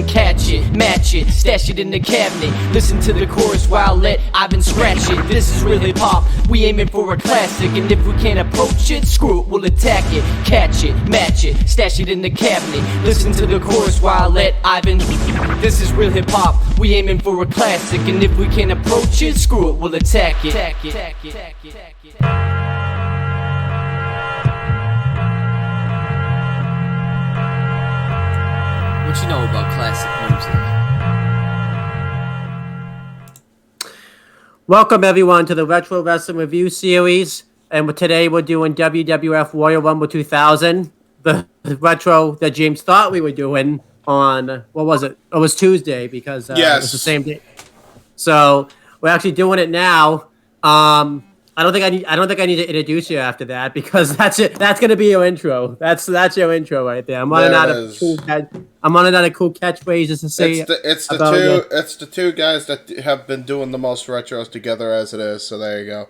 Catch it, match it, stash it in the cabinet. Listen to the chorus while let Ivan scratch it. This is real hip hop, we aiming for a classic. And if we can't approach it, screw it, we'll attack it. Catch it, match it, stash it in the cabinet. Listen to the chorus while let Ivan. This is real hip hop, we aiming for a classic. And if we can't approach it, screw it, we'll attack it. What you know about classic music? Welcome everyone to the Retro Wrestling Review Series, and today we're doing WWF Royal Rumble 2000, the retro that James thought we were doing on, what was it? It was Tuesday because it was the same day. So we're actually doing it now. I don't think I need to introduce you after that because that's it. That's gonna be your intro. That's your intro right there. I'm running out of cool catchphrases to say. It's the two guys that have been doing the most retros together as it is. So there you go.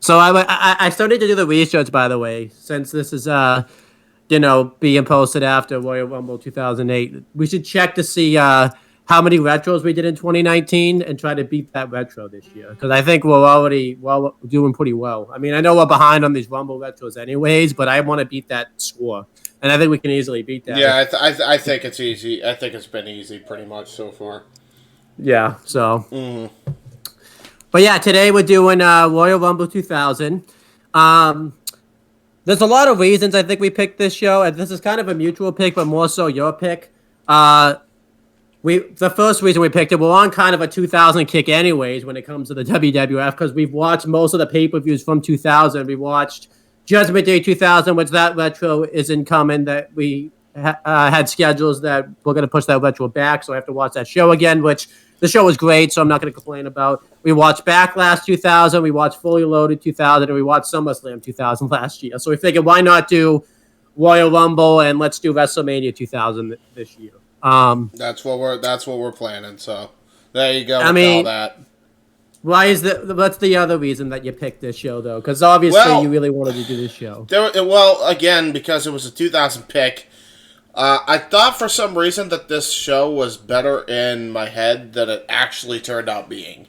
So I started to do the research, by the way, since this is being posted after Royal Rumble 2008. We should check to see how many retros we did in 2019 and try to beat that retro this year. Because I think we're already doing pretty well. I mean, I know we're behind on these Rumble retros anyways, but I want to beat that score. And I think we can easily beat that. Yeah, I think it's easy. I think it's been easy pretty much so far. Yeah, so. But yeah, today we're doing Royal Rumble 2000. There's a lot of reasons I think we picked this show. And this is kind of a mutual pick, but more so your pick. The first reason we picked it, we're on kind of a 2000 kick anyways when it comes to the WWF because we've watched most of the pay-per-views from 2000. We watched Judgment Day 2000, which that retro isn't coming, that we had schedules that we're going to push that retro back, so I have to watch that show again, which the show was great, so I'm not going to complain about. We watched Backlash 2000, we watched Fully Loaded 2000, and we watched SummerSlam 2000 last year. So we figured, why not do Royal Rumble and let's do WrestleMania 2000 this year. That's what we're planning. So there you go. All that. What's the other reason that you picked this show though? Because obviously you really wanted to do this show. Again, because it was a 2000 pick. I thought for some reason that this show was better in my head than it actually turned out being.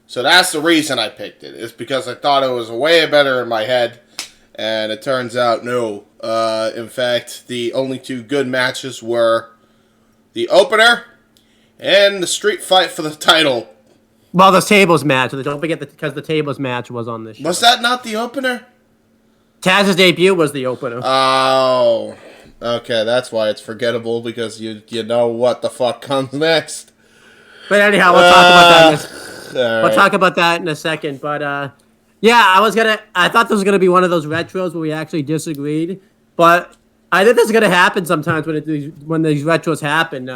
So that's the reason I picked it. It's because I thought it was way better in my head, and it turns out no. In fact, the only two good matches were the opener and the street fight for the title. Well, the tables match. Don't forget because the tables match was on this show. Was that not the opener? Taz's debut was the opener. Oh, okay. That's why it's forgettable because you know what the fuck comes next. But anyhow, we'll talk about that. We'll talk about that in a second. But yeah, I thought this was gonna be one of those retros where we actually disagreed, but I think this is going to happen sometimes when these retros happen.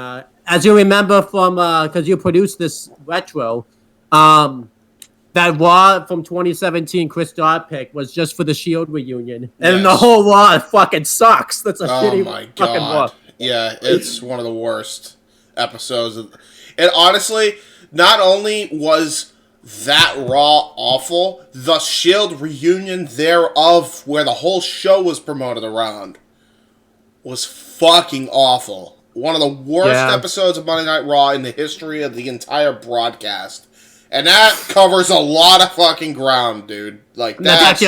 As you remember from, because you produced this retro, that Raw from 2017 Chris Dodd pick was just for the Shield reunion. And the whole Raw fucking sucks. That's a shitty fucking Raw. Yeah, it's one of the worst episodes. And honestly, not only was that Raw awful, the Shield reunion thereof, where the whole show was promoted around, was fucking awful. One of the worst episodes of Monday Night Raw in the history of the entire broadcast. And that covers a lot of fucking ground, dude. Like, that's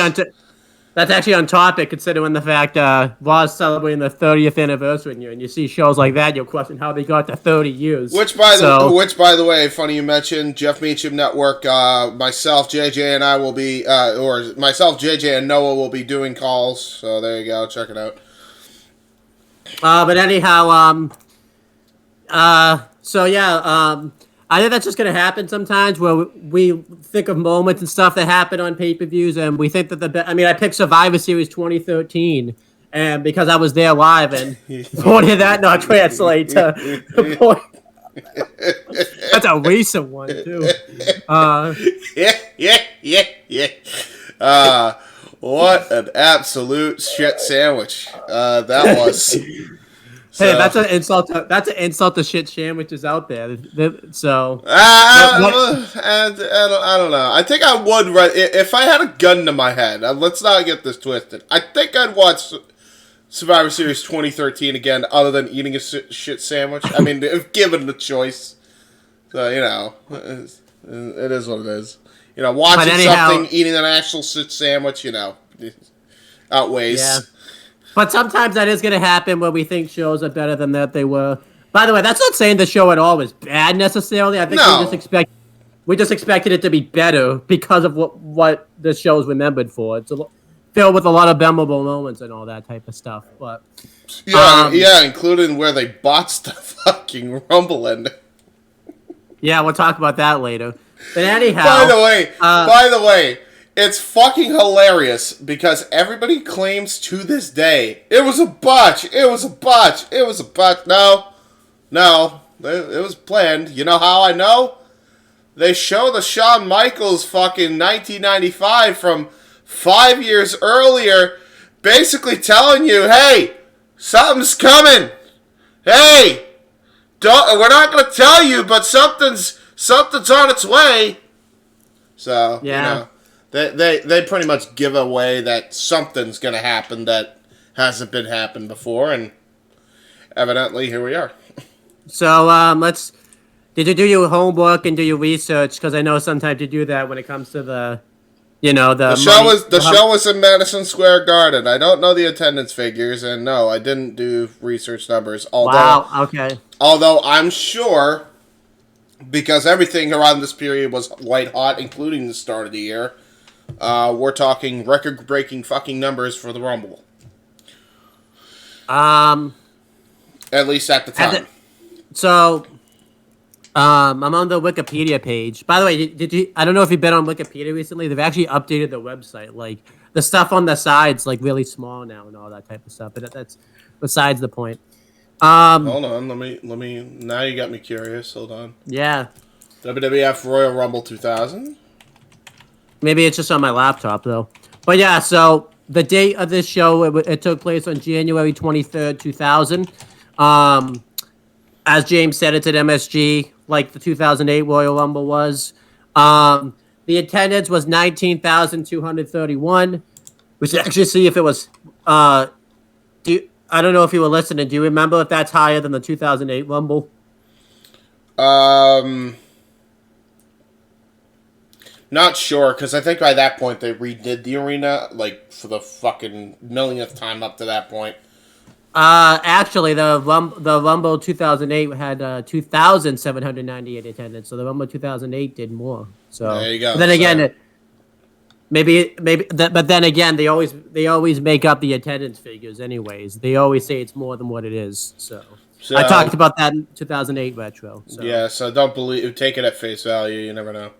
actually on topic, considering the fact Raw's celebrating the 30th anniversary and you see shows like that, you'll question how they got to 30 years. Which, by the way, funny you mentioned, Jeff Meacham Network, myself, JJ, and I will be, or myself, JJ, and Noah will be doing calls. So there you go, check it out. But anyhow, so yeah, I think that's just going to happen sometimes where we think of moments and stuff that happen on pay-per-views and we think that I picked Survivor Series 2013 and because I was there live and boy did that not translate to boy. That's a recent one too. Yeah. What an absolute shit sandwich that was. So. Hey, that's an insult. That's an insult to shit sandwiches out there. So I don't know. I think I would if I had a gun to my head. Let's not get this twisted. I think I'd watch Survivor Series 2013 again, other than eating a shit sandwich. I mean, if given the choice, so it is what it is. Watching something, eating an actual shit sandwich, outweighs. Yeah. But sometimes that is going to happen where we think shows are better than that they were. By the way, that's not saying the show at all was bad necessarily. I think we just expected it to be better because of what the show's remembered for. It's filled with a lot of memorable moments and all that type of stuff. But including where they botched the fucking Rumble ending. Yeah, we'll talk about that later. But anyhow, by the way, it's fucking hilarious because everybody claims to this day it was a botch. It was a botch. It was a botch. No, it was planned. You know how I know? They show the Shawn Michaels fucking 1995 from 5 years earlier, basically telling you, hey, something's coming. Hey, we're not gonna tell you, but something's on its way. So yeah. They pretty much give away that something's going to happen that hasn't been happened before, and evidently here we are. So did you do your homework and do your research? Because I know sometimes you do that when it comes to the show was in Madison Square Garden. I don't know the attendance figures, and no, I didn't do research numbers. Although I'm sure, because everything around this period was white hot, including the start of the year. We're talking record-breaking fucking numbers for the Rumble. At least at the time. I'm on the Wikipedia page. By the way, did you? I don't know if you've been on Wikipedia recently. They've actually updated the website. Like the stuff on the sides, like really small now and all that type of stuff. But that's besides the point. Hold on, let me. Now you got me curious. Hold on. Yeah. WWF Royal Rumble 2000. Maybe it's just on my laptop, though. But yeah, so the date of this show, it took place on January 23rd, 2000. As James said, it's at MSG, like the 2008 Royal Rumble was. The attendance was 19,231. We should actually see if it was... I don't know if you were listening. Do you remember if that's higher than the 2008 Rumble? Not sure, because I think by that point they redid the arena, like, for the fucking millionth time up to that point. Actually, the Rumble 2008 had 2,798 attendance, so the Rumble 2008 did more. So there you go. But then again, but then again, they always make up the attendance figures, anyways. They always say it's more than what it is. So I talked about that in 2008 retro. So. Yeah, so take it at face value. You never know.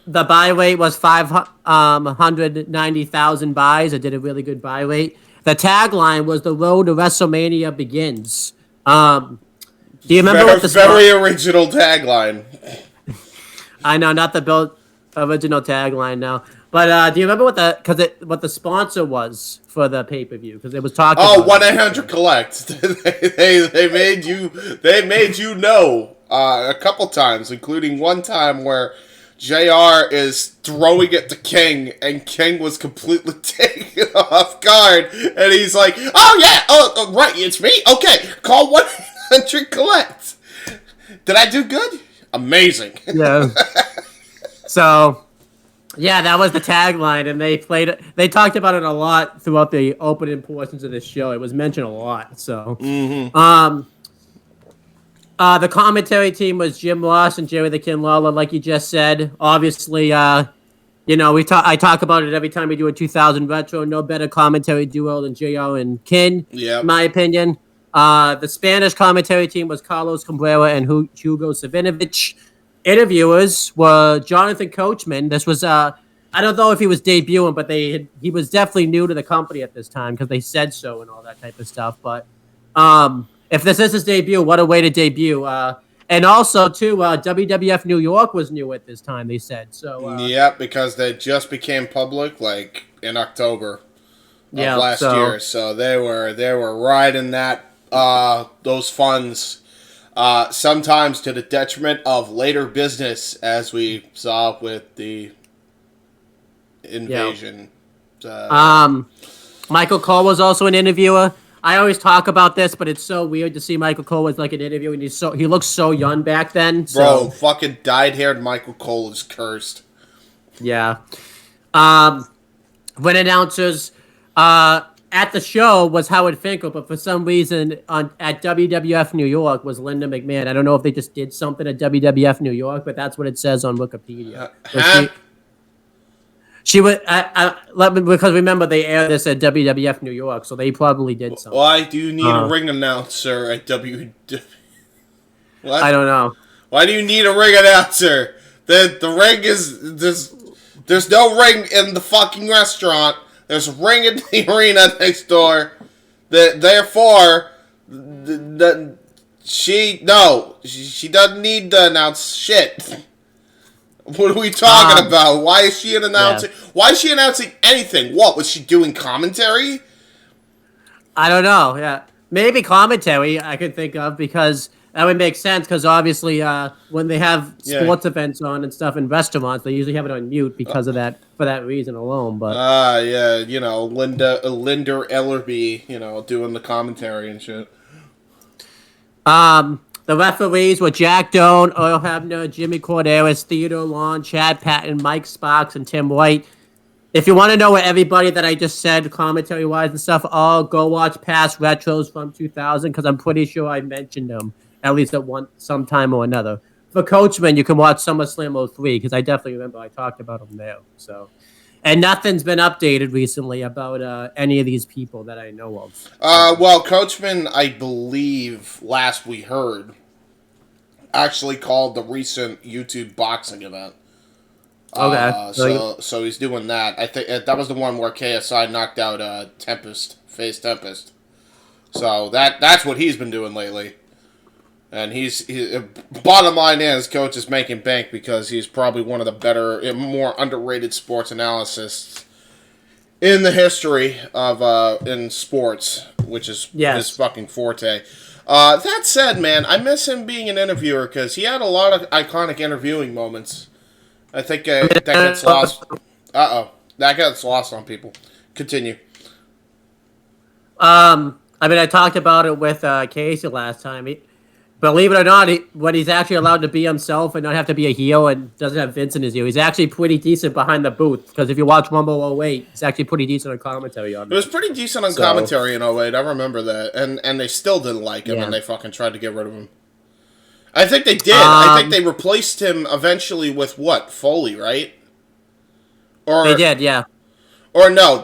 The buy rate was 590,000 buys. It did a really good buy rate. The tagline was "The road to WrestleMania begins." Do you remember what the very original tagline? I know, not the original tagline now. But do you remember what the sponsor was for the pay-per-view? Because it was talking. Oh, 1-800-COLLECT. they made you know a couple times, including one time where JR is throwing it to King, and King was completely taken off guard, and he's like, "Oh yeah, oh right, it's me. Okay, call 1-800-COLLECT." Did I do good? Amazing. Yeah. So, yeah, that was the tagline, and they played it. They talked about it a lot throughout the opening portions of the show. It was mentioned a lot. So, the commentary team was Jim Ross and Jerry the King Lawler, like you just said. Obviously, I talk about it every time we do a 2000 retro. No better commentary duo than JR and King, in my opinion. The Spanish commentary team was Carlos Cabrera and Hugo Savinovich. interviewers were Jonathan Coachman. This was I don't know if he was debuting, but he was definitely new to the company at this time because they said so and all that type of stuff. But if this is his debut, what a way to debut! And also too, WWF New York was new at this time. They said so. Because they just became public like in October of last so, year, so they were riding that those funds. Sometimes to the detriment of later business, as we saw with the invasion. Michael Cole was also an interviewer. I always talk about this, but it's so weird to see Michael Cole as like an interviewer, and he looks so young back then. So. Bro, fucking dyed-haired Michael Cole is cursed. Yeah. When announcers at the show was Howard Finkel, but for some reason at WWF New York was Linda McMahon. I don't know if they just did something at WWF New York, but that's what it says on Wikipedia. She would because remember they aired this at WWF New York, so they probably did something. Why do you need a ring announcer at WWF? What? I don't know. Why do you need a ring announcer? The ring is there's no ring in the fucking restaurant. There's a ring in the arena next door. Therefore, she doesn't need to announce shit. What are we talking about? Why is she announcing? Yeah. Why is she announcing anything? What was she doing? Commentary? I don't know. Yeah, maybe commentary. I could think of because that would make sense. Because obviously, when they have sports events on and stuff in restaurants, they usually have it on mute because of that. For that reason alone. But Linda Ellerby, doing the commentary and shit. The referees were Jack Doan, Earl Hebner, Jimmy Corderas, Theodore Long, Chad Patton, Mike Sparks, and Tim White. If you want to know what everybody that I just said, commentary-wise and stuff, all go watch past retros from 2000 because I'm pretty sure I mentioned them at least at some time or another. For Coachman, you can watch SummerSlam 03 because I definitely remember I talked about them there. So, and nothing's been updated recently about any of these people that I know of. Well, Coachman, I believe, last we heard, actually called the recent YouTube boxing event. Okay. So he's doing that. I think that was the one where KSI knocked out FaZe Tempest. So that's what he's been doing lately. And bottom line is, Coach is making bank because he's probably one of the better, more underrated sports analysts in the history of in sports, which is his fucking forte. That said, man, I miss him being an interviewer because he had a lot of iconic interviewing moments. I think that gets lost. That gets lost on people. Continue. I talked about it with Casey last time. Believe it or not, when he's actually allowed to be himself and not have to be a heel and doesn't have Vince in his ear, he's actually pretty decent behind the booth. Because if you watch Rumble 08, he's actually pretty decent on commentary on it. It was pretty decent on commentary in 08, I remember that. And they still didn't like him, and they fucking tried to get rid of him. I think they did. I think they replaced him eventually with what? Foley, right? Or they did, yeah. Or no,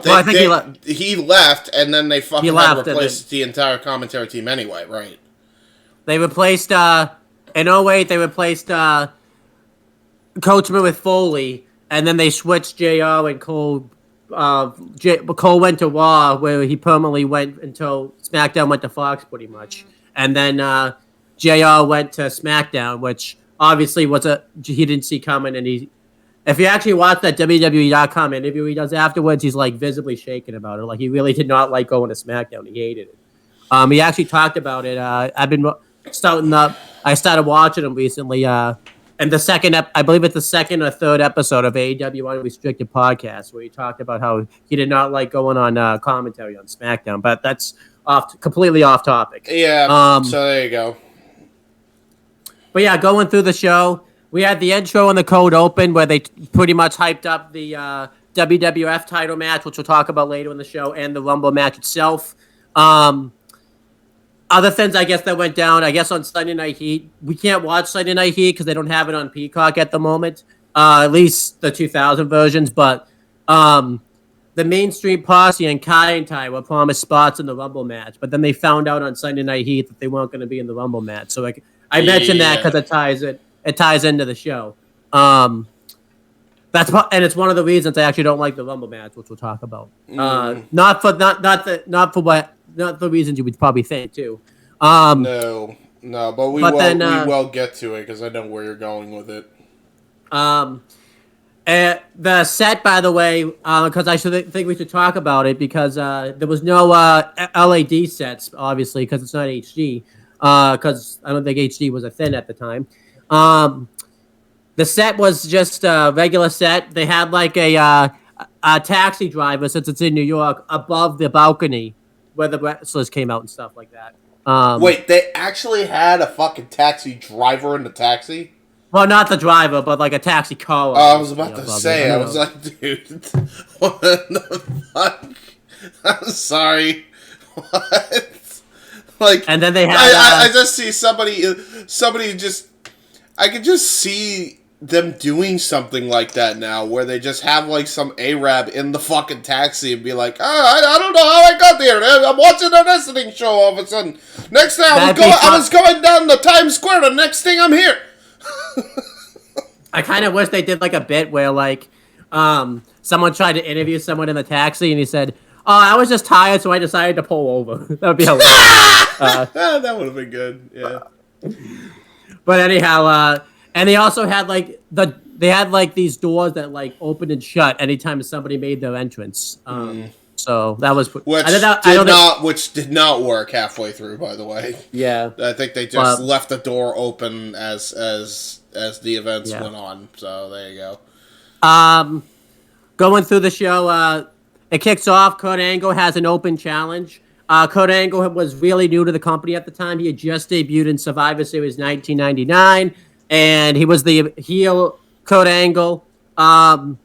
he left, and then they fucking had to replace the entire commentary team anyway, right? They replaced, in 08, they replaced Coachman with Foley, and then they switched JR and Cole. Cole went to Raw, where he permanently went until SmackDown went to Fox, pretty much. And then JR went to SmackDown, which obviously he didn't see coming. And if you actually watch that WWE.com interview he does afterwards, he's like visibly shaken about it. Like he really did not like going to SmackDown. He hated it. He actually talked about it. I've been starting up. I started watching him recently. And the second, I believe it's the second or third episode of AEW Unrestricted Podcast, where he talked about how he did not like going on commentary on SmackDown. But that's completely off topic. Yeah. So there you go. But yeah, going through the show, we had the intro and the cold open where they pretty much hyped up the WWF title match, which we'll talk about later in the show, and the Rumble match itself. Other things, I guess, that went down, I guess, on Sunday Night Heat. We can't watch Sunday Night Heat because they don't have it on Peacock at the moment, at least the 2000 versions. But the mainstream posse and Kai and Ty were promised spots in the Rumble match, but then they found out on Sunday Night Heat that they weren't going to be in the Rumble match. So I mentioned that because it ties it. it ties into the show. And it's one of the reasons I actually don't like the Rumble match, which we'll talk about. Not for the reasons you would probably think too. No, but we will get to it because I know where you're going with it. The set, by the way, because I think we should talk about it because there was no LAD sets, obviously, because it's not HD. Because I don't think HD was a thing at the time. The set was just a regular set. They had like a taxi driver, since it's in New York, above the balcony where the wrestlers came out and stuff like that. Wait, they actually had a fucking taxi driver in the taxi? Well, not the driver, but like a taxi car. I was about to say, I was like, dude, what the fuck? I'm sorry. What? Like, and then they had. I just see somebody just. I could just see them doing something like that now, where they just have like some Arab in the fucking taxi and be like, I don't know how I got there. I'm watching a wrestling show all of a sudden. Next thing I was going down the Times Square. The next thing I'm here. I kind of wish they did like a bit where like someone tried to interview someone in the taxi and he said, "Oh, I was just tired, so I decided to pull over." That would be hilarious. That would have been good. Yeah. But anyhow, and they also had like they had like these doors that like opened and shut anytime somebody made their entrance. So that was which did not work halfway through. By the way, yeah, I think they just left the door open as the events went on. So there you go. Going through the show, it kicks off. Kurt Angle has an open challenge. Kurt Angle was really new to the company at the time. He had just debuted in Survivor Series 1999, and he was the heel Kurt Angle. And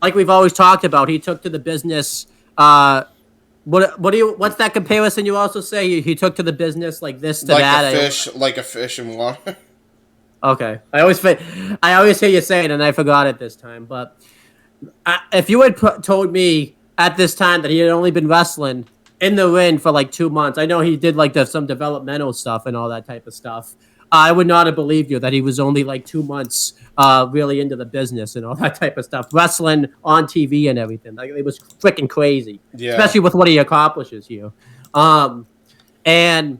like we've always talked about, he took to the business. What's that comparison you also say? He took to the business like this to that. Like a fish in water. Okay, I always hear you say it, and I forgot it this time. But if you had told me at this time that he had only been wrestling in the ring for like 2 months, I know he did like some developmental stuff and all that type of stuff. I would not have believed you that he was only like 2 months really into the business and all that type of stuff, wrestling on TV and everything. Like, it was freaking crazy, especially with what he accomplishes here. And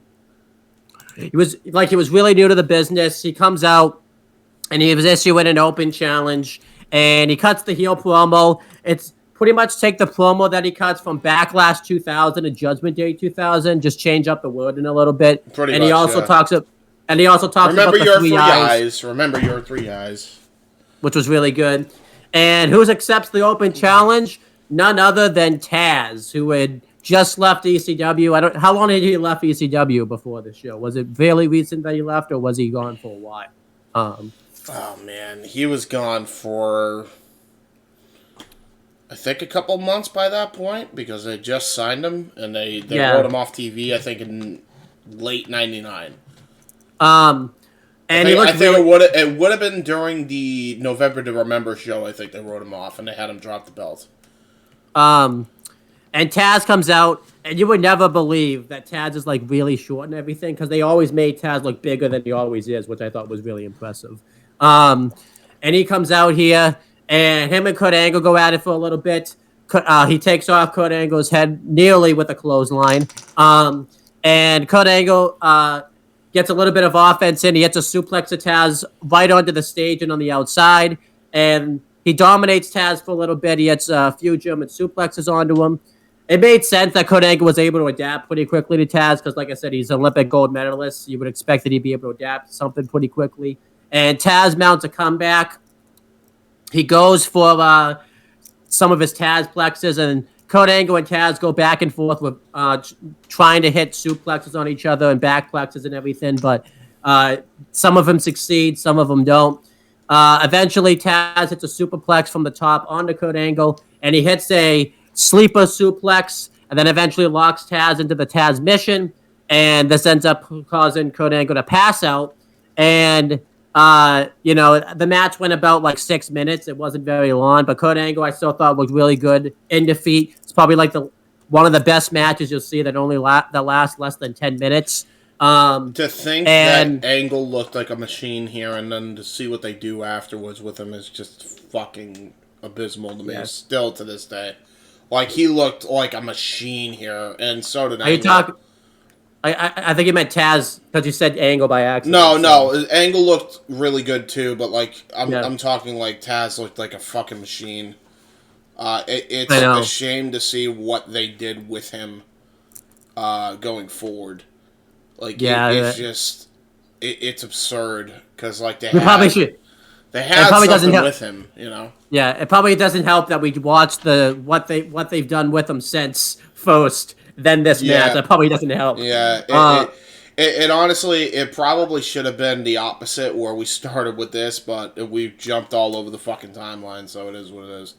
he was really new to the business. He comes out and he was issuing an open challenge, and he cuts the heel promo. It's pretty much take the promo that he cuts from Backlash 2000 and Judgment Day 2000, just change up the wording a little bit. He also talks about the three eyes. Remember your 3 eyes. Which was really good. And who accepts the open challenge? None other than Taz, who had just left ECW. How long had he left ECW before the show? Was it fairly recent that he left, or was he gone for a while? Oh man, he was gone for I think a couple months by that point, because they just signed him and they wrote him off TV. I think in late '99. And I think it would have been during the November to Remember show. I think they wrote him off and they had him drop the belt. And Taz comes out, and you would never believe that Taz is like really short and everything, because they always made Taz look bigger than he always is, which I thought was really impressive. And he comes out here, and him and Kurt Angle go at it for a little bit. He takes off Kurt Angle's head nearly with a clothesline. And Kurt Angle gets a little bit of offense in. He hits a suplex to Taz right onto the stage and on the outside. And he dominates Taz for a little bit. He hits a few German suplexes onto him. It made sense that Kurt Angle was able to adapt pretty quickly to Taz because, like I said, he's an Olympic gold medalist. You would expect that he'd be able to adapt to something pretty quickly. And Taz mounts a comeback. He goes for some of his Taz plexes, and Kurt Angle and Taz go back and forth with trying to hit suplexes on each other and back plexes and everything, but some of them succeed, some of them don't. Eventually, Taz hits a superplex from the top onto Kurt Angle, and he hits a sleeper suplex, and then eventually locks Taz into the Taz mission, and this ends up causing Kurt Angle to pass out. And the match went about like 6 minutes. It wasn't very long, but Kurt Angle I still thought was really good in defeat. It's probably like one of the best matches you'll see that only that lasts less than 10 minutes. To think And- that Angle looked like a machine here, and then to see what they do afterwards with him is just fucking abysmal to me. Yes. Still to this day, like he looked like a machine here, and so did Are you Angle. talking? I think you meant Taz because you said Angle by accident. No, so- no, Angle looked really good too, but like I'm Yeah. talking like Taz looked like a fucking machine. It's I know. a shame to see what they did with him going forward. Like Yeah, it's just it's absurd because like We probably should. they had probably doesn't something help. with him, you know. Yeah, it probably doesn't help that we watched what they've done with him since first, then this Yeah. match. That probably doesn't help. Yeah, it honestly, it probably should have been the opposite where we started with this, but we jumped all over the fucking timeline, so it is what it is.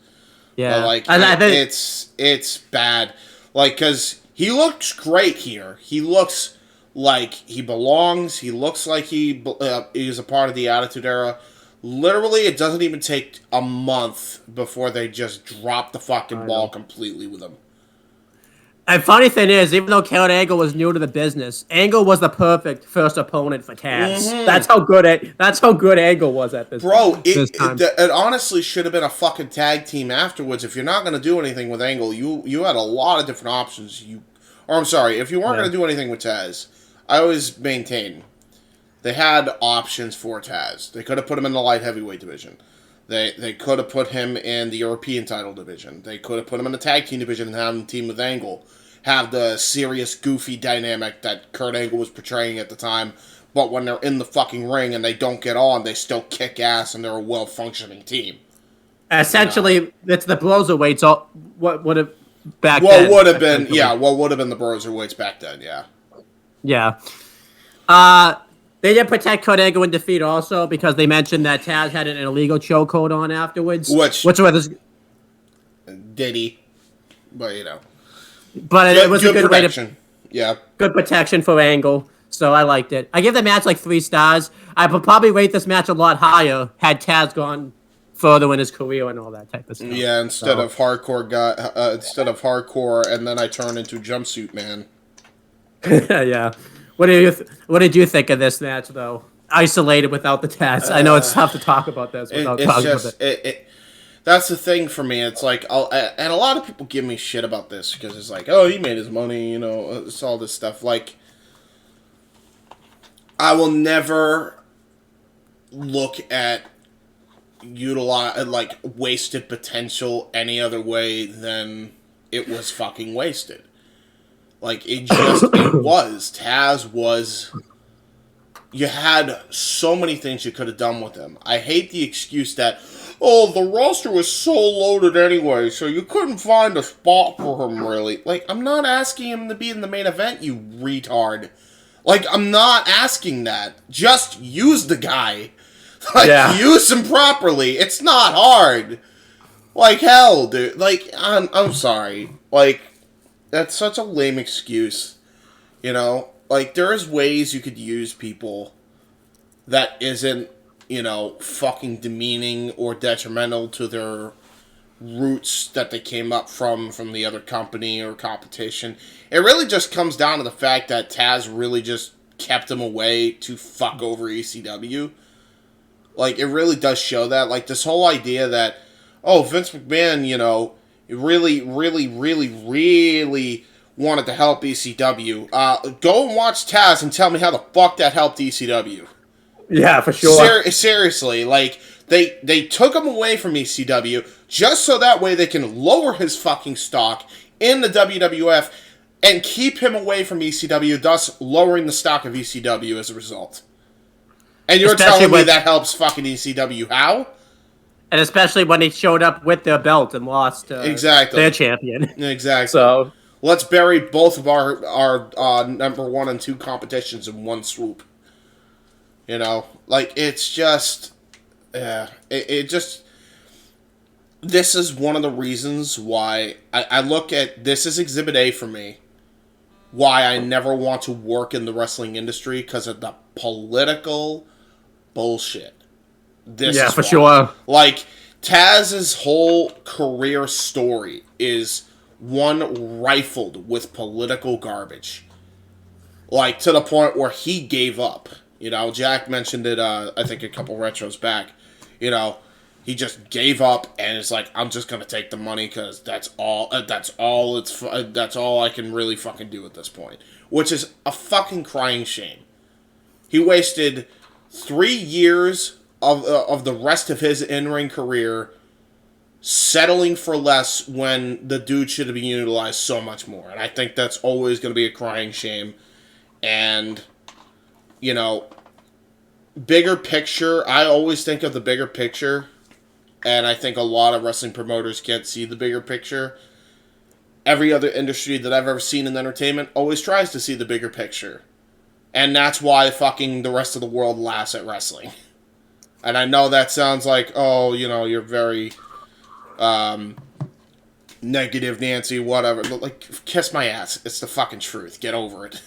Yeah, But, like I think it's bad, like because he looks great here. He looks like he belongs. He looks like he's a part of the Attitude Era. Literally, it doesn't even take a month before they just drop the fucking ball completely with him. And funny thing is, even though Kurt Angle was new to the business, Angle was the perfect first opponent for Taz. Mhm. That's how good Angle was at this. Bro, this time. it honestly should have been a fucking tag team afterwards. If you're not going to do anything with Angle, you had a lot of different options. I'm sorry, if you weren't going to do anything with Taz, I always maintain they had options for Taz. They could have put him in the light heavyweight division. They could have put him in the European title division. They could have put him in the tag team division and have him team with Angle. Have the serious, goofy dynamic that Kurt Angle was portraying at the time. But when they're in the fucking ring and they don't get on, they still kick ass and they're a well-functioning team. Essentially, it's the Broserweights. What would have back What then? would have been, yeah, what would have been the Broserweights back then, yeah. Yeah. They did protect Kurt Angle in defeat also because they mentioned that Taz had an illegal chokehold on afterwards. Which was, did he? But, you know. but it was a good way to protection. Yeah. good protection for Angle. So I liked it. I give the match like 3 stars. I would probably rate this match a lot higher had Taz gone further in his career and all that type of stuff. Yeah, instead of hardcore, and then I turn into jumpsuit man. Yeah. What did you think of this match though? Isolated without the Taz. I know it's tough to talk about this without talking about it. That's the thing for me. It's like, and a lot of people give me shit about this because it's like, oh, he made his money, you know, it's all this stuff. Like, I will never look at wasted potential any other way than it was fucking wasted. Like, it was. Taz was. You had so many things you could have done with him. I hate the excuse that, oh, the roster was so loaded anyway, so you couldn't find a spot for him, really. Like, I'm not asking him to be in the main event, you retard. Like, I'm not asking that. Just use the guy. Like, use him properly. It's not hard. Like, hell, dude. Like, I'm sorry. Like, that's such a lame excuse. You know? Like, there's ways you could use people that isn't, you know, fucking demeaning or detrimental to their roots that they came up from the other company or competition. It really just comes down to the fact that Taz really just kept him away to fuck over ECW. Like, it really does show that. Like, this whole idea that, oh, Vince McMahon, you know, really wanted to help ECW. Go and watch Taz and tell me how the fuck that helped ECW. Yeah, for sure. Seriously, like, they took him away from ECW just so that way they can lower his fucking stock in the WWF and keep him away from ECW, thus lowering the stock of ECW as a result. And you're telling me that helps fucking ECW? How? And especially when they showed up with their belt and lost their champion. Exactly. So let's bury both of our number 1 and 2 competitions in one swoop. You know, like, it's just, it just, this is one of the reasons why I look at, this is Exhibit A for me, why I never want to work in the wrestling industry, because of the political bullshit. Yeah, for sure. Like, Taz's whole career story is one rifled with political garbage. like to the point where he gave up. You know, Jack mentioned it. I think a couple retros back. You know, he just gave up and it's like, I'm just gonna take the money because that's all. That's all I can really fucking do at this point, which is a fucking crying shame. He wasted 3 years of the rest of his in-ring career settling for less when the dude should have been utilized so much more. And I think that's always going to be a crying shame. And, you know, bigger picture, I always think of the bigger picture. And I think a lot of wrestling promoters can't see the bigger picture. Every other industry that I've ever seen in entertainment always tries to see the bigger picture. And that's why fucking the rest of the world laughs at wrestling. And I know that sounds like, oh, you know, you're very negative, Nancy, whatever. But, like, kiss my ass. It's the fucking truth. Get over it.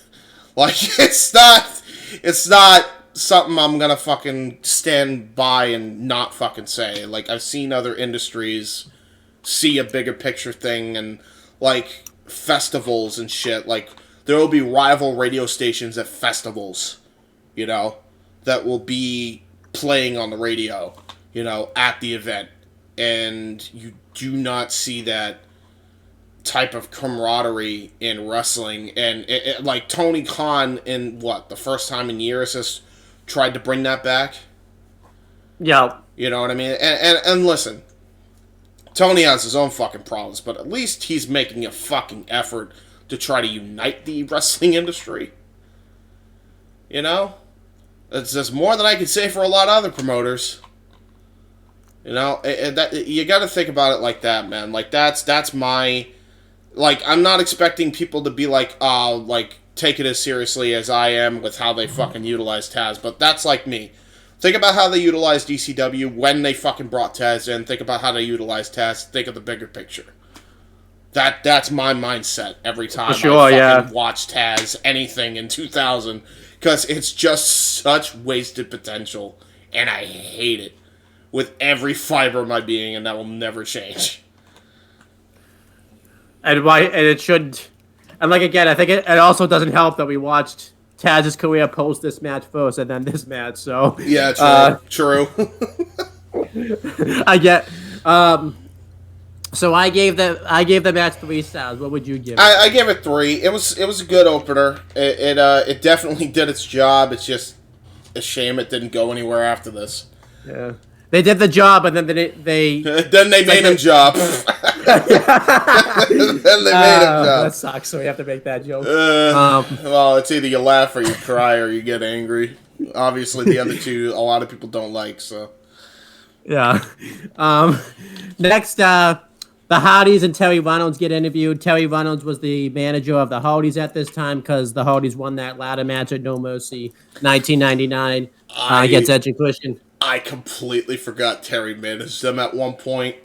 Like, it's not something I'm gonna fucking stand by and not fucking say. Like, I've seen other industries see a bigger picture thing and, like, festivals and shit. Like, there will be rival radio stations at festivals, you know, that will be playing on the radio, you know, at the event. And you do not see that type of camaraderie in wrestling. And, like, Tony Khan, in, the first time in years has tried to bring that back? Yeah. You know what I mean? And listen, Tony has his own fucking problems, but at least he's making a fucking effort to try to unite the wrestling industry. You know? It's just more than I could say for a lot of other promoters. You know? You gotta think about it like that, man. Like, that's my... Like, I'm not expecting people to be like, take it as seriously as I am with how they fucking utilize Taz, but that's like me. Think about how they utilized ECW when they fucking brought Taz in. Think about how they utilized Taz. Think of the bigger picture. That's my mindset every time I fucking watch Taz anything in 2000, because it's just such wasted potential, and I hate it with every fiber of my being, and that will never change. And it should, and like again, I think it also doesn't help that we watched Taz's career post this match first and then this match. So yeah, true. I get. So I gave the match 3 stars. What would you give it? I gave it 3. It was a good opener. It definitely did its job. It's just a shame it didn't go anywhere after this. Yeah, they did the job, and then they then they made him job. Then they made him job. That sucks. So we have to make that joke. Well, it's either you laugh or you cry or you get angry. Obviously, the other two, a lot of people don't like. So yeah. Next, the Hardys and Terry Reynolds get interviewed. Terry Reynolds was the manager of the Hardys at this time because the Hardys won that ladder match at No Mercy 1999 against Edge and Christian. I completely forgot Terry managed them at one point.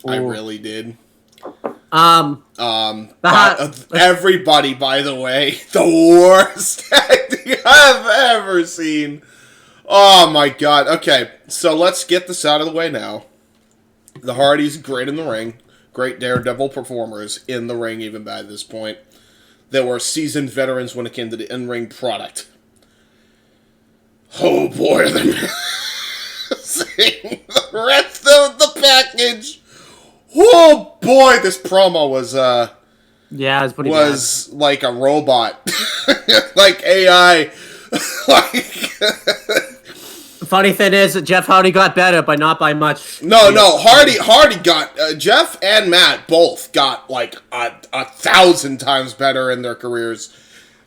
Ooh. I really did. Everybody, by the way, the worst acting I've ever seen. Oh my god. Okay, so let's get this out of the way now. The Hardys, great in the ring. Great daredevil performers in the ring even by this point. They were seasoned veterans when it came to the in-ring product. Oh boy, they're missing the rest of the package. Oh boy, this promo was yeah, it was bad. Like a robot. Like AI. Funny thing is that Jeff Hardy got better, but not by much. No, Hardy got Jeff and Matt both got like 1,000 times better in their careers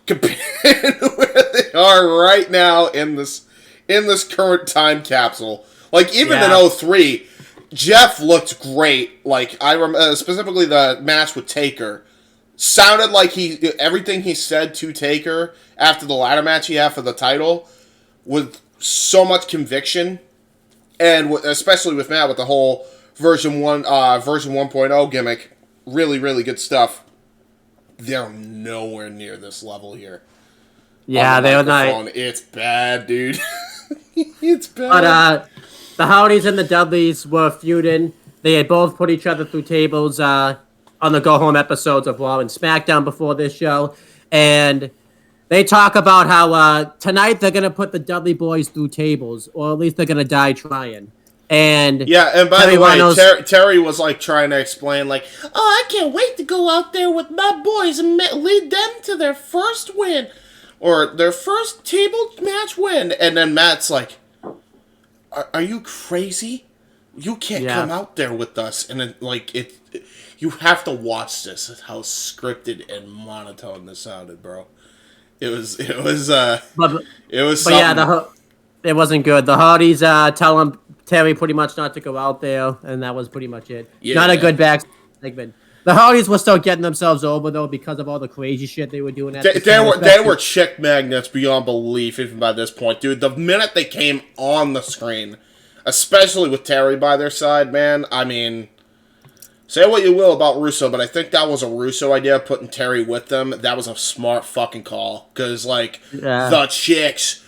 compared to where they are right now in this current time capsule. Like even in 03, Jeff looked great. Like I remember specifically the match with Taker sounded like everything he said to Taker after the ladder match he had for the title with so much conviction, and especially with Matt with the whole version 1.0 gimmick, really, really good stuff. They're nowhere near this level here. Yeah, they're not. It's bad, dude. It's bad. But the Hardys and the Dudleys were feuding. They had both put each other through tables on the Go Home episodes of Raw and SmackDown before this show, and They talk about how tonight they're gonna put the Dudley Boys through tables, or at least they're gonna die trying. And Yeah, and by Terry the way, Rano's- Terry was like trying to explain, like, oh, I can't wait to go out there with my boys and lead them to their first win or their first table match win. And then Matt's like, are you crazy? You can't come out there with us. And then, like, you have to watch this. How scripted and monotone this sounded, bro. It was but something. yeah, it wasn't good. The Hardys tell him Terry pretty much not to go out there, and that was pretty much it. Yeah. Not a good back segment. The Hardys were still getting themselves over though because of all the crazy shit they were doing. They were chick magnets beyond belief even by this point, dude. The minute they came on the screen, especially with Terry by their side, man. I mean, say what you will about Russo, but I think that was a Russo idea, putting Terry with them. That was a smart fucking call. Because, like, the chicks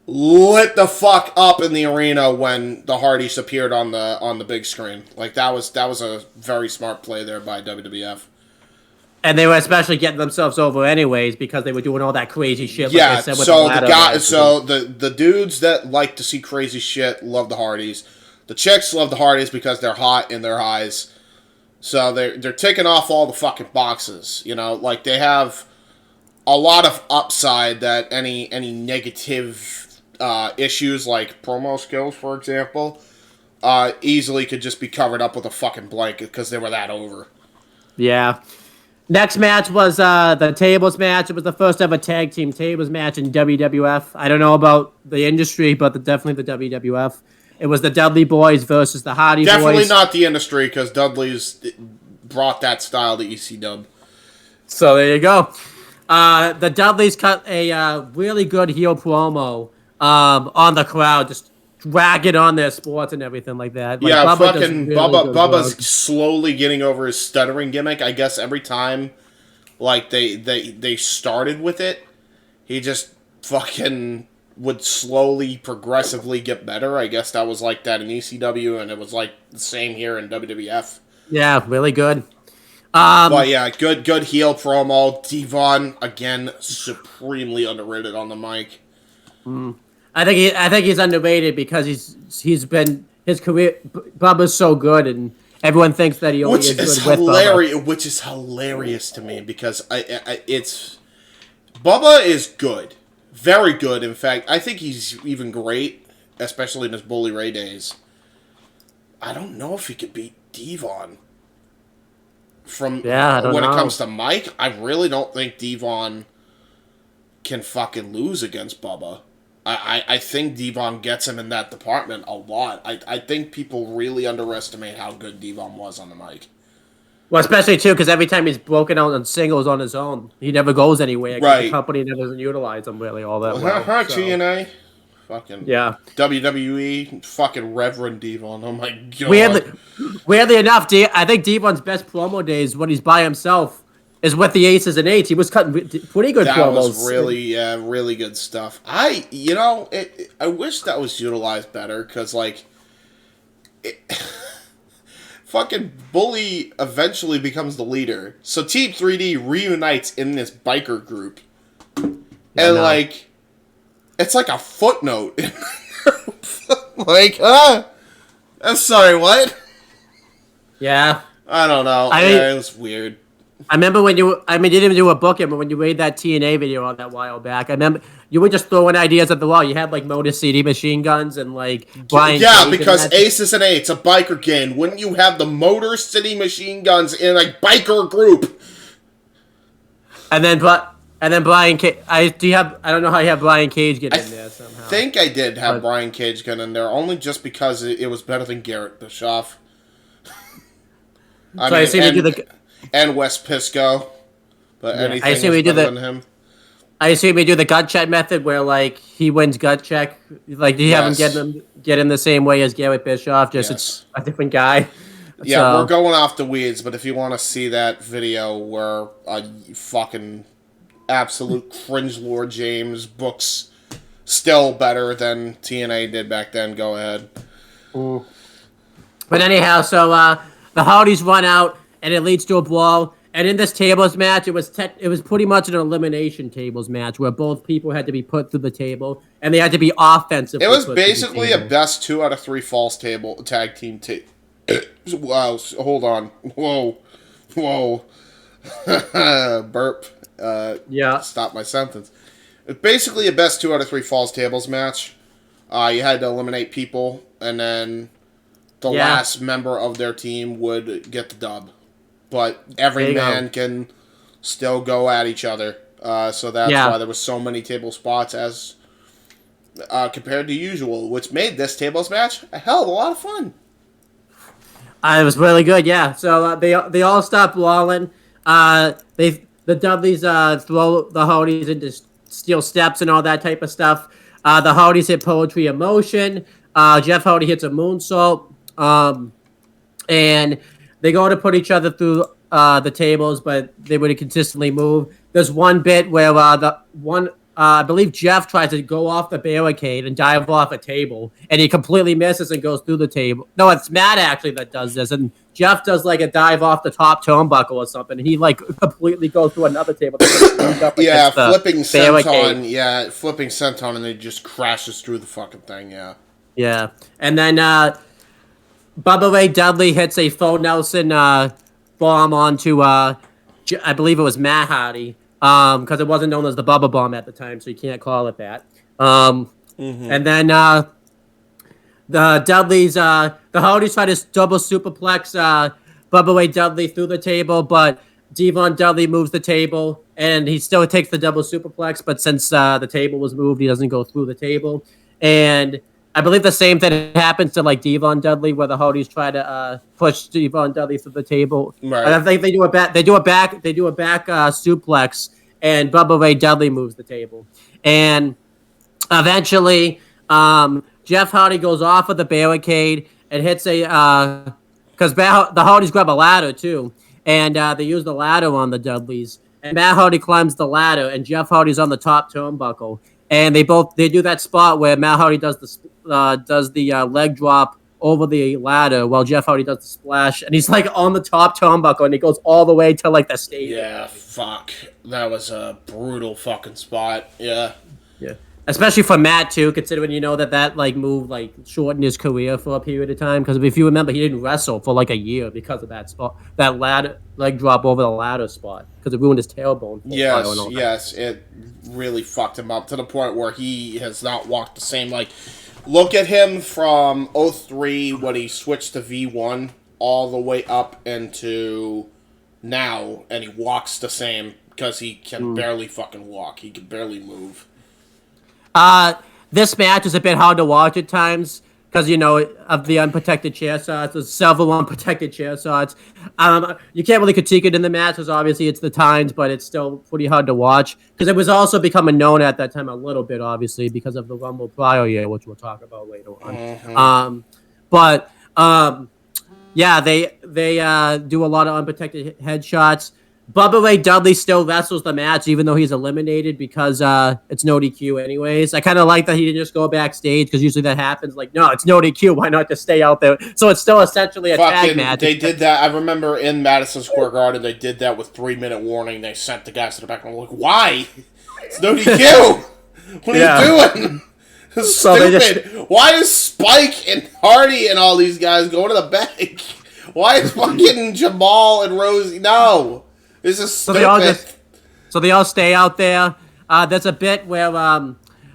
lit the fuck up in the arena when the Hardys appeared on the big screen. Like, that was a very smart play there by WWF. And they were especially getting themselves over anyways because they were doing all that crazy shit. Yeah, like I said, with the dudes that like to see crazy shit love the Hardys. The chicks love the Hardys because they're hot in their eyes. So they're taking off all the fucking boxes, you know, like they have a lot of upside that any negative issues like promo skills, for example, easily could just be covered up with a fucking blanket because they were that over. Yeah. Next match was the tables match. It was the first ever tag team tables match in WWF. I don't know about the industry, but definitely the WWF. It was the Dudley Boys versus the Hardy Boys. Definitely not the industry, because Dudley's brought that style to ECW. So there you go. The Dudleys cut a really good heel promo on the crowd, just dragging on their sports and everything like that. Like, yeah, Bubba fucking really Bubba's slowly getting over his stuttering gimmick. I guess every time, like, they started with it, he just fucking would slowly, progressively get better. I guess that was like that in ECW, and it was like the same here in WWF. Yeah, really good. But yeah, good heel promo. Devon, again, supremely underrated on the mic. I think he's underrated because he's been his career. Bubba's so good, and everyone thinks that he only is good with Bubba. Which is hilarious to me because it's Bubba is good. Very good, in fact. I think he's even great, especially in his Bully Ray days. I don't know if he could beat Devon. When it comes to Mike, I really don't think Devon can fucking lose against Bubba. I think Devon gets him in that department a lot. I think people really underestimate how good Devon was on the mic. Well, especially, too, because every time he's broken out on singles on his own, he never goes anywhere. Right. The company never doesn't utilize him really all that well. well. TNA. Fucking yeah. WWE. Fucking Reverend Devon. Oh, my God. Weirdly enough, I think Devon's best promo days when he's by himself is with the Aces and Eights. He was cutting pretty good promos. That was really good stuff. I wish that was utilized better, because, like, fucking Bully eventually becomes the leader. So Team 3D reunites in this biker group. Like, it's like a footnote. Like, I'm sorry, what? Yeah. I don't know. It was weird. I remember when you didn't even do a booking, but when you made that TNA video on that while back, I remember you were just throwing ideas at the wall. You had, like, Motor City Machine Guns and, like, Brian Yeah, Cage because Aces and Eights, a biker gang. Wouldn't you have the Motor City Machine Guns in a biker group? And then Brian Cage. I don't know how you have Brian Cage get in there somehow. I think I did have Brian Cage get in there, only just because it was better than Garrett Bischoff. And Wes Pisco, but anything was better than him. I assume we do the gut check method where, like, he wins gut check. Like, you have him get in the same way as Garrett Bischoff, just it's a different guy. Yeah, we're going off the weeds, but if you want to see that video where a fucking absolute cringe Lord James books still better than TNA did back then, go ahead. But anyhow, so the Hardys run out, and it leads to a brawl, And in this tables match, it was pretty much an elimination tables match where both people had to be put through the table, and they had to be offensive. It was basically a best 2 out of 3 falls table tag team. Wow! Hold on! Whoa! Burp! Yeah. Stop my sentence. It's basically a best 2 out of 3 falls tables match. You had to eliminate people, and then the last member of their team would get the dub. But every man can still go at each other. So that's why there was so many table spots as compared to usual, which made this tables match a hell of a lot of fun. It was really good, yeah. So they all stopped brawling. The Dudleys throw the Hardys into steel steps and all that type of stuff. The Hardys hit Poetry in Motion. Jeff Hardy hits a moonsault. And they go to put each other through the tables, but they would consistently move. There's one bit where I believe Jeff tries to go off the barricade and dive off a table, and he completely misses and goes through the table. No, it's Matt actually that does this, and Jeff does like a dive off the top turnbuckle or something, and he like completely goes through another table. Flipping senton. Yeah, flipping senton, and then just crashes through the fucking thing. Yeah, and then Bubba Ray Dudley hits a full Nelson bomb onto I believe it was Matt Hardy. Because it wasn't known as the Bubba Bomb at the time, so you can't call it that. And then the Dudleys, the Hardys try to double superplex Bubba Ray Dudley through the table, but Devon Dudley moves the table, and he still takes the double superplex, but since the table was moved, he doesn't go through the table. And I believe the same thing happens to like Devon Dudley, where the Hardys try to push Devon Dudley through the table. Right. And I think they do a back suplex, and Bubba Ray Dudley moves the table. And eventually, Jeff Hardy goes off of the barricade and hits because the Hardys grab a ladder too, and they use the ladder on the Dudleys. And Matt Hardy climbs the ladder, and Jeff Hardy's on the top turnbuckle. And they do that spot where Matt Hardy does the leg drop over the ladder while Jeff Hardy does the splash, and he's like on the top turnbuckle, and he goes all the way to like the stage. Yeah, fuck, that was a brutal fucking spot. Yeah, especially for Matt too, considering that like move like shortened his career for a period of time. Because if you remember, he didn't wrestle for like a year because of that spot, that ladder leg drop over the ladder spot, because it ruined his tailbone. Yes, it really fucked him up to the point where he has not walked the same. Like, look at him from 03 when he switched to V1 all the way up into now, and he walks the same because he can barely fucking walk. He can barely move. This match is a bit hard to watch at times because, of the unprotected chair shots. There's several unprotected chair shots. You can't really critique it in the match because obviously it's the times, but it's still pretty hard to watch because it was also becoming known at that time a little bit, obviously, because of the Rumble prior year, which we'll talk about later on. They do a lot of unprotected headshots. Bubba Ray Dudley still wrestles the match even though he's eliminated because it's no DQ anyways. I kind of like that he didn't just go backstage because usually that happens. Like, no, it's no DQ. Why not just stay out there? So it's still essentially a tag match. They did that. I remember in Madison Square Garden, they did that with 3-minute warning. They sent the guys to the back and I'm like, why? It's no DQ. What are you doing? It's stupid. Why is Spike and Hardy and all these guys going to the back? Why is fucking Jamal and Rosie? No. This is stupid. So they all stay out there. There's a bit where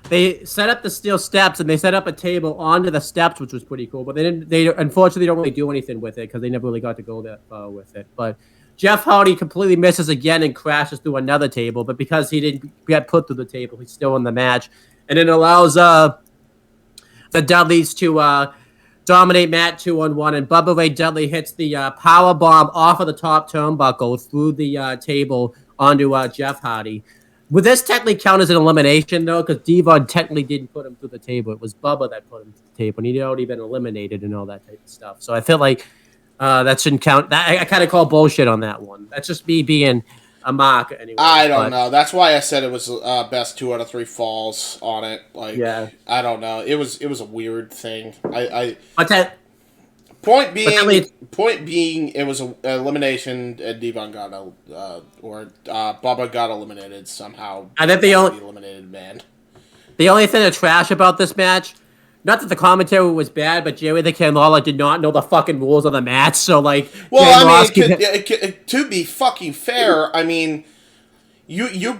they set up the steel steps and they set up a table onto the steps, which was pretty cool. But they unfortunately don't really do anything with it because they never really got to go that far with it. But Jeff Hardy completely misses again and crashes through another table. But because he didn't get put through the table, he's still in the match, and it allows the Dudleys to dominate Matt 2-on-1, and Bubba Ray Dudley hits the power bomb off of the top turnbuckle through the table onto Jeff Hardy. Would this technically count as an elimination, though? Because Devon technically didn't put him through the table. It was Bubba that put him through the table, and he'd already been eliminated and all that type of stuff. So I feel like that shouldn't count. I kind of call bullshit on that one. That's just me being a mock anyway. I don't know. That's why I said it was best 2 out of 3 falls on it. Like, yeah. I don't know. It was a weird thing. Point definitely- being, it was an elimination, and Devon got Bubba got eliminated somehow. I think the only eliminated man. The only thing that's trash about this match, not that the commentary was bad, but Jerry the King Lawler did not know the fucking rules of the match. So like, well, Jay I Ross mean, to be fucking fair, I mean, you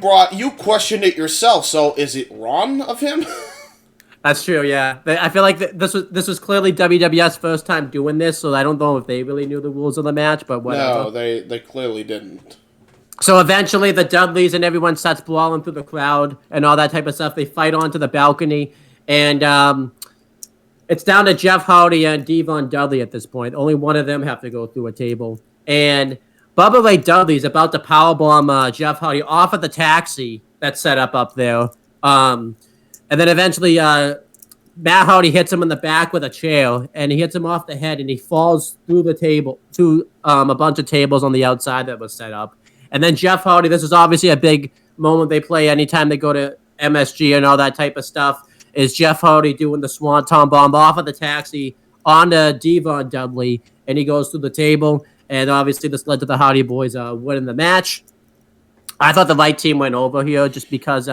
questioned it yourself. So is it wrong of him? That's true, yeah. I feel like this was clearly WWF's first time doing this, so I don't know if they really knew the rules of the match, but whatever. No, they clearly didn't. So eventually the Dudleys and everyone starts brawling through the crowd and all that type of stuff. They fight onto the balcony, and it's down to Jeff Hardy and Devon Dudley at this point. Only one of them have to go through a table. And Bubba Ray Dudley's about to powerbomb Jeff Hardy off of the taxi that's set up there. And then eventually, Matt Hardy hits him in the back with a chair, and he hits him off the head, and he falls through the table, through a bunch of tables on the outside that was set up. And then Jeff Hardy, this is obviously a big moment they play anytime they go to MSG and all that type of stuff, is Jeff Hardy doing the Swanton Bomb off of the taxi onto Devon Dudley, and he goes through the table, and obviously this led to the Hardy Boys winning the match. I thought the Light team went over here just because...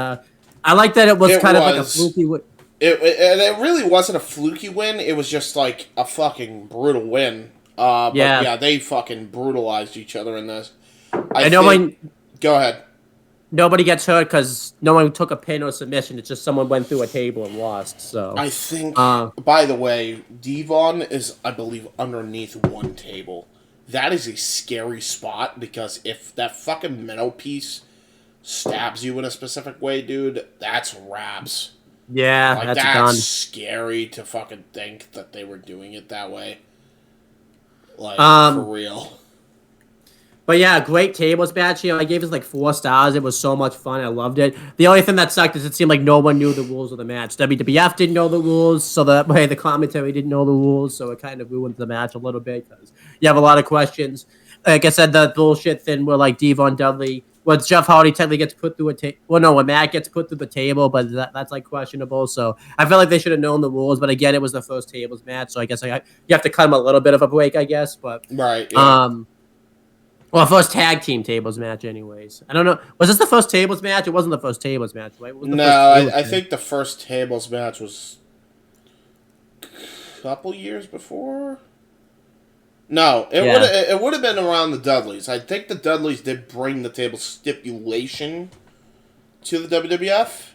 I like that it was like a fluky win. It really wasn't a fluky win. It was just like a fucking brutal win. But yeah, they fucking brutalized each other in this. Go ahead. Nobody gets hurt because no one took a pin or submission. It's just someone went through a table and lost. So I think, by the way, Devon is, I believe, underneath one table. That is a scary spot because if that fucking metal piece stabs you in a specific way, dude, that's wraps. Yeah, like, that's done. That's scary to fucking think that they were doing it that way. Like, for real. But yeah, great tables match. I gave it like 4 stars. It was so much fun. I loved it. The only thing that sucked is it seemed like no one knew the rules of the match. WWF didn't know the rules, so that way the commentary didn't know the rules, so it kind of ruined the match a little bit because you have a lot of questions. Like I said, the bullshit thing where like Devon Dudley, when Jeff Hardy technically gets put through a table. Well, no, when Matt gets put through the table, but that's like questionable. So I feel like they should have known the rules. But again, it was the first tables match, so I guess you have to cut them a little bit of a break, I guess. But right, yeah. Well, first tag team tables match, anyways. I don't know. Was this the first tables match? It wasn't the first tables match, right? I think the first tables match was a couple years before. No, it would have been around the Dudleys. I think the Dudleys did bring the table stipulation to the WWF,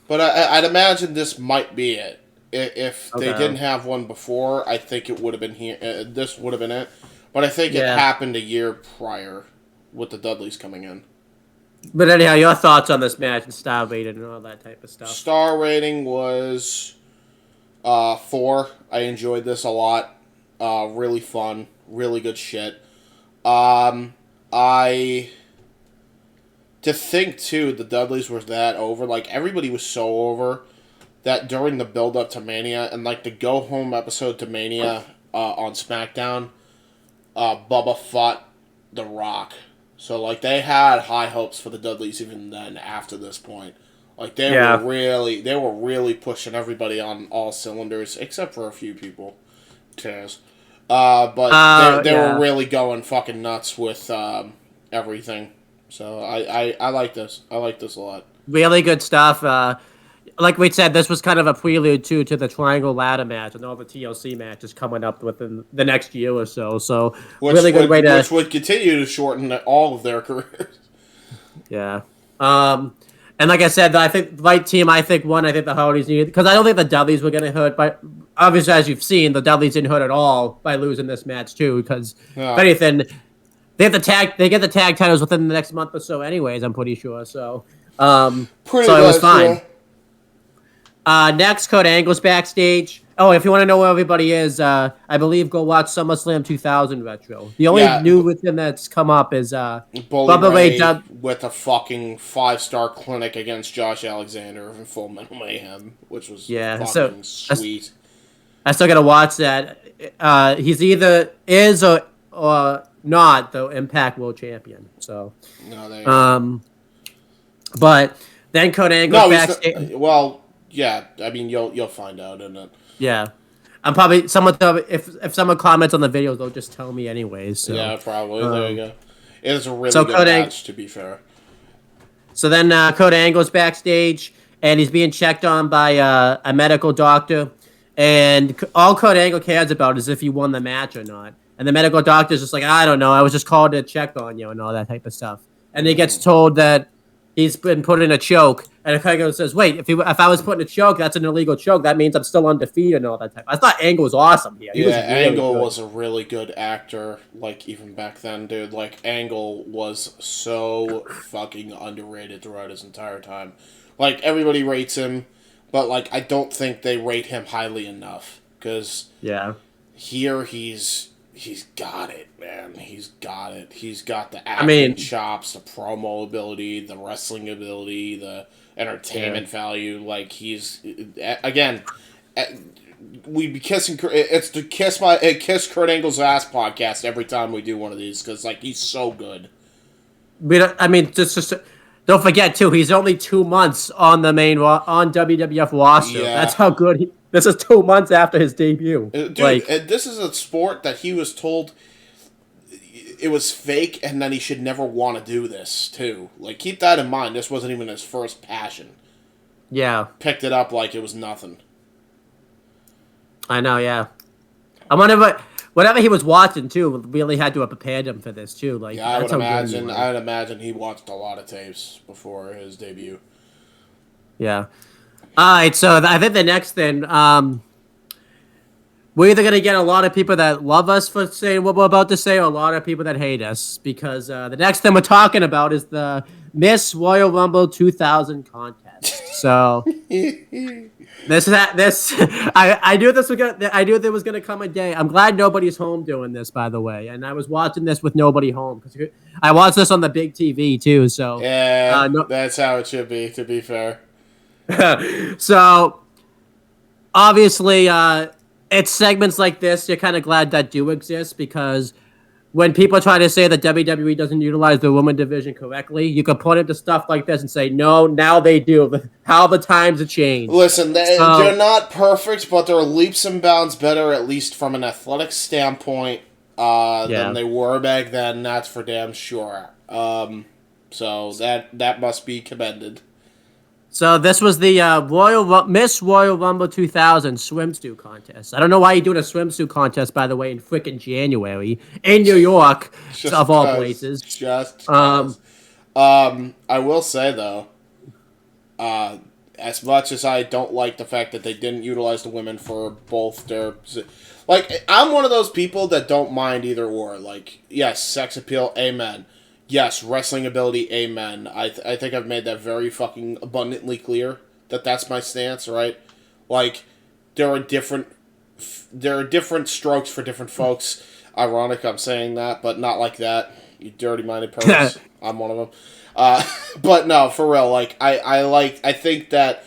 but I'd imagine this might be it. If they didn't have one before, I think it would have been here. This would have been it, but I think it happened a year prior with the Dudleys coming in. But anyhow, your thoughts on this match and star rating and all that type of stuff? Star rating was 4. I enjoyed this a lot. Really fun, really good shit. To think too, the Dudleys were that over. Like everybody was so over that during the build up to Mania and like the go home episode to Mania on SmackDown, Bubba fought The Rock. So like they had high hopes for the Dudleys even then after this point. Like they were really pushing everybody on all cylinders except for a few people. Chairs. But they were really going fucking nuts with everything. So I like this. I like this a lot. Really good stuff. Like we said, this was kind of a prelude to the Triangle Ladder match and all the TLC matches coming up within the next year or so. So really good way to... Which would continue to shorten all of their careers. Yeah. And like I said, I think Light Team, won. I think the Hardys needed... Because I don't think the Dudleys were going to hurt. But obviously, as you've seen, the Dudleys didn't hurt at all by losing this match, too. Because, if anything, they get the tag titles within the next month or so anyways, I'm pretty sure. So, it was fine. Next, Kurt Angle's backstage. Oh, if you want to know where everybody is, I believe go watch SummerSlam 2000 Retro. The only new thing that's come up is Bubba Ray with a fucking 5-star clinic against Josh Alexander in Full Metal Mayhem, which was fucking sweet. I still got to watch that. He's either is or not the Impact World Champion. So, but then Kurt Angle backstage. Well, yeah, I mean you'll find out in it. Yeah. I'm probably if someone comments on the videos, they'll just tell me anyways. So. Yeah, probably. There you go. It is a really So good match, to be fair. So then Kurt Angle's backstage, and he's being checked on by a medical doctor, and all Kurt Angle cares about is if he won the match or not. And the medical doctor's just like, I don't know, I was just called to check on you and all that type of stuff. And he gets told that he's been put in a choke, and Kurt Angle says, wait, if I was put in a choke, that's an illegal choke. That means I'm still undefeated and all that type. I thought Angle was awesome here. He was really Angle good. was a really good actor, like, even back then, dude. Like, Angle was so fucking underrated throughout his entire time. Like, everybody rates him, but, like, I don't think they rate him highly enough. Because here he's got it, man. He's got it. He's got the acting chops, the promo ability, the wrestling ability, the entertainment value. Like, he's, again, we be kissing. It's the kiss Kurt Angle's ass podcast every time we do one of these because like he's so good. Just don't forget too. He's only 2 months on the main on WWF roster. Yeah. That's how good. This is 2 months after his debut. Dude, like, this is a sport that he was told it was fake, and then he should never want to do this too. Like keep that in mind. This wasn't even his first passion. Yeah, picked it up like it was nothing. I know, yeah. I wonder whatever he was watching too really had to have prepared him for this too. Like, yeah, I would imagine he watched a lot of tapes before his debut. Yeah. All right, so I think the next thing, we're either gonna get a lot of people that love us for saying what we're about to say, or a lot of people that hate us, because the next thing we're talking about is the Miss Royal Rumble 2000 contest. So. I knew there was gonna come a day. I'm glad nobody's home doing this, by the way. And I was watching this with nobody home because I watched this on the big TV too. So yeah, that's how it should be. To be fair. So obviously, it's segments like this you're kind of glad that do exist because when people try to say that WWE doesn't utilize the women division correctly, you can point to stuff like this and say, no, now they do. How the times have changed. Listen, they're not perfect, but they're leaps and bounds better, at least from an athletic standpoint, than they were back then. That's for damn sure. So that must be commended. So this was the Miss Royal Rumble 2000 swimsuit contest. I don't know why you're doing a swimsuit contest, by the way, in frickin' January in New York, of all places. I will say though, as much as I don't like the fact that they didn't utilize the women for both their, like, I'm one of those people that don't mind either or. Like, yes, sex appeal, amen. Yes, wrestling ability, amen. I think I've made that very fucking abundantly clear that that's my stance, right? Like, there are different strokes for different folks. Ironic I'm saying that, but not like that. You dirty-minded pervs. I'm one of them. But no, for real, like, I think that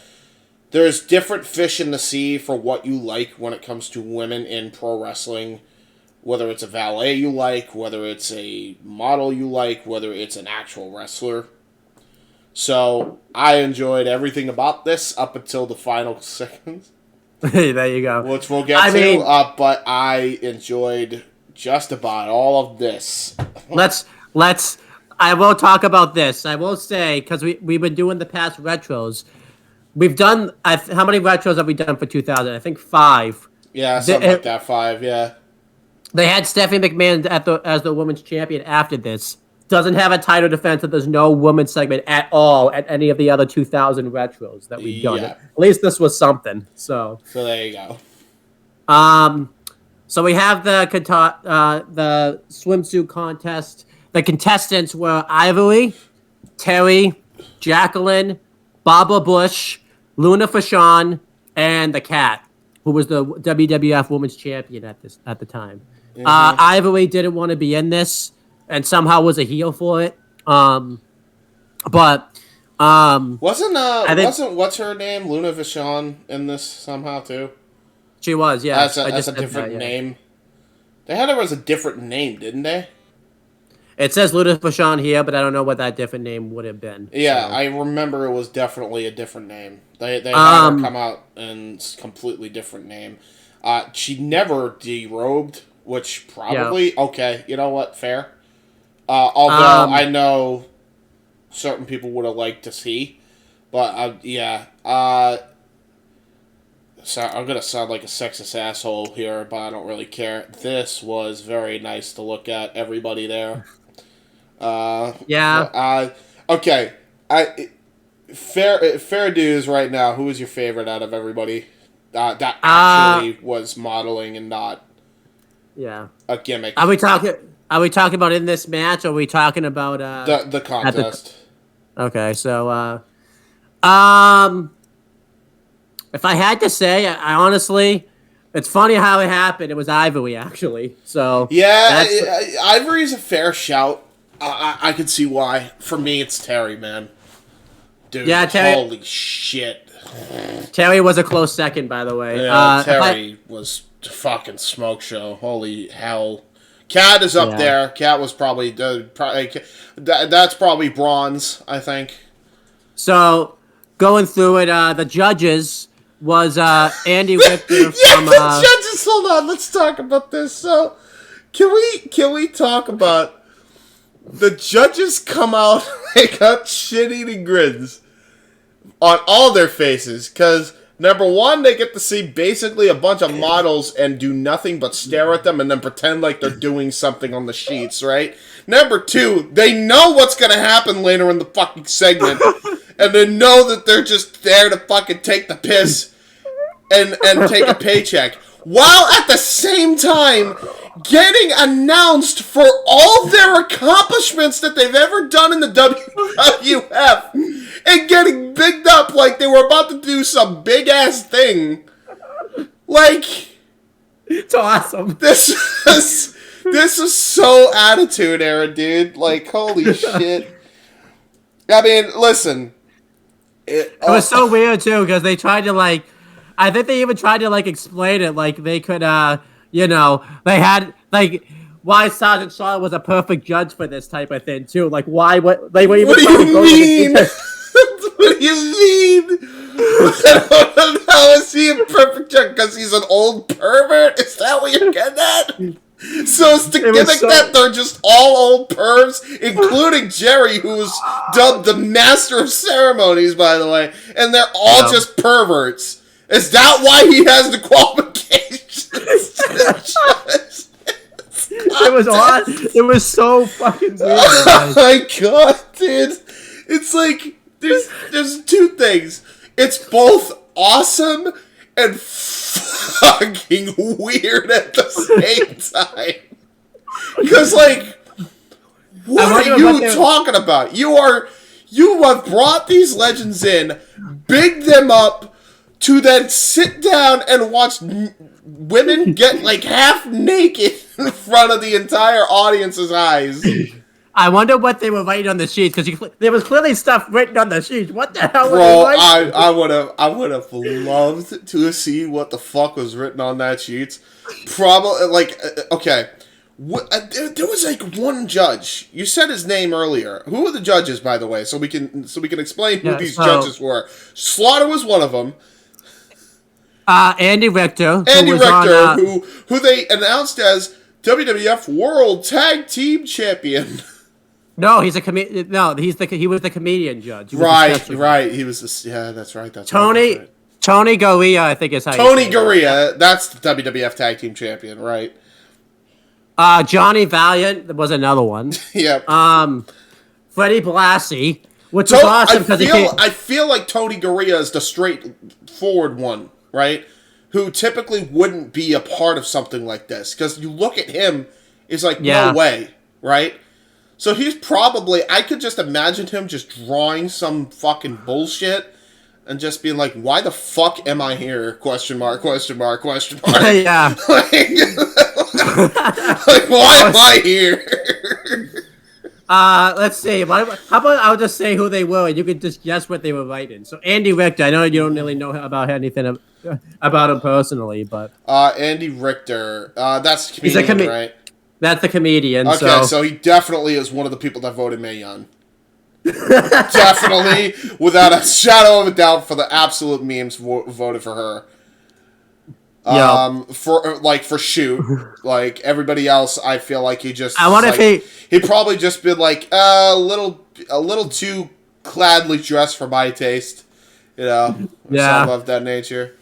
there's different fish in the sea for what you like when it comes to women in pro wrestling. Whether it's a valet you like, whether it's a model you like, whether it's an actual wrestler. So, I enjoyed everything about this up until the final seconds. There you go. Which we'll get but I enjoyed just about all of this. I will talk about this. I will say, because we've been doing the past retros. We've done, how many retros have we done for 2000? I think 5. Yeah, something like that, 5, yeah. They had Stephanie McMahon as the women's champion after this. Doesn't have a title defense, and there's no women's segment at all at any of the other 2000 retros that we've done. Yeah. At least this was something. So there you go. So we have the swimsuit contest. The contestants were Ivory, Terry, Jacqueline, Baba Bush, Luna Fashawn, and the Cat, who was the WWF Women's Champion at the time. Mm-hmm. Ivory didn't want to be in this, and somehow was a heel for it. Wasn't what's her name, Luna Vachon, in this somehow too? She was, yeah. As a different name. They had her as a different name, didn't they? It says Luna Vachon here, but I don't know what that different name would have been. Yeah, so. I remember it was definitely a different name. They had her come out in a completely different name. She never derobed, which probably okay. You know what? Fair. Although I know certain people would have liked to see, but yeah. So I'm gonna sound like a sexist asshole here, but I don't really care. This was very nice to look at. Everybody there. Yeah. Okay. Fair dues right now. Who is your favorite out of everybody? That actually was modeling and not a gimmick. Are we talking about in this match? Or are we talking about the contest? Okay, so if I had to say, I honestly, it's funny how it happened. It was Ivory actually. So yeah, Ivory's a fair shout. I can see why. For me, it's Terry, man. Dude, yeah, Terry, holy shit. Terry was a close second, by the way. Yeah, Terry was a fucking smoke show. Holy hell. Cat is up there. Cat was probably that's probably bronze, I think. So, going through it, the judges was Andy Richter from... the judges, hold on, let's talk about this. So, can we talk about the judges come out, they got shit-eating grins on all their faces, because number one, they get to see basically a bunch of models and do nothing but stare at them and then pretend like they're doing something on the sheets, right? Number two, they know what's gonna happen later in the fucking segment, and they know that they're just there to fucking take the piss and take a paycheck, while at the same time getting announced for all their accomplishments that they've ever done in the WWF and getting bigged up like they were about to do some big-ass thing. Like, it's awesome. This is so Attitude Era, dude. Like, holy shit. I mean, listen. It was so weird, too, because they tried to, like... I think they even tried to, like, explain it. Like, they could, they had, like... Why Sergeant Shaw was a perfect judge for this type of thing, too. Like, why... What do you mean? What do you mean? How is he a perfect judge? Because he's an old pervert? Is that what you're getting at? So it's the gimmick that they're just all old pervs, including Jerry, who was dubbed the Master of Ceremonies, by the way, and they're all just perverts. Is that why he has the qualifications to judge? It was odd. It was so fucking weird. Oh my god, dude. It's like, there's two things. It's both awesome and fucking weird at the same time. Because, like, what are you talking about? You have brought these legends in, bigged them up, to then sit down and watch women get, like, half naked in front of the entire audience's eyes. I wonder what they were writing on the sheets, because there was clearly stuff written on the sheets. What the hell? Bro, I would have loved to have seen what the fuck was written on that sheets. Probably, like, okay, there was like one judge. You said his name earlier. Who were the judges, by the way, so we can explain who these judges were. Slaughter was one of them. Andy Richter, who they announced as WWF World Tag Team Champion. No, he's a comedian. No, he was the comedian judge. Right. He was this. Yeah, that's right. Tony Garea, I think is how. Tony Garea, that's the WWF Tag Team Champion, right? Johnny Valiant was another one. Yep. Freddie Blassie, which was awesome because I feel like Tony Garea is the straightforward one, right? Who typically wouldn't be a part of something like this, because you look at him, it's like no way, right? So he's probably, I could just imagine him just drawing some fucking bullshit and just being like, why the fuck am I here? Question mark, question mark, question mark. Yeah. Like, why am I here? Let's see. How about I'll just say who they were and you can just guess what they were writing. So Andy Richter, I know you don't really know about anything about him personally, but... Andy Richter, that's the comedian, right? That's the comedian. Okay, so he definitely is one of the people that voted Mae Young. Definitely, without a shadow of a doubt, for the absolute memes, voted for her. For shoot, like everybody else, I feel like he just. I wonder if he'd probably just been like a little too gladly dressed for my taste, something of that nature.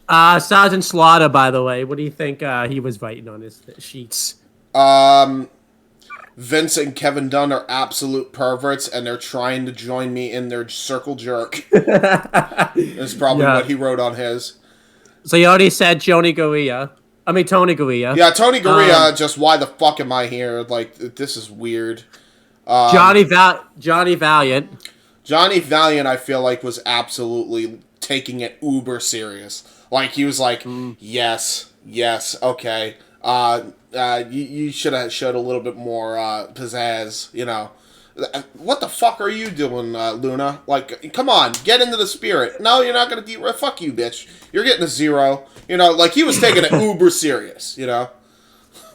Sergeant Slaughter, by the way, what do you think he was writing on his sheets? Vince and Kevin Dunn are absolute perverts, and they're trying to join me in their circle jerk. That's probably what he wrote on his. So you already said Tony Gurria. Yeah, Tony Gurria, just why the fuck am I here? Like, this is weird. Johnny Valiant. Johnny Valiant, I feel like, was absolutely taking it uber serious. Like, he was like, yes, okay. You should have showed a little bit more pizzazz, What the fuck are you doing, Luna? Like, come on, get into the spirit. No, you're not gonna fuck you, bitch. You're getting a 0. Like, he was taking it uber serious,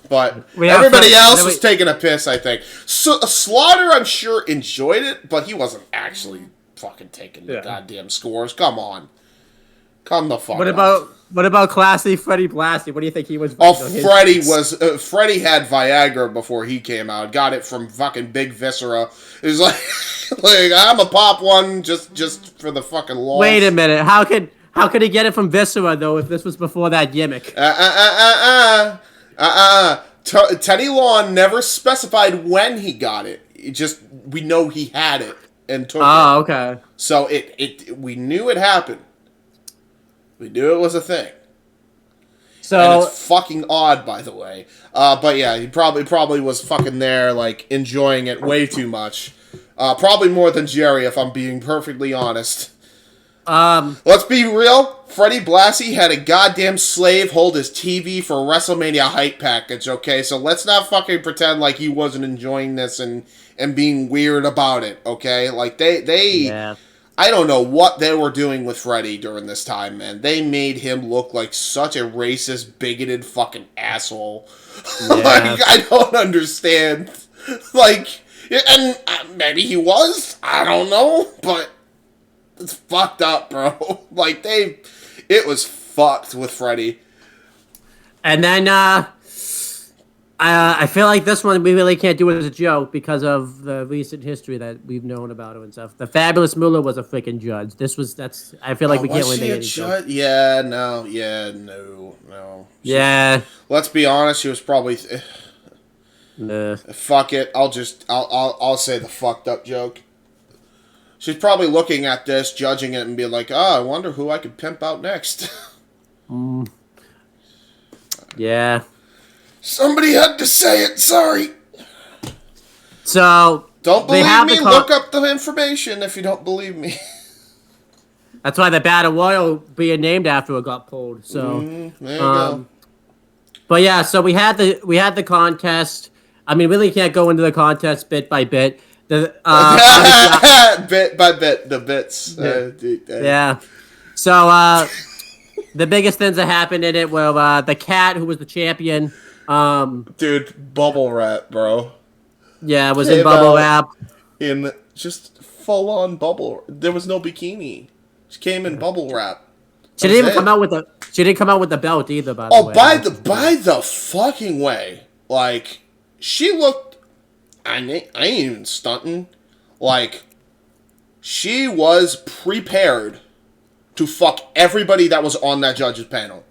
But everybody else was taking a piss, I think. So, Slaughter, I'm sure, enjoyed it, but he wasn't actually fucking taking the goddamn scores. Come on. Come the fuck on. What about classy Freddie Blassie? What do you think he was? Freddie had Viagra before he came out. Got it from fucking Big Viscera. It was like I'm a pop one just for the fucking law. Wait a minute. How could he get it from Viscera though if this was before that gimmick? Teddy Long never specified when he got it. We know he had it and took it. Oh, okay. So we knew it happened. We knew it was a thing. So and it's fucking odd, by the way. But yeah, he probably was fucking there, like, enjoying it way too much. Probably more than Jerry, if I'm being perfectly honest. Let's be real. Freddie Blassie had a goddamn slave hold his TV for a WrestleMania hype package, okay? So let's not fucking pretend like he wasn't enjoying this and being weird about it, okay? Like, they I don't know what they were doing with Freddie during this time, man. They made him look like such a racist, bigoted fucking asshole. Yeah. Like, I don't understand. Like, and maybe he was. I don't know. But it's fucked up, bro. Like, it was fucked with Freddie. And then, I feel like this one we really can't do it as a joke because of the recent history that we've known about it and stuff. The Fabulous Moolah was a freaking judge. I feel like we can't really make any joke. Yeah, no. Let's be honest, she was probably. Fuck it. I'll say the fucked up joke. She's probably looking at this, judging it, and being like, I wonder who I could pimp out next. Yeah. Somebody had to say it, sorry. So, don't believe me? Look up the information if you don't believe me. That's why the Battle Royal being named after it got pulled. So, there you go. But yeah, so we had the contest. I mean, really can't go into the contest bit by bit. Bit by bit, the bits. Yeah. So, the biggest things that happened in it were the Cat, who was the champion. Dude, bubble wrap, bro. Yeah, it was in bubble wrap. In just full on bubble. There was no bikini. She came in bubble wrap. She didn't even come out with the belt either. By the way. By the fucking way, like she looked. I ain't even stunting. Like she was prepared to fuck everybody that was on that judges panel.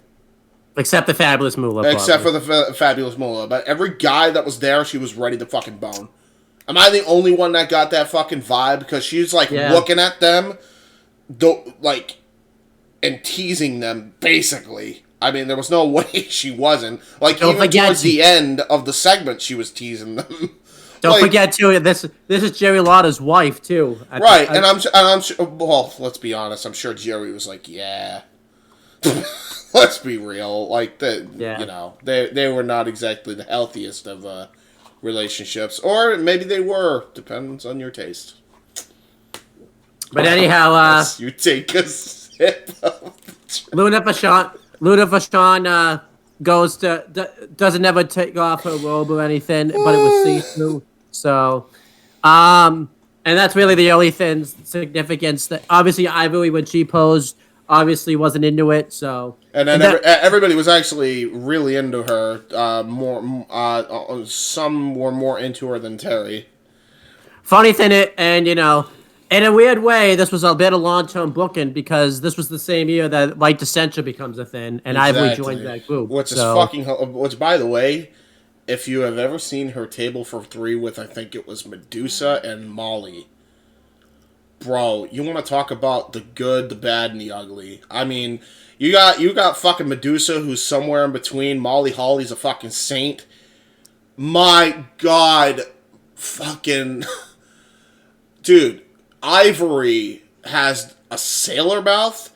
Except the Fabulous Moolah. Except for the Fabulous Moolah. But every guy that was there, she was ready to fucking bone. Am I the only one that got that fucking vibe? Because she's like looking at them, and teasing them, basically. I mean, there was no way she wasn't. Like, even towards the end of the segment, she was teasing them. Don't forget, too, this is Jerry Lauder's wife, too. Right, and I'm sure, well, let's be honest, I'm sure Jerry was like, yeah. Let's be real. Like, they were not exactly the healthiest of relationships. Or maybe they were. Depends on your taste. But anyhow, you take a sip of Luna Vachon doesn't ever take off her robe or anything, but it was see-through. So, and that's really the only thing significance. That obviously Ivory, when she posed obviously wasn't into it. So And then everybody was actually really into her. Some were more into her than Terry. funny thing, and in a weird way, this was a bit of long-term booking because this was the same year that Light Dissension becomes a thing, and Ivory joined that group. Which is fucking. Which, by the way, if you have ever seen her table for 3 with, I think it was Medusa and Molly, bro, you want to talk about the good, the bad, and the ugly. I mean, you got fucking Medusa, who's somewhere in between. Molly Holly's a fucking saint. My God, fucking dude, Ivory has a sailor mouth.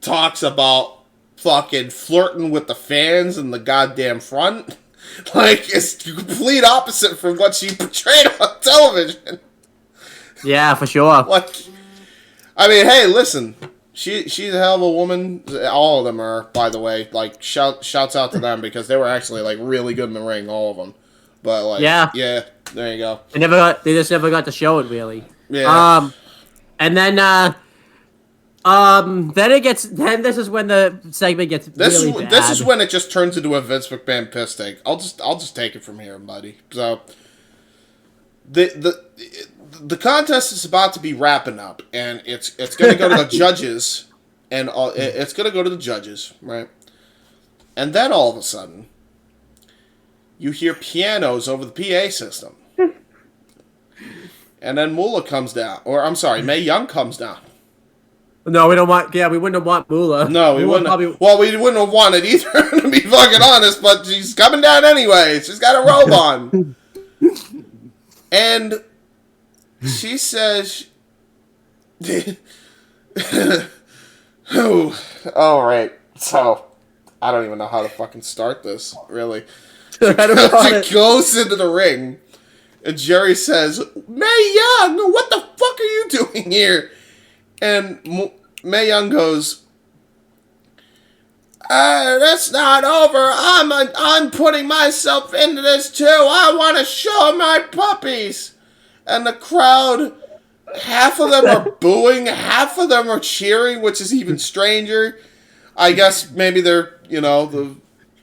Talks about fucking flirting with the fans in the goddamn front. Like, it's the complete opposite from what she portrayed on television. Yeah, for sure. Like, I mean, hey, listen, she's a hell of a woman. All of them are, by the way. Like, shouts out to them because they were actually like really good in the ring, all of them. But like, yeah, there you go. They just never got to show it really. Yeah. And then this is when the segment gets really bad. This is when it just turns into a Vince McMahon piss take. I'll just take it from here, buddy. So the contest is about to be wrapping up, and it's going to go to the judges, and it's going to go to the judges, right? And then all of a sudden, you hear pianos over the PA system, and then Moolah comes down, or I'm sorry, Mae Young comes down. No, we don't want. Yeah, we wouldn't want Moolah. No, we wouldn't. Well, we wouldn't have wanted either, to be fucking honest. But she's coming down anyway. She's got a robe on, and she says, "Oh, all right." So I don't even know how to fucking start this. Really, she goes into the ring, and Jerry says, "Mae Young, what the fuck are you doing here?" And Mae Young goes, "That's not over. I'm putting myself into this too. I want to show my puppies." And the crowd, half of them are booing, half of them are cheering, which is even stranger. I guess maybe they're, the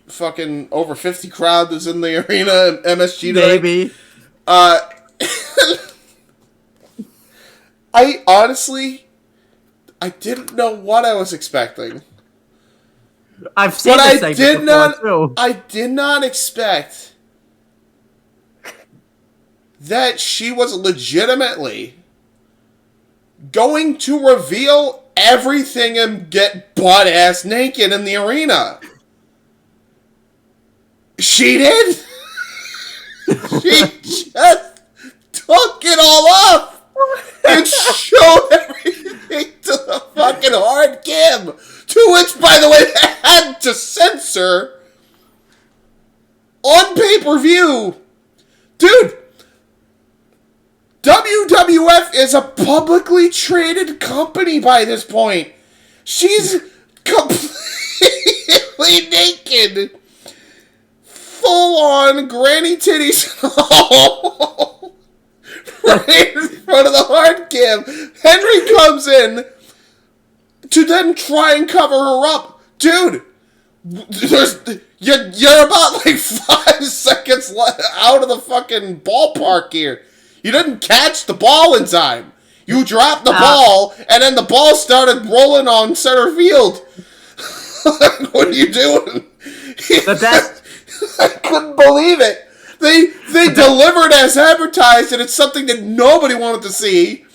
fucking over 50 crowd that's in the arena at MSG today. Maybe. I honestly, I didn't know what I was expecting. I've seen but this segment before, too. I did not expect that she was legitimately going to reveal everything and get butt-ass naked in the arena. She did? She just took it all off and showed everything to the fucking hard cam. To which, by the way, they had to censor on pay-per-view. Dude, WWF is a publicly traded company by this point. She's completely naked. Full-on granny titties. Right in front of the hard cam. Henry comes in to then try and cover her up. Dude, you're about like 5 seconds out of the fucking ballpark here. You didn't catch the ball in time. You dropped the ball, and then the ball started rolling on center field. What are you doing? I couldn't believe it. They delivered as advertised, and it's something that nobody wanted to see.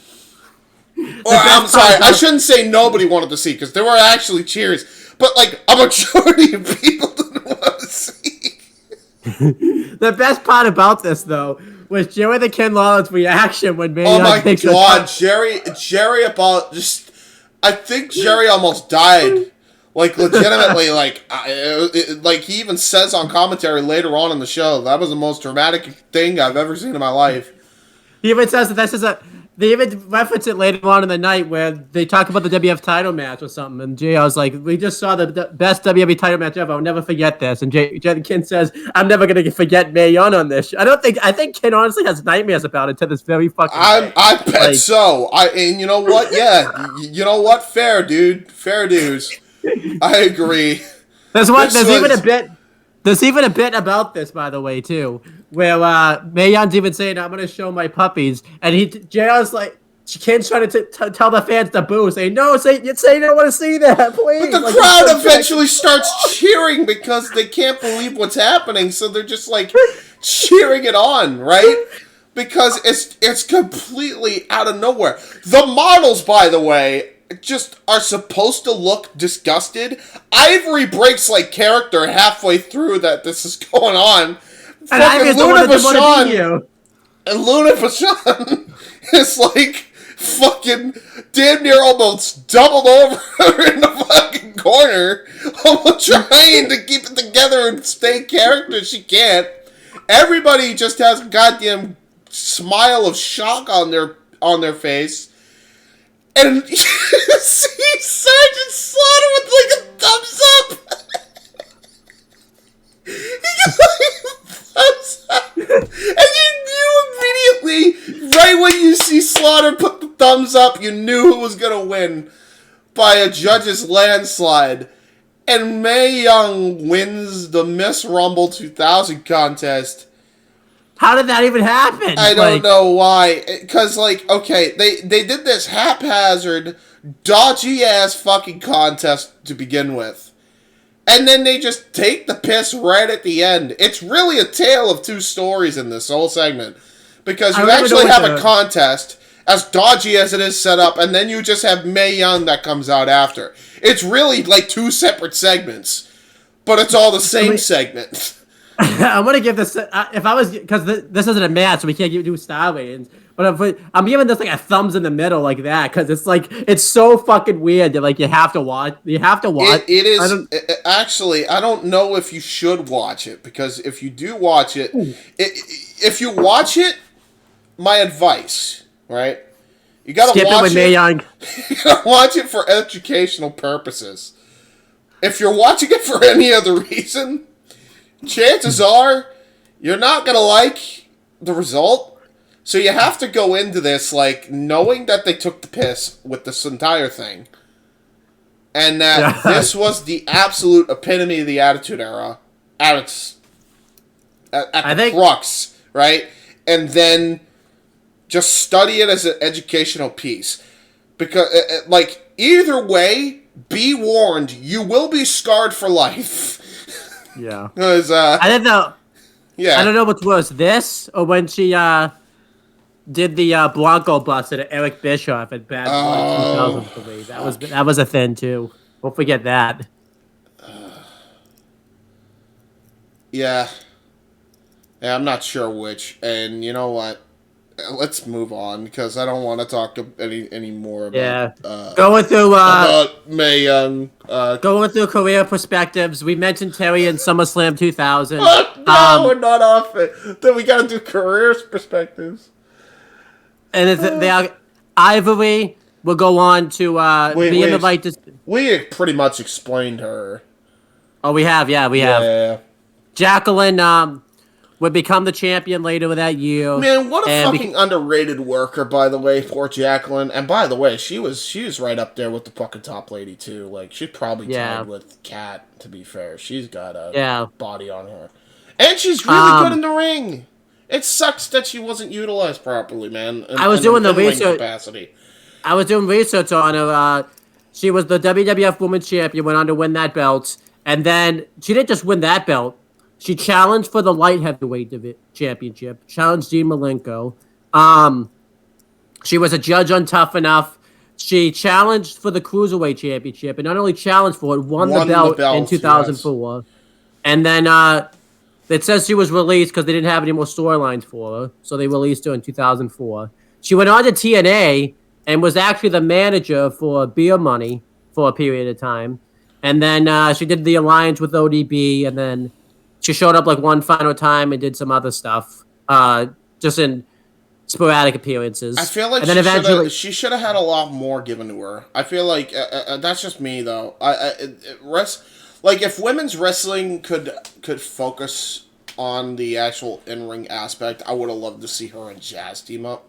Or, I'm sorry, I shouldn't say nobody wanted to see, because there were actually cheers. But, like, a majority of people didn't want to see. The best part about this, though, was Jerry the Ken Lawless' reaction when Mae Oh Young my takes God, Jerry about just... I think Jerry almost died. Like, legitimately, like he even says on commentary later on in the show, that was the most dramatic thing I've ever seen in my life. He even says that this is They even reference it later on in the night where they talk about the WWF title match or something. And JR was like, we just saw the best WWE title match ever. I'll never forget this. And Ken says, I'm never going to forget Mae Young on this. I think Ken honestly has nightmares about it to this very fucking day. I bet so. And you know what? Yeah. You know what? Fair, dude. Fair dues. I agree. There's even a bit about this, by the way, too, where Mae Young's even saying, I'm going to show my puppies. And JR's like, Ken's trying to tell the fans to boo, saying, no, say you don't want to see that, please. But the crowd eventually starts cheering because they can't believe what's happening, so they're just like cheering it on, right? Because it's completely out of nowhere. The models, by the way, just are supposed to look disgusted. Ivory breaks like character halfway through that this is going on. And Ivory's the one that didn't want to be you. And Luna Vachon is like fucking damn near almost doubled over in the fucking corner, almost trying to keep it together and stay character. She can't. Everybody just has a goddamn smile of shock on their face. And you see Sergeant Slaughter with like a thumbs up. He gets like a thumbs up. And you knew immediately, right when you see Slaughter put the thumbs up, you knew who was going to win by a judge's landslide. And Mae Young wins the Miss Rumble 2000 contest. How did that even happen? I don't know why. Because, like, okay, they did this haphazard, dodgy-ass fucking contest to begin with. And then they just take the piss right at the end. It's really a tale of two stories in this whole segment. Because you actually have a contest, as dodgy as it is set up, and then you just have Mae Young that comes out after. It's really like two separate segments. But it's all the same segment. I'm gonna give this. If I was, because this isn't a match, so we can't do star ratings. But I'm giving this like a thumbs in the middle, like that, because it's like it's so fucking weird that like you have to watch. You have to watch. It is actually. I don't know if you should watch it, because if you do watch it, if you watch it, my advice, right? You gotta skip watch it with Mae Young. You gotta watch it for educational purposes. If you're watching it for any other reason, chances are you're not going to like the result. So you have to go into this like knowing that they took the piss with this entire thing. And that this was the absolute epitome of the Attitude Era at the crux, right? And then just study it as an educational piece. Because, like, either way, be warned, you will be scarred for life. Yeah. Because, I don't know. Yeah. I don't know what's worse, this or when she did the Bronco bust at Eric Bischoff at Bad Blood 2003. That was a thing too. Don't forget that. Yeah. Yeah, I'm not sure which. And you know what? Let's move on because I don't want to talk any more about going through about Mae Young. Going through career perspectives. We mentioned Terry in SummerSlam 2000. No, we're not off it. Then we got to do career perspectives. And Ivory will go on to be in the light. We pretty much explained her. Oh, we have. Yeah, we have. Jacqueline would become the champion later that year. Man, what a fucking underrated worker, by the way, for Jacqueline. And by the way, she was right up there with the fucking top lady too. Like she'd probably tied with Kat. To be fair, she's got a body on her, and she's really good in the ring. It sucks that she wasn't utilized properly, man. I was doing the research. I was doing research on her. She was the WWF Women's Champion, went on to win that belt, and then she didn't just win that belt. She challenged for the light heavyweight championship. Challenged Dean Malenko. She was a judge on Tough Enough. She challenged for the Cruiserweight Championship, and not only challenged for it, won the belt in 2004. Yes. And then it says she was released because they didn't have any more storylines for her, so they released her in 2004. She went on to TNA and was actually the manager for Beer Money for a period of time. And then she did the alliance with ODB, and then she showed up like one final time and did some other stuff. Just in sporadic appearances. I feel like and then eventually she should have had a lot more given to her. I feel like that's just me though. Like if women's wrestling could focus on the actual in-ring aspect, I would have loved to see her and Jazz team up.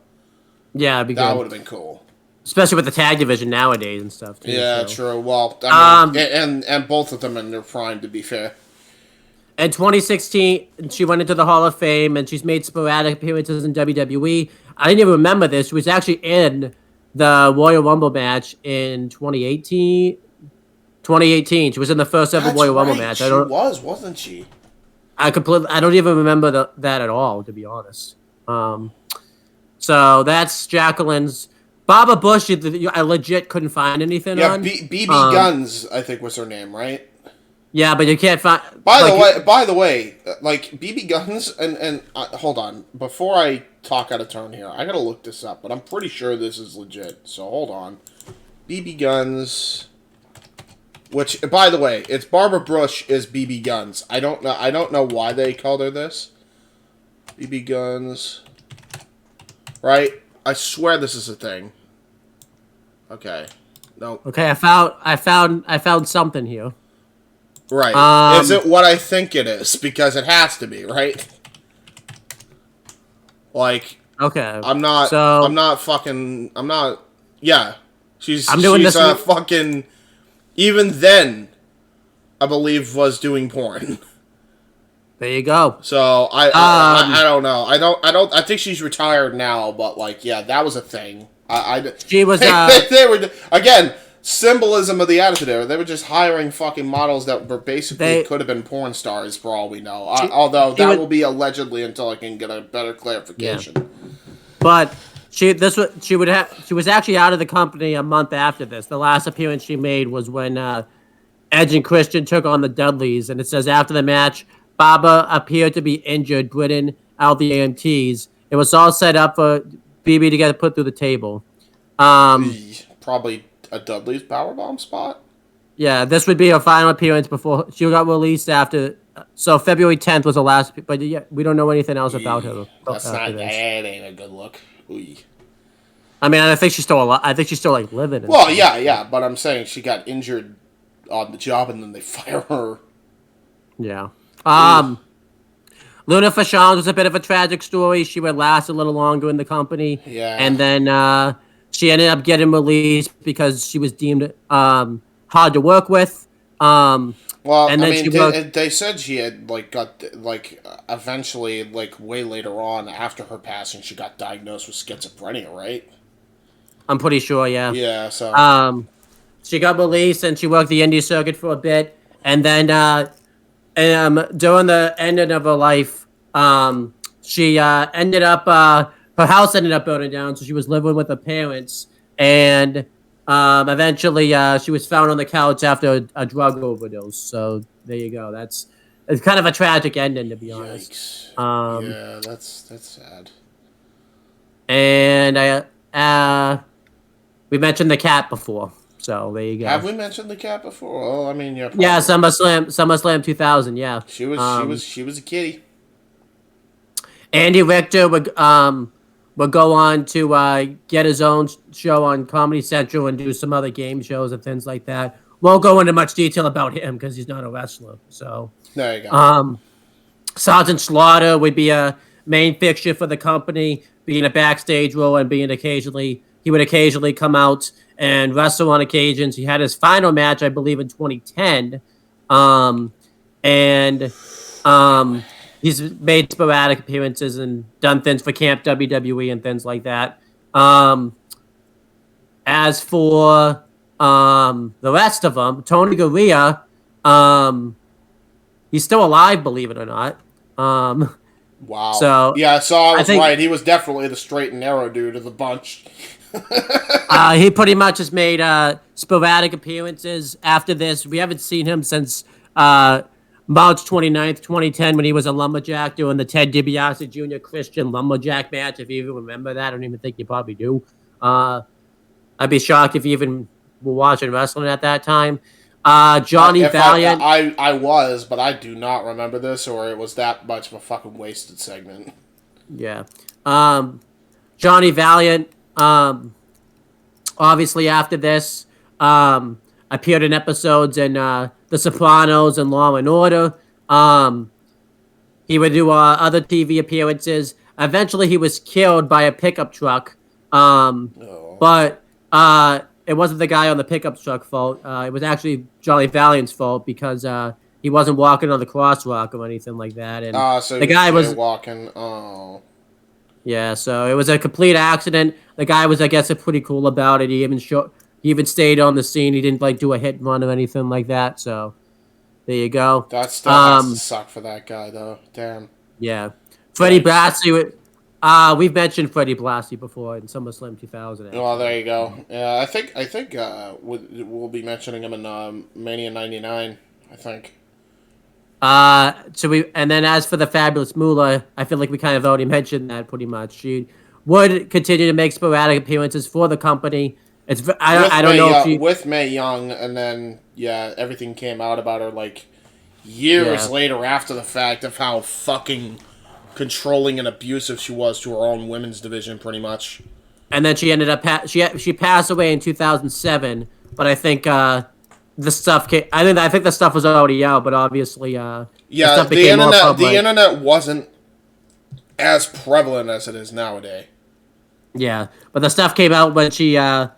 Yeah, it'd be that good. would have been cool. Especially with the tag division nowadays and stuff. Too, yeah, so. true. Well, I mean, and both of them in their prime, to be fair. In 2016, she went into the Hall of Fame, and she's made sporadic appearances in WWE. I didn't even remember this. She was actually in the Royal Rumble match in 2018. 2018. She was in the first ever Royal Rumble match. She wasn't she? I don't even remember that at all, to be honest. So that's Jacqueline's. Baba Bush, I legit couldn't find anything on. Yeah, BB Guns, I think was her name, right? Yeah, but you can't find. By the way, like BB Guns and hold on, before I talk out of turn here, I gotta look this up, but I'm pretty sure this is legit. So hold on, BB Guns. Which, by the way, it's Barbara Bush is BB Guns. I don't know why they called her this. BB Guns. Right? I swear this is a thing. Okay. No. Okay, I found something here. Right. Is it what I think it is? Because it has to be, right? Like. Okay. I'm not. Yeah. She's fucking. Even then, I believe was doing porn. There you go. So I don't know. I think she's retired now, but like, yeah, that was a thing. She was. They were again symbolism of the Attitude Era. They were just hiring fucking models that were basically could have been porn stars for all we know. Although that will be allegedly until I can get a better clarification. Yeah. But she was actually out of the company a month after this. The last appearance she made was when Edge and Christian took on the Dudleys, and it says after the match, Baba appeared to be injured, Britain out the AMTs. It was all set up for BB to get put through the table. Probably a Dudley's powerbomb spot? Yeah, this would be her final appearance before she got released after. So February 10th was the last, but yeah, we don't know anything else about her. That's not. That ain't a good look. Oy. I mean, I think she's still alive. I think she's still like living. Well, yeah, but I'm saying she got injured on the job and then they fire her. Yeah. Luna Vachon was a bit of a tragic story. She would last a little longer in the company. Yeah. And then she ended up getting released because she was deemed hard to work with. Well, and then I mean, they said she had eventually way later on after her passing, she got diagnosed with schizophrenia, right? I'm pretty sure, yeah. Yeah. So. She got released and she worked the indie circuit for a bit, and then during the ending of her life, she ended up her house ended up burning down, so she was living with her parents, and eventually she was found on the couch after a drug overdose. So there you go. It's kind of a tragic ending, to be honest. Yeah, that's sad. And we mentioned the cat before. So there you go. Have we mentioned the cat before? Oh, I mean, yeah. Probably. Yeah, SummerSlam 2000. Yeah, she was a kitty. Andy Richter would go on to get his own show on Comedy Central and do some other game shows and things like that. Won't go into much detail about him because he's not a wrestler. So there you go. Sergeant Slaughter would be a main fixture for the company, being a backstage role and he would occasionally come out and wrestle on occasions. He had his final match, I believe, in 2010. He's made sporadic appearances and done things for Camp WWE and things like that. As for the rest of them, Tony Garea, he's still alive, believe it or not. Wow. So yeah, I was right. He was definitely the straight and narrow dude of the bunch. He pretty much has made sporadic appearances after this. We haven't seen him since March 29th, 2010, when he was a lumberjack doing the Ted DiBiase Jr. Christian lumberjack match. If you even remember that, I don't even think you probably do. I'd be shocked if you even were watching wrestling at that time. Johnny Valiant. I was, but I do not remember this, or it was that much of a fucking wasted segment. Yeah. Johnny Valiant, obviously after this, appeared in episodes in The Sopranos and Law and Order. He would do other TV appearances. Eventually, he was killed by a pickup truck. But it wasn't the guy on the pickup truck fault. It was actually Johnny Valiant's fault because he wasn't walking on the crosswalk or anything like that. And So the guy was walking. Oh. Yeah, so it was a complete accident. The guy was, I guess, pretty cool about it. He even stayed on the scene. He didn't do a hit and run or anything like that. So there you go. That still has to suck for that guy, though. Damn. Yeah, Freddie Blassie. We've mentioned Freddie Blassie before in SummerSlam 2000. Actually. Well, there you go. Yeah, I think we'll be mentioning him in Mania '99. I think. And then as for the Fabulous Moolah, I feel like we kind of already mentioned that pretty much. She would continue to make sporadic appearances for the company. I don't know if she with Mae Young, and then everything came out about her like years later after the fact of how fucking controlling and abusive she was to her own women's division, pretty much. And then she ended up she passed away in 2007, but I think the stuff came. I think the stuff was already out, but obviously the internet wasn't as prevalent as it is nowadays. Yeah, but the stuff came out when she I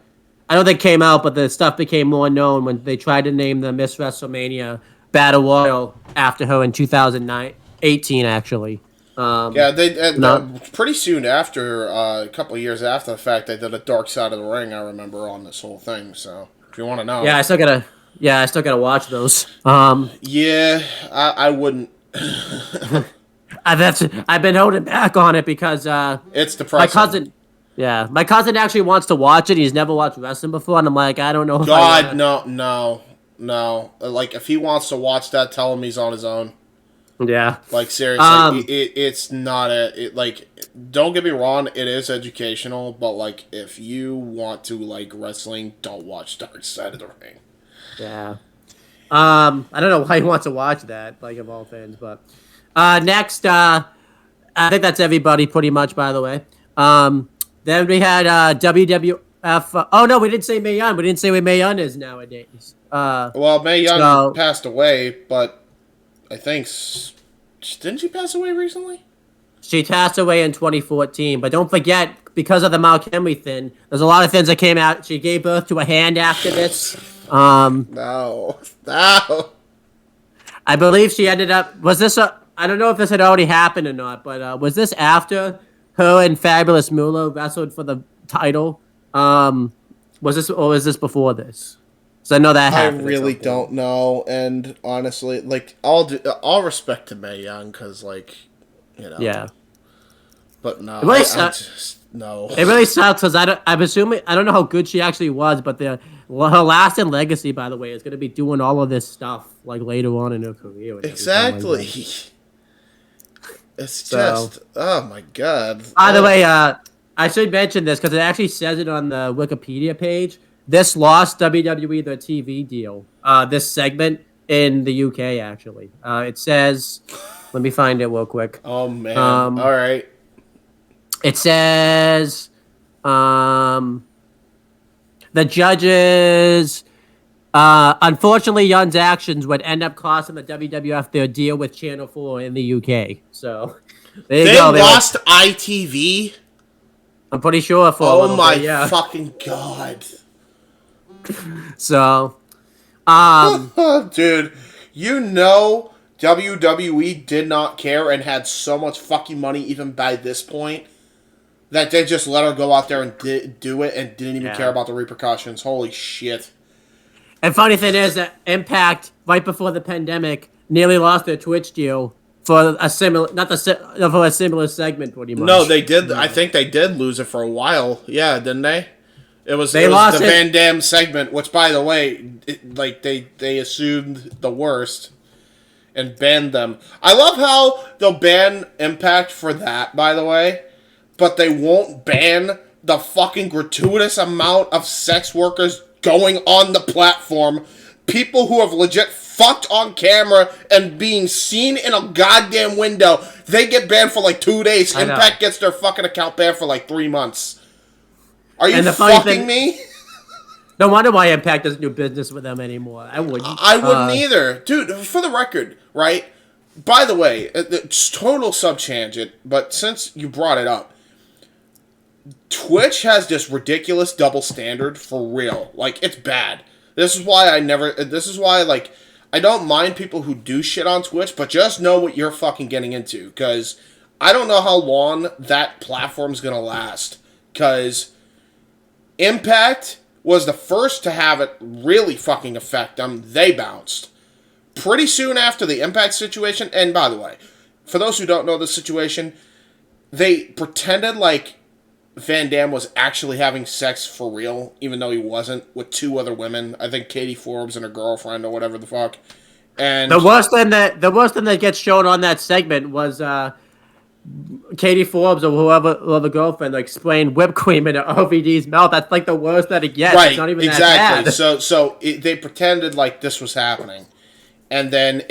don't think came out, but the stuff became more known when they tried to name the Miss WrestleMania Battle Royal after her in 2018 actually. They pretty soon after, a couple of years after the fact, they did a Dark Side of the Ring. I remember on this whole thing. So if you want to know, I still gotta watch those. I wouldn't. I've been holding back on it because it's depressing. My cousin actually wants to watch it. He's never watched wrestling before, and I'm like, I don't know. No. Like if he wants to watch that, tell him he's on his own. Yeah. Like, seriously, it's not don't get me wrong, it is educational, but, like, if you want to like wrestling, don't watch Dark Side of the Ring. Yeah. I don't know why he wants to watch that, like, of all things, but... next, I think that's everybody, pretty much, by the way. Then we had WWF... oh, no, we didn't say Mae Young. We didn't say where Mae Young is nowadays. Well, Mae Young passed away, but... I think... Didn't she pass away recently? She passed away in 2014, but don't forget, because of the Mark Henry thing, there's a lot of things that came out. She gave birth to a hand after this. No. I believe she ended up... I don't know if this had already happened or not, but was this after her and Fabulous Moolah wrestled for the title? Was this before this? So I know that happened. I really don't know, and honestly, like, all respect to Mae Young, because, like, you know. Yeah. But no, it really no. It really sucks, because I'm assuming, I don't know how good she actually was, but her lasting legacy, by the way, is going to be doing all of this stuff, like, later on in her career. Exactly. It's just, oh my god. By the way, I should mention this, because it actually says it on the Wikipedia page. This lost WWE their TV deal, this segment in the UK, actually. It says, let me find it real quick. Oh, man. All right. It says, the judges, unfortunately, Young's actions would end up costing the WWF their deal with Channel 4 in the UK. So, there you go. They lost ITV? I'm pretty sure for oh my fucking god. So, dude, you know WWE did not care and had so much fucking money even by this point that they just let her go out there and do it and didn't even care about the repercussions. Holy shit. And funny thing is that Impact, right before the pandemic, nearly lost their Twitch deal for a similar, for a similar segment, pretty much. No, they did. I think they did lose it for a while. Yeah, didn't they? It was the Van Damme segment, which, by the way, they assumed the worst and banned them. I love how they'll ban Impact for that, by the way, but they won't ban the fucking gratuitous amount of sex workers going on the platform. People who have legit fucked on camera and being seen in a goddamn window, they get banned for like 2 days. Impact gets their fucking account banned for like 3 months. Are you fucking me? No wonder why Impact doesn't do business with them anymore. I wouldn't. I wouldn't either. Dude, for the record, right? By the way, it's total sub-tangent, but since you brought it up, Twitch has this ridiculous double standard for real. Like, it's bad. This is why, like, I don't mind people who do shit on Twitch, but just know what you're fucking getting into, because I don't know how long that platform's gonna last, because Impact was the first to have it really fucking affect them. They bounced. Pretty soon after the Impact situation, and by the way, for those who don't know the situation, they pretended like Van Dam was actually having sex for real, even though he wasn't, with 2 other women. I think Katie Forbes and her girlfriend or whatever the fuck. And the worst thing that gets shown on that segment was Katie Forbes or whoever girlfriend like spraying whipped cream into OVD's mouth. That's like the worst that it gets. Right, it's not even exactly. that bad. So they pretended like this was happening. And then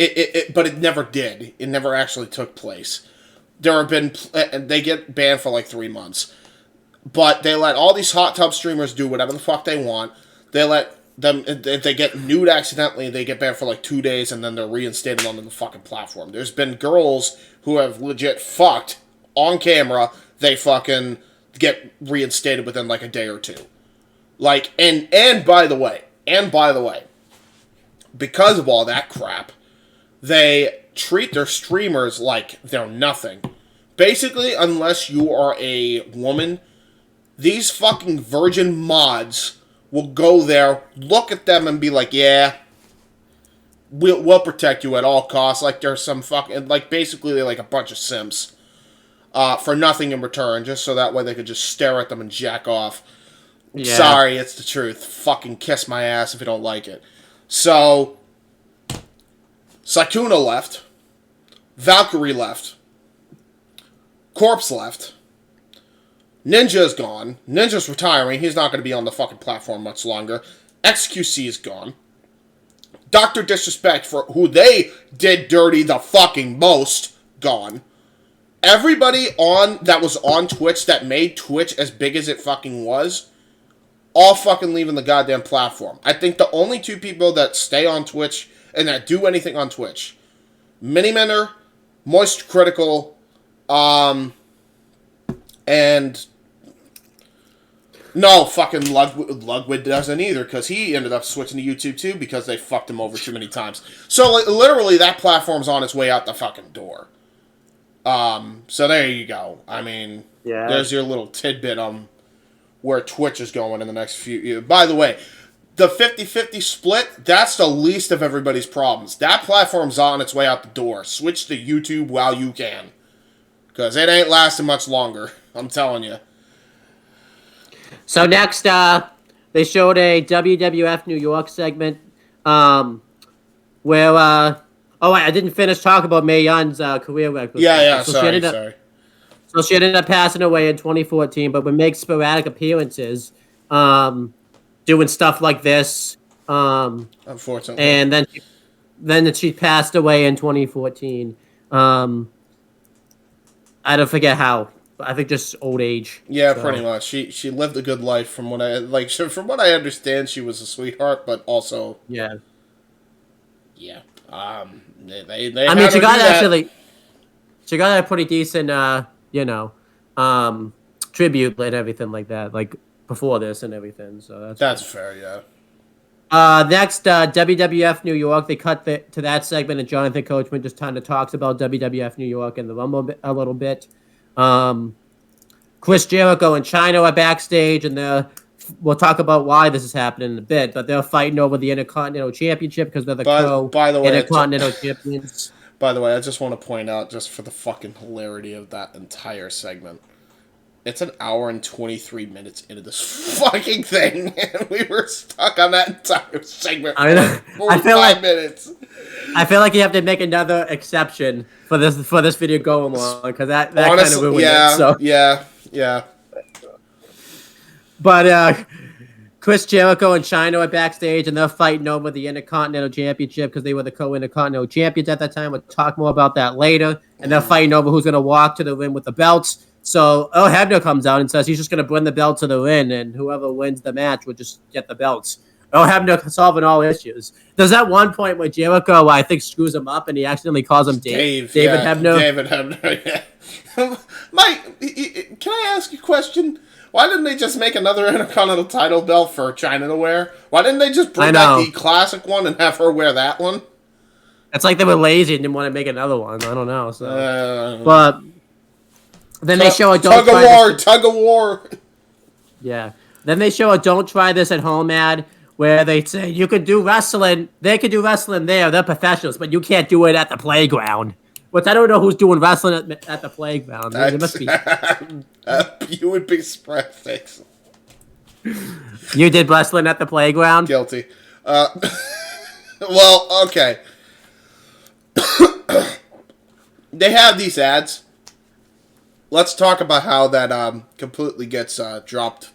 but it never did. It never actually took place. There have been, and they get banned for like 3 months. But they let all these hot tub streamers do whatever the fuck they want. They let them, if they get nude accidentally, they get banned for like 2 days, and then they're reinstated onto the fucking platform. There's been girls who have legit fucked on camera. They fucking get reinstated within like a day or 2. Like, and by the way, because of all that crap, they treat their streamers like they're nothing. Basically, unless you are a woman, these fucking virgin mods will go there, look at them, and be like, yeah, we'll protect you at all costs. Like, there's some fucking, like, basically they're like a bunch of simps for nothing in return, just so that way they could just stare at them and jack off. Yeah. Sorry, it's the truth. Fucking kiss my ass if you don't like it. So, Sykkuno left. Valkyrie left. Corpse left. Ninja's gone. Ninja's retiring. He's not going to be on the fucking platform much longer. XQC is gone. Dr. Disrespect, for who they did dirty the fucking most, gone. Everybody that was on Twitch that made Twitch as big as it fucking was, all fucking leaving the goddamn platform. I think the only 2 people that stay on Twitch and that do anything on Twitch, Miniminor, Moist Critical, and no, fucking Ludwig doesn't either, because he ended up switching to YouTube too because they fucked him over too many times. So, like, literally, that platform's on its way out the fucking door. So there you go. I mean, yeah. There's your little tidbit on where Twitch is going in the next few years. By the way, the 50-50 split, that's the least of everybody's problems. That platform's on its way out the door. Switch to YouTube while you can. Because it ain't lasting much longer. I'm telling you. So next, they showed a WWF New York segment where, I didn't finish talking about Mae Young's career record. Yeah, so sorry. So she ended up passing away in 2014, but would make sporadic appearances, doing stuff like this. Unfortunately. And then she passed away in 2014. I don't forget how. I think just old age. Yeah, so. Pretty much. She lived a good life from what I understand. She was a sweetheart, but also yeah. They she got a pretty decent tribute and everything like that, like before this and everything. So that's fair, yeah. Next, WWF New York. They cut to that segment, and Jonathan Coachman just kind of talks about WWF New York and the Rumble a little bit. Chris Jericho and Chyna are backstage, and we'll talk about why this is happening in a bit, but they're fighting over the Intercontinental Championship because they're the Intercontinental Champions. By the way, I just want to point out, just for the fucking hilarity of that entire segment, it's an hour and 23 minutes into this fucking thing, and we were stuck on that entire segment for 45 minutes. I feel like you have to make another exception for this video going on, because that kind of ruined it. So. Yeah. But Chris Jericho and China are backstage, and they're fighting over the Intercontinental Championship because they were the co-Intercontinental Champions at that time. We'll talk more about that later. And they're fighting over who's going to walk to the ring with the belts. So Earl Hebner comes out and says he's just going to bring the belt to the ring, and whoever wins the match will just get the belts. Earl Hebner solving all issues. There's that one point where Jericho, I think, screws him up, and he accidentally calls him David Hebner. David Hebner, yeah. Mike, can I ask you a question? Why didn't they just make another Intercontinental title belt for China to wear? Why didn't they just bring back the classic one and have her wear that one? It's like they were lazy and didn't want to make another one. I don't know. So, but then they show a tug of war. Yeah. Then they show a "Don't try this at home" ad where they say you could do wrestling. They could do wrestling there. They're professionals, but you can't do it at the playground. Which I don't know who's doing wrestling at the playground. It must be. You would be spread fix. You did wrestling at the playground? Guilty. Well, okay. They have these ads. Let's talk about how that completely gets dropped.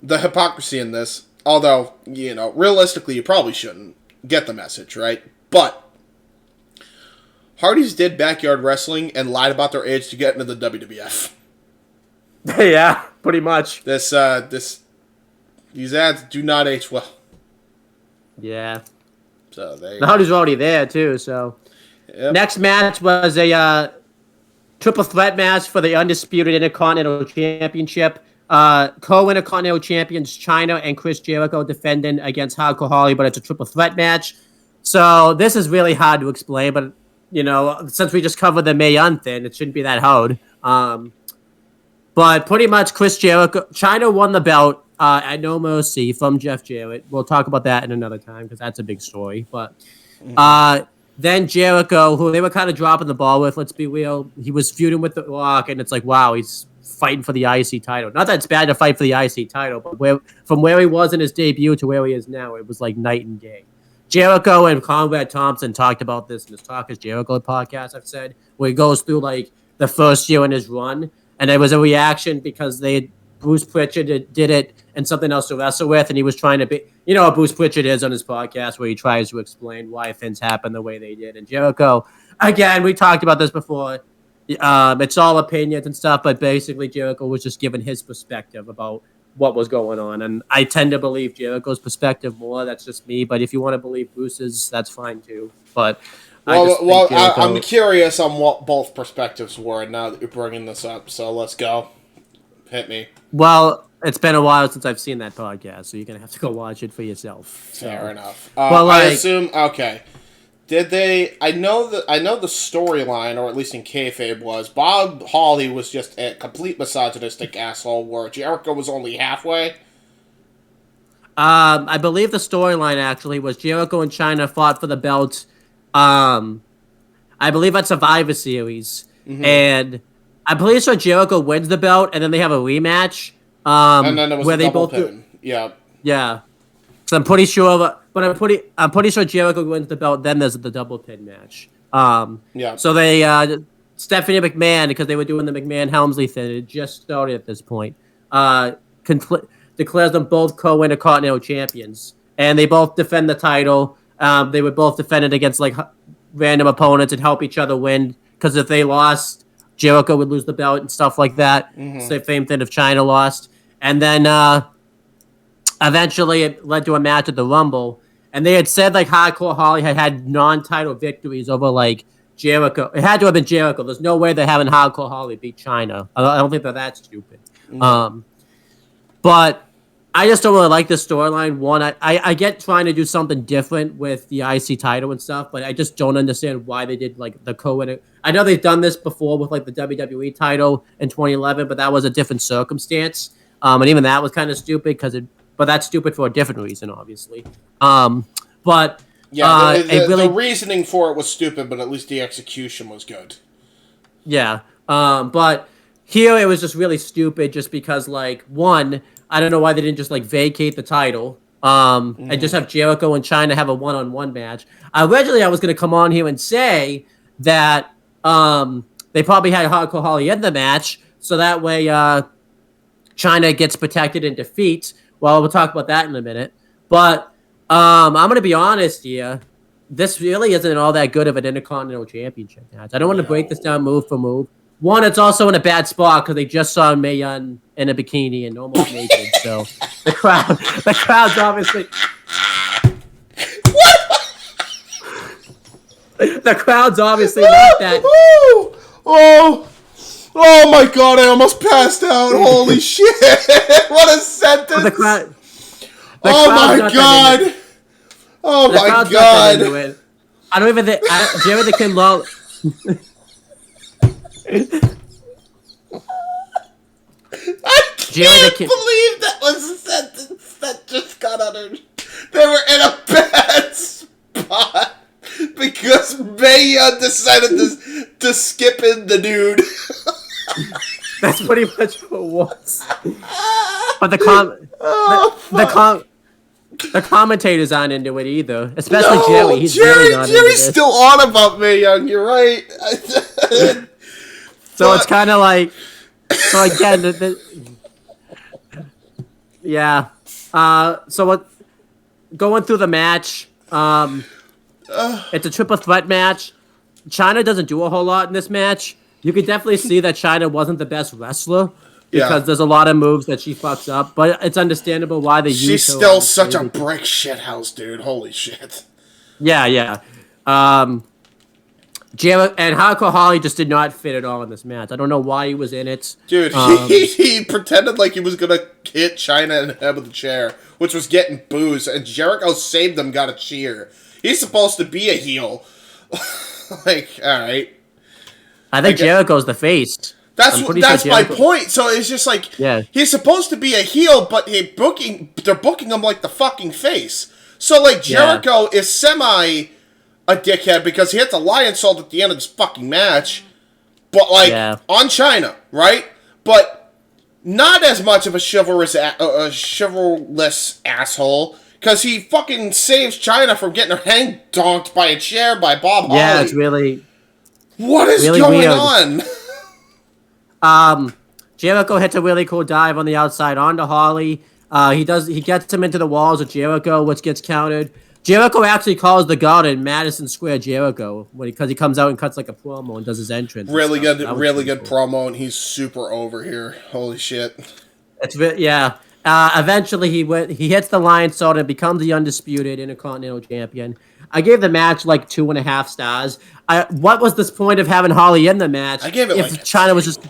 The hypocrisy in this, although, realistically, you probably shouldn't get the message, right? But Hardys did backyard wrestling and lied about their age to get into the WWF. Yeah, pretty much. These ads do not age well. Yeah. So the Hardys already there too. So Next match was a triple threat match for the undisputed Intercontinental Championship. Co-Intercontinental Champions China and Chris Jericho defending against Hardcore Holly, but it's a triple threat match. So this is really hard to explain, but since we just covered the Mae Young thing, it shouldn't be that hard. But pretty much Chris Jericho, China won the belt at No Mercy from Jeff Jarrett. We'll talk about that in another time because that's a big story. But then Jericho, who they were kind of dropping the ball with, let's be real, he was feuding with The Rock, and it's like, wow, he's fighting for the IC title. Not that it's bad to fight for the IC title, but from where he was in his debut to where he is now, it was like night and day. Jericho and Conrad Thompson talked about this in his Talk is Jericho podcast, I've said, where he goes through like the first year in his run, and there was a reaction because Bruce Pritchard did it and something else to wrestle with, and he was trying to be, what Bruce Pritchard is on his podcast where he tries to explain why things happened the way they did. And Jericho, again, we talked about this before, it's all opinions and stuff, but basically Jericho was just giving his perspective about what was going on, and I tend to believe Jericho's perspective more. That's just me, but if you want to believe Bruce's, that's fine too. But I'm curious on what both perspectives were now that you're bringing this up, so let's go. Hit me. Well, it's been a while since I've seen that podcast, so you're gonna have to go watch it for yourself. Fair enough. I assume okay. Did they? I know the storyline, or at least in kayfabe, was Bob Holly was just a complete misogynistic asshole, where Jericho was only halfway. I believe the storyline actually was Jericho and China fought for the belt. I believe at Survivor Series, and I'm pretty sure Jericho wins the belt, and then they have a rematch. And then it was where they both pin. Yeah. So I'm pretty sure, but I'm pretty sure Jericho wins the belt. Then there's the double pin match. So they Stephanie McMahon, because they were doing the McMahon Helmsley thing, it just started at this point. Declares them both co-Intercontinental champions, and they both defend the title. They would both defend it against like random opponents and help each other win. Because if they lost, Jericho would lose the belt and stuff like that. It's the same thing if China lost, and then. Eventually, it led to a match at the Rumble, and they had said like Hardcore Holly had non-title victories over like Jericho. It had to have been Jericho. There's no way they're having Hardcore Holly beat China. I don't think they're that stupid. But I just don't really like this storyline. One, I get trying to do something different with the IC title and stuff, but I just don't understand why they did like the I know they've done this before with like the WWE title in 2011, but that was a different circumstance, and even that was kind of stupid But that's stupid for a different reason, obviously. The reasoning for it was stupid, but at least the execution was good. Yeah. But here it was just really stupid just because, like, one, I don't know why they didn't just, like, vacate the title and just have Jericho and China have a one-on-one match. Originally, I was going to come on here and say that they probably had Hardcore Holly in the match, so that way China gets protected in defeat, Well, we'll talk about that in a minute. But I'm going to be honest here. This really isn't all that good of an Intercontinental Championship match. I don't want to break this down move for move. One, it's also in a bad spot because they just saw Mae Young in a bikini and almost naked. So the crowd's obviously... The crowd's obviously not that... Oh my god, I almost passed out. Holy shit. What a sentence. Oh my god. Oh my god. I don't even think... Do you ever think Kim Lawler... I can't believe that was a sentence that just got uttered. They were in a bad spot because Mae Young decided to skip in the dude. That's pretty much what it was. But the commentators aren't into it either, especially Jerry. He's really not into this. Still on about Mae Young. You're right. So it's kind of like, so again, yeah. So what? Going through the match, it's a triple threat match. China doesn't do a whole lot in this match. You can definitely see that China wasn't the best wrestler because there's a lot of moves that she fucks up, but it's understandable why they use her. She's still such a brick shithouse, dude. Holy shit. Yeah. Jarrett and Hardcore Holly just did not fit at all in this match. I don't know why he was in it. Dude, he pretended like he was going to hit China in the head with a chair, which was getting boos, and Jericho saved them, got a cheer. He's supposed to be a heel. Like, alright. I think Jericho's the face. That's my point. So it's just like, he's supposed to be a heel, but they're booking him like the fucking face. So, like, Jericho is semi a dickhead because he hits a lion salt at the end of this fucking match, but like on China, right? But not as much of a chivalrous asshole because he fucking saves China from getting her hang donked by a chair by Bob Holly. Yeah, it's really what is really going on? Jericho hits a really cool dive on the outside onto Holly. He gets him into the walls of Jericho, which gets countered. Jericho actually calls the guard in Madison Square Jericho because he comes out and cuts like a promo and does his entrance. Really good promo, and he's super over here. Holy shit! Eventually, he hits the lion salt and becomes the undisputed Intercontinental Champion. I gave the match like 2.5 stars. What was this point of having Holly in the match? I gave it if like China was just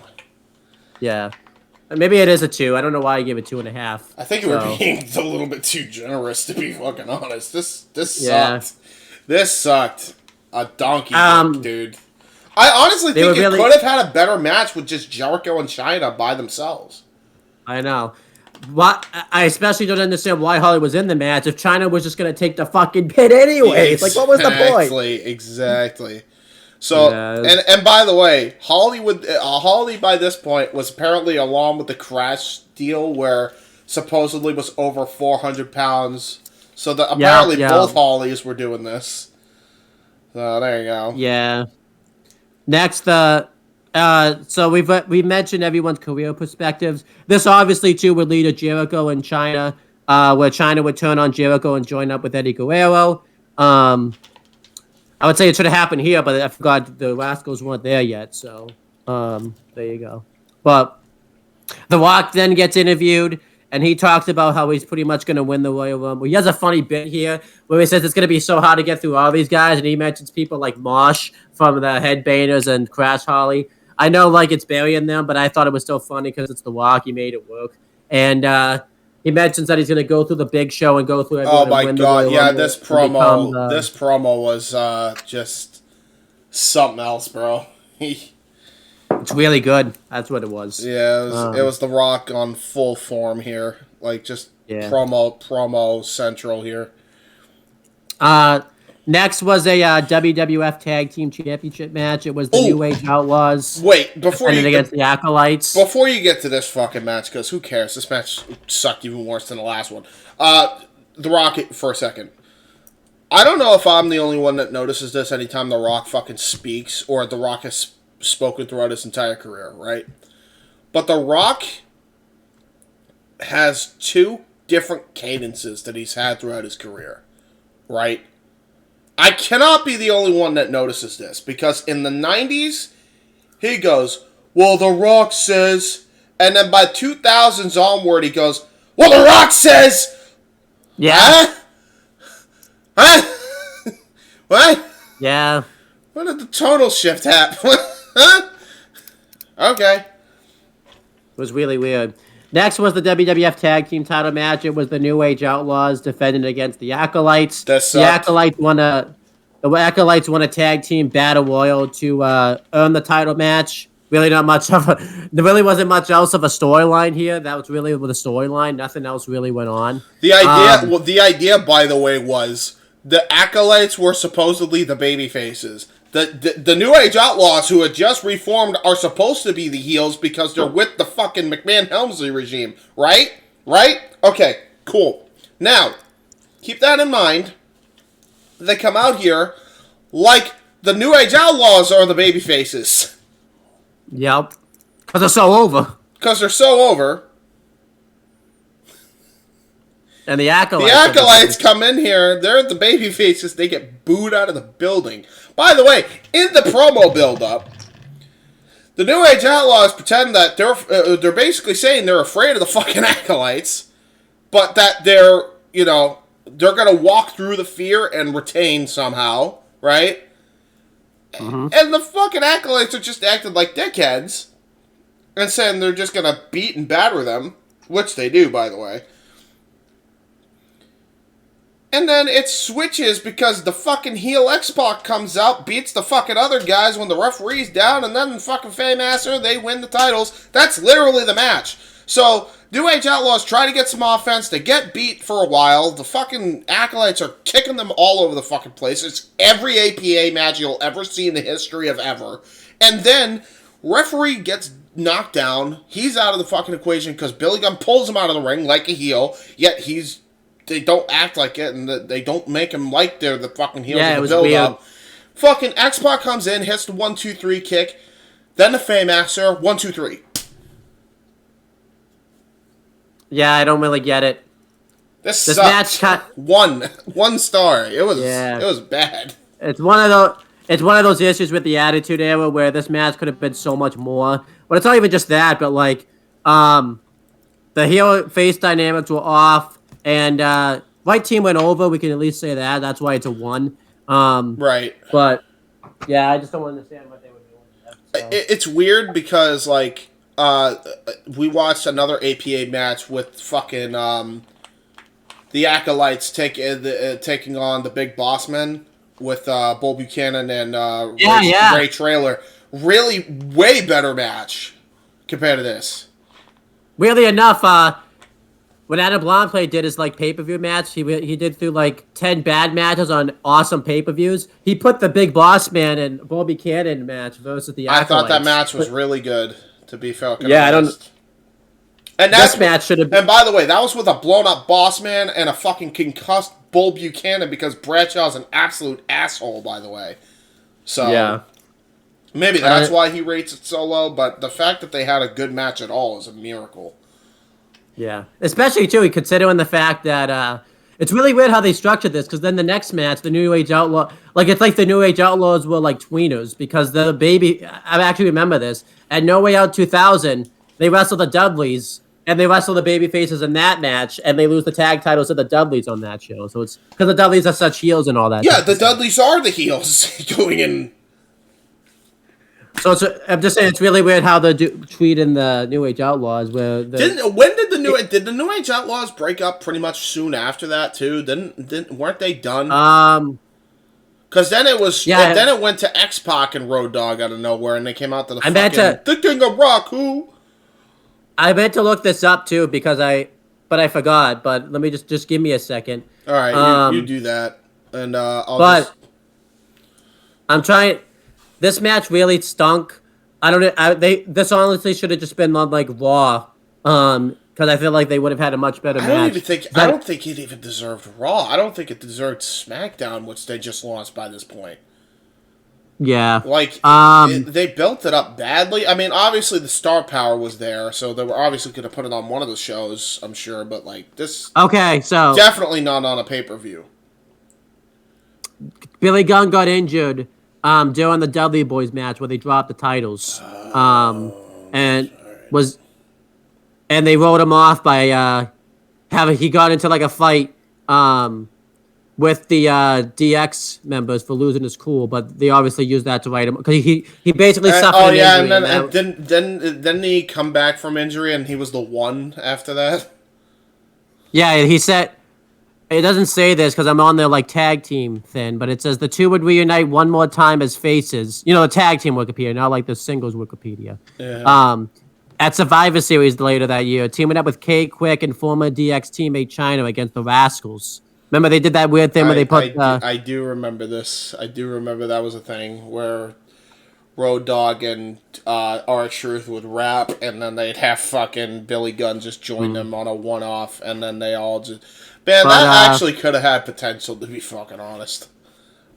Maybe it is a 2. I don't know why you gave it 2.5. I think you were being a little bit too generous, to be fucking honest. This sucked. This sucked. A donkey dude. I honestly think it could have had a better match with just Jericho and China by themselves. I know. I especially don't understand why Holly was in the match if China was just going to take the fucking pin anyways. Like, what was the point? Exactly. So, and by the way, Holly by this point was apparently along with the Crash deal where supposedly was over 400 pounds. So apparently both Hollys were doing this. So there you go. Yeah. Next, so we mentioned everyone's career perspectives. This obviously too would lead to Jericho and China, where China would turn on Jericho and join up with Eddie Guerrero. I would say it should have happened here, but I forgot the Rascals weren't there yet, so there you go. But The Rock then gets interviewed, and he talks about how he's pretty much going to win the Royal Rumble. He has a funny bit here where he says it's going to be so hard to get through all these guys, and he mentions people like Mosh from the Headbangers and Crash Holly. I know, like, it's burying them, but I thought it was still funny because it's The Rock. He made it work. And he mentions that he's going to go through the Big Show and go through everyone. Oh my god! Yeah, this promo was just something else, bro. It's really good. That's what it was. Yeah, it was The Rock on full form here, like just promo central here. Next was a WWF Tag Team Championship match. It was the New Age Outlaws. Wait, before you against the Acolytes. Before you get to this fucking match, because who cares? This match sucked even worse than the last one. The Rock, for a second. I don't know if I'm the only one that notices this anytime The Rock fucking speaks, or The Rock has spoken throughout his entire career, right? But The Rock has 2 different cadences that he's had throughout his career, right? I cannot be the only one that notices this, because in the 90s, he goes, well, The Rock says, and then by 2000s onward, he goes, well, The Rock says, Yeah. huh? Huh? What? Yeah. When did the tonal shift happen? Huh? Okay. It was really weird. Next was the WWF Tag Team title match. It was the New Age Outlaws defending against the Acolytes. That The sucked. Acolytes won a tag team battle royal to earn the title match. Really not much of a. There really wasn't much else of a storyline here. That was really the storyline. Nothing else really went on. The idea, by the way, was the Acolytes were supposedly the baby faces. The New Age Outlaws, who had just reformed, are supposed to be the heels because they're with the fucking McMahon-Helmsley regime, right? Right? Okay, cool. Now, keep that in mind. They come out here like the New Age Outlaws are the baby faces. Yep. Because they're so over. Because they're so over. And the Acolytes. The Acolytes come in here, they're the baby faces, they get booed out of the building. By the way, in the promo build-up, the New Age Outlaws pretend that they're basically saying they're afraid of the fucking Acolytes, but that they're gonna walk through the fear and retain somehow, right? Mm-hmm. And the fucking Acolytes are just acting like dickheads and saying they're just gonna beat and batter them, which they do, by the way. And then it switches because the fucking heel X-Pac comes out, beats the fucking other guys when the referee's down, and then the fucking Faymaster, they win the titles. That's literally the match. So, New Age Outlaws try to get some offense. They get beat for a while. The fucking Acolytes are kicking them all over the fucking place. It's every APA match you'll ever see in the history of ever. And then, referee gets knocked down. He's out of the fucking equation because Billy Gunn pulls him out of the ring like a heel, yet they don't act like it, and they don't make him like they're the fucking heels of the build-up. Fucking X-Pac comes in, hits the 1-2-3 kick, then the Faymaster, 1-2-3. Yeah, I don't really get it. This match one star. It was bad. It's one of those issues with the Attitude Era where this match could have been so much more. But it's not even just that, but like the heel face dynamics were off. And white team went over. We can at least say that. That's why it's a 1. Right. But yeah, I just don't understand what they were doing. It's weird because like we watched another APA match with fucking the Acolytes taking on the Big Boss Men with Bull Buchanan and Ray Traylor. Really, way better match compared to this. Weirdly enough, when Adam Blanc did his like pay-per-view match, he did through like 10 bad matches on awesome pay-per-views. He put the Big Boss Man and Bull Buchanan match versus the Acolytes. I thought that match was really good, to be fair. Yeah, honest. And this match should have been... And by the way, that was with a blown-up Boss Man and a fucking concussed Bull Buchanan because Bradshaw's an absolute asshole, by the way. So, yeah. Maybe that's why he rates it so low, but the fact that they had a good match at all is a miracle. Yeah, especially too, considering the fact that it's really weird how they structured this. Because then the next match, the New Age Outlaw, it's like the New Age Outlaws were like tweeners because the baby. I actually remember this at No Way Out 2000. They wrestled the Dudleys and they wrestle the baby faces in that match, and they lose the tag titles to the Dudleys on that show. So it's because the Dudleys are such heels and all that. Yeah, the Dudleys are the heels going in. So I'm just saying it's really weird how they're treating the New Age Outlaws. Did the New Age Outlaws break up pretty much soon after that too? Weren't they done? Because then it was then it went to X-Pac and Road Dogg out of nowhere, and they came out to the King of Rock. Who? I meant to look this up too but I forgot. But let me just give me a second. All right, you do that, and I'm trying. This match really stunk. This honestly should have just been on like Raw, because I feel like they would have had a much better match. I don't think it even deserved Raw. I don't think it deserved SmackDown, which they just lost by this point. Yeah. Like, they built it up badly. I mean, obviously the star power was there, so they were obviously going to put it on one of the shows, I'm sure, but, like, this... Okay, so... Definitely not on a pay-per-view. Billy Gunn got injured during the Dudley Boys match where they dropped the titles. And was... And they wrote him off by he got into, like, a fight with the DX members for losing his cool, but they obviously used that to write him because he basically suffered an injury. And didn't he come back from injury and he was the one after that? Yeah, he said it doesn't say this because I'm on their like tag team thing, but it says the two would reunite one more time as faces. You know, the tag team Wikipedia, not like the singles Wikipedia. Yeah. At Survivor Series later that year, teaming up with Kay Quick and former DX teammate Chyna against the Rascals. Remember, they did that weird thing where they put... I do remember this. I do remember that was a thing where Road Dogg and R-Truth would rap, and then they'd have fucking Billy Gunn just join them on a one-off, and then they all just... Man, that actually could have had potential, to be fucking honest.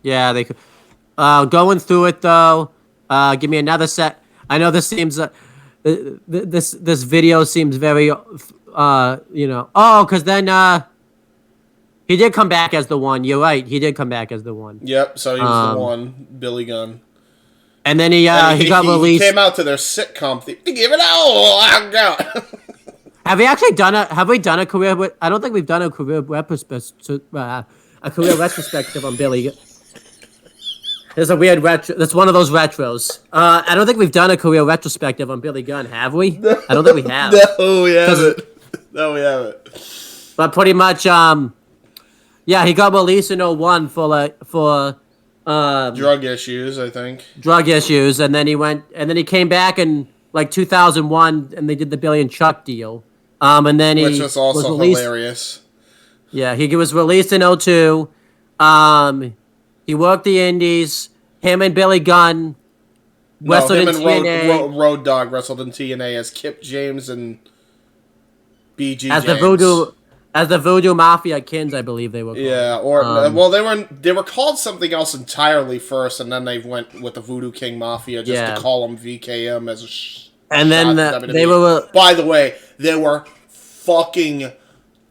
Yeah, they could... going through it, though, give me another set. I know this seems... this video seems very, because then... He did come back as the one. You're right. He did come back as the one. Yep. So he was the one, Billy Gunn. And then he got released. He came out to their sitcom thing. Give it out. Have we actually done a? Have we done a career? I don't think we've done a career retrospective. A career retrospective on Billy. There's a weird retro. That's one of those retros. I don't think we've done a career retrospective on Billy Gunn, have we? I don't think we have. No, we haven't. No, we haven't. But pretty much, yeah, he got released in 01 for drug issues, I think. Drug issues, and then he came back in like 2001, and they did the Billy and Chuck deal. And then which was also hilarious. Yeah, he was released in 02. He worked the Indies. Him and Billy Gunn wrestled in TNA. Road Dogg wrestled in TNA as Kip James and BG as James. As the Voodoo Mafia Kins, I believe they were called. Yeah, they were called something else entirely first, and then they went with the Voodoo King Mafia just to call them VKM as a and then they were... By the way, they were fucking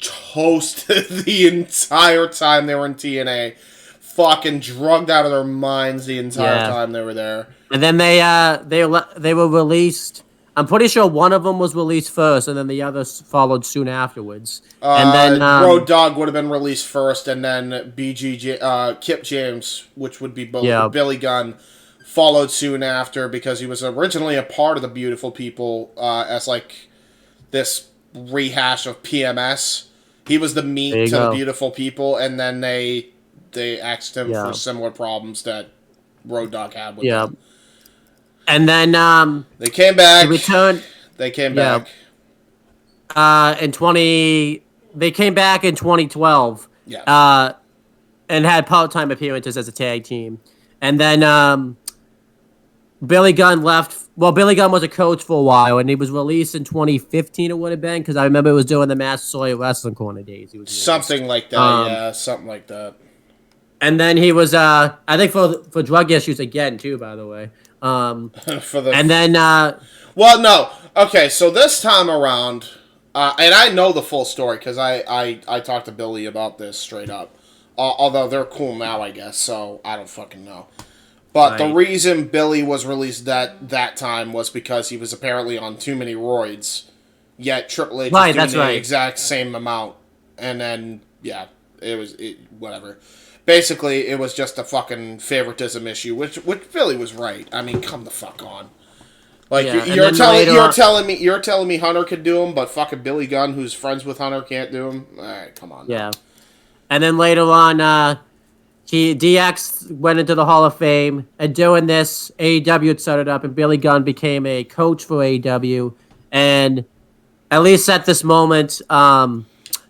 toasted the entire time they were in TNA. Fucking drugged out of their minds the entire time they were there. And then they were released... I'm pretty sure one of them was released first, and then the others followed soon afterwards. And then Road Dogg would have been released first, and then Kip James, which would be Billy Gunn, followed soon after because he was originally a part of the Beautiful People as like this rehash of PMS. He was the meat to the Beautiful People, and then they axed him for similar problems that Road Dogg had with them. And then they came back. They returned. They came back. They came back in 2012. Yeah. And had part-time appearances as a tag team. And then Billy Gunn left. Well, Billy Gunn was a coach for a while, and he was released in 2015. It would have been because I remember it was during the Mass Soy Wrestling Corner days. He was something like that. Something like that. And then he was, I think, for drug issues again too. By the way. And then well, no, okay, so this time around, and I know the full story because I talked to Billy about this straight up, although they're cool now, I guess, so I don't fucking know. But the reason Billy was released that time was because he was apparently on too many roids, yet Triple H was doing the exact same amount, and then whatever. Basically, it was just a fucking favoritism issue, which Billy was right. I mean, come the fuck on. Like you're telling me Hunter could do him, but fucking Billy Gunn, who's friends with Hunter, can't do him. All right, come on. Yeah, and then later on, DX went into the Hall of Fame, and doing this, AEW had started up, and Billy Gunn became a coach for AEW, and at least at this moment,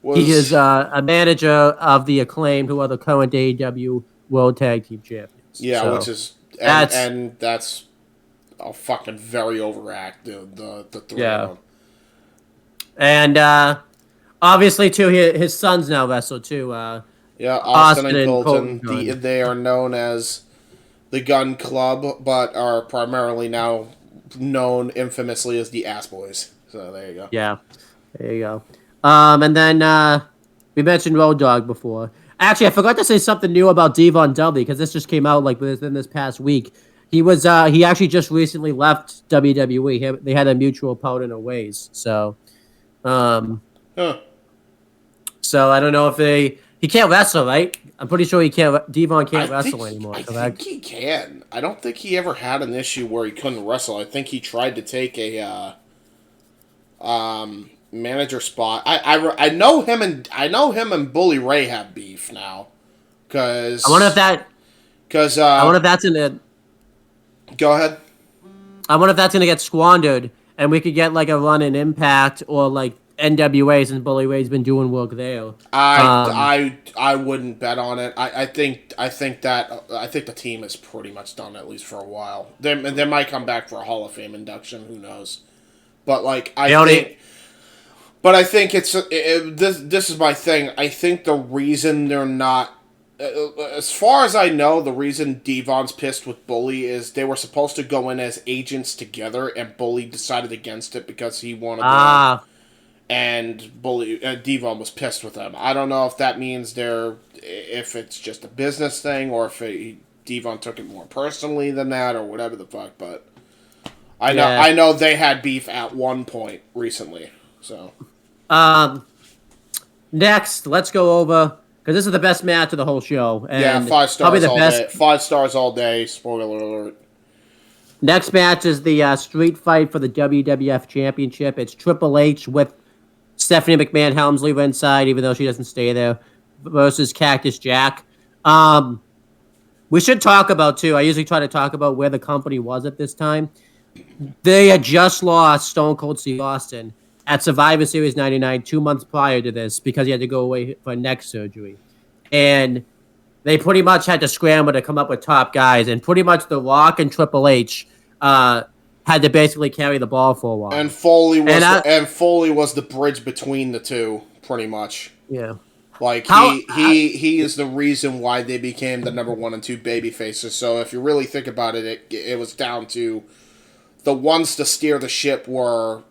he is a manager of the Acclaimed, who are the current AEW World Tag Team Champions. Yeah, so which is and that's a fucking very overact the three of them. And obviously too, his sons now wrestle too. Austin and Colton. They are known as the Gun Club, but are primarily now known infamously as the Ass Boys. So there you go. Yeah, there you go. And then we mentioned Road Dogg before. Actually, I forgot to say something new about Devon Dudley because this just came out like within this past week. He actually just recently left WWE. They had a mutual part in a ways. So, Huh. so I don't know if he can't wrestle, right? I'm pretty sure Devon can't wrestle anymore. I Correct? think he can. I don't think he ever had an issue where he couldn't wrestle. I think he tried to take a manager spot. I know him and Bully Ray have beef now. Cause I wonder if that's in it. Go ahead. I wonder if that's gonna get squandered, and we could get like a run in Impact or like NWA since Bully Ray's been doing work there. I wouldn't bet on it. I think the team is pretty much done at least for a while. They might come back for a Hall of Fame induction. Who knows? But like I think this is my thing. I think the reason they're not. As far as I know, the reason Devon's pissed with Bully is they were supposed to go in as agents together, and Bully decided against it because he wanted and Devon was pissed with them. I don't know if that means if it's just a business thing, or if Devon took it more personally than that, or whatever the fuck, but I know they had beef at one point recently, so. Next, let's go over... Because this is the best match of the whole show. And 5 stars all day. 5 stars all day. Spoiler alert. Next match is the street fight for the WWF Championship. It's Triple H with Stephanie McMahon Helmsley ringside, even though she doesn't stay there, versus Cactus Jack. We should talk about, too, I usually try to talk about where the company was at this time. They had just lost Stone Cold Steve Austin at Survivor Series 99 2 months prior to this because he had to go away for neck surgery. And they pretty much had to scramble to come up with top guys. And pretty much The Rock and Triple H had to basically carry the ball for a while. And Foley was the bridge between the two, pretty much. Yeah. Like, he is the reason why they became the number 1 and 2 baby faces. So if you really think about it, it was down to the ones to steer the ship were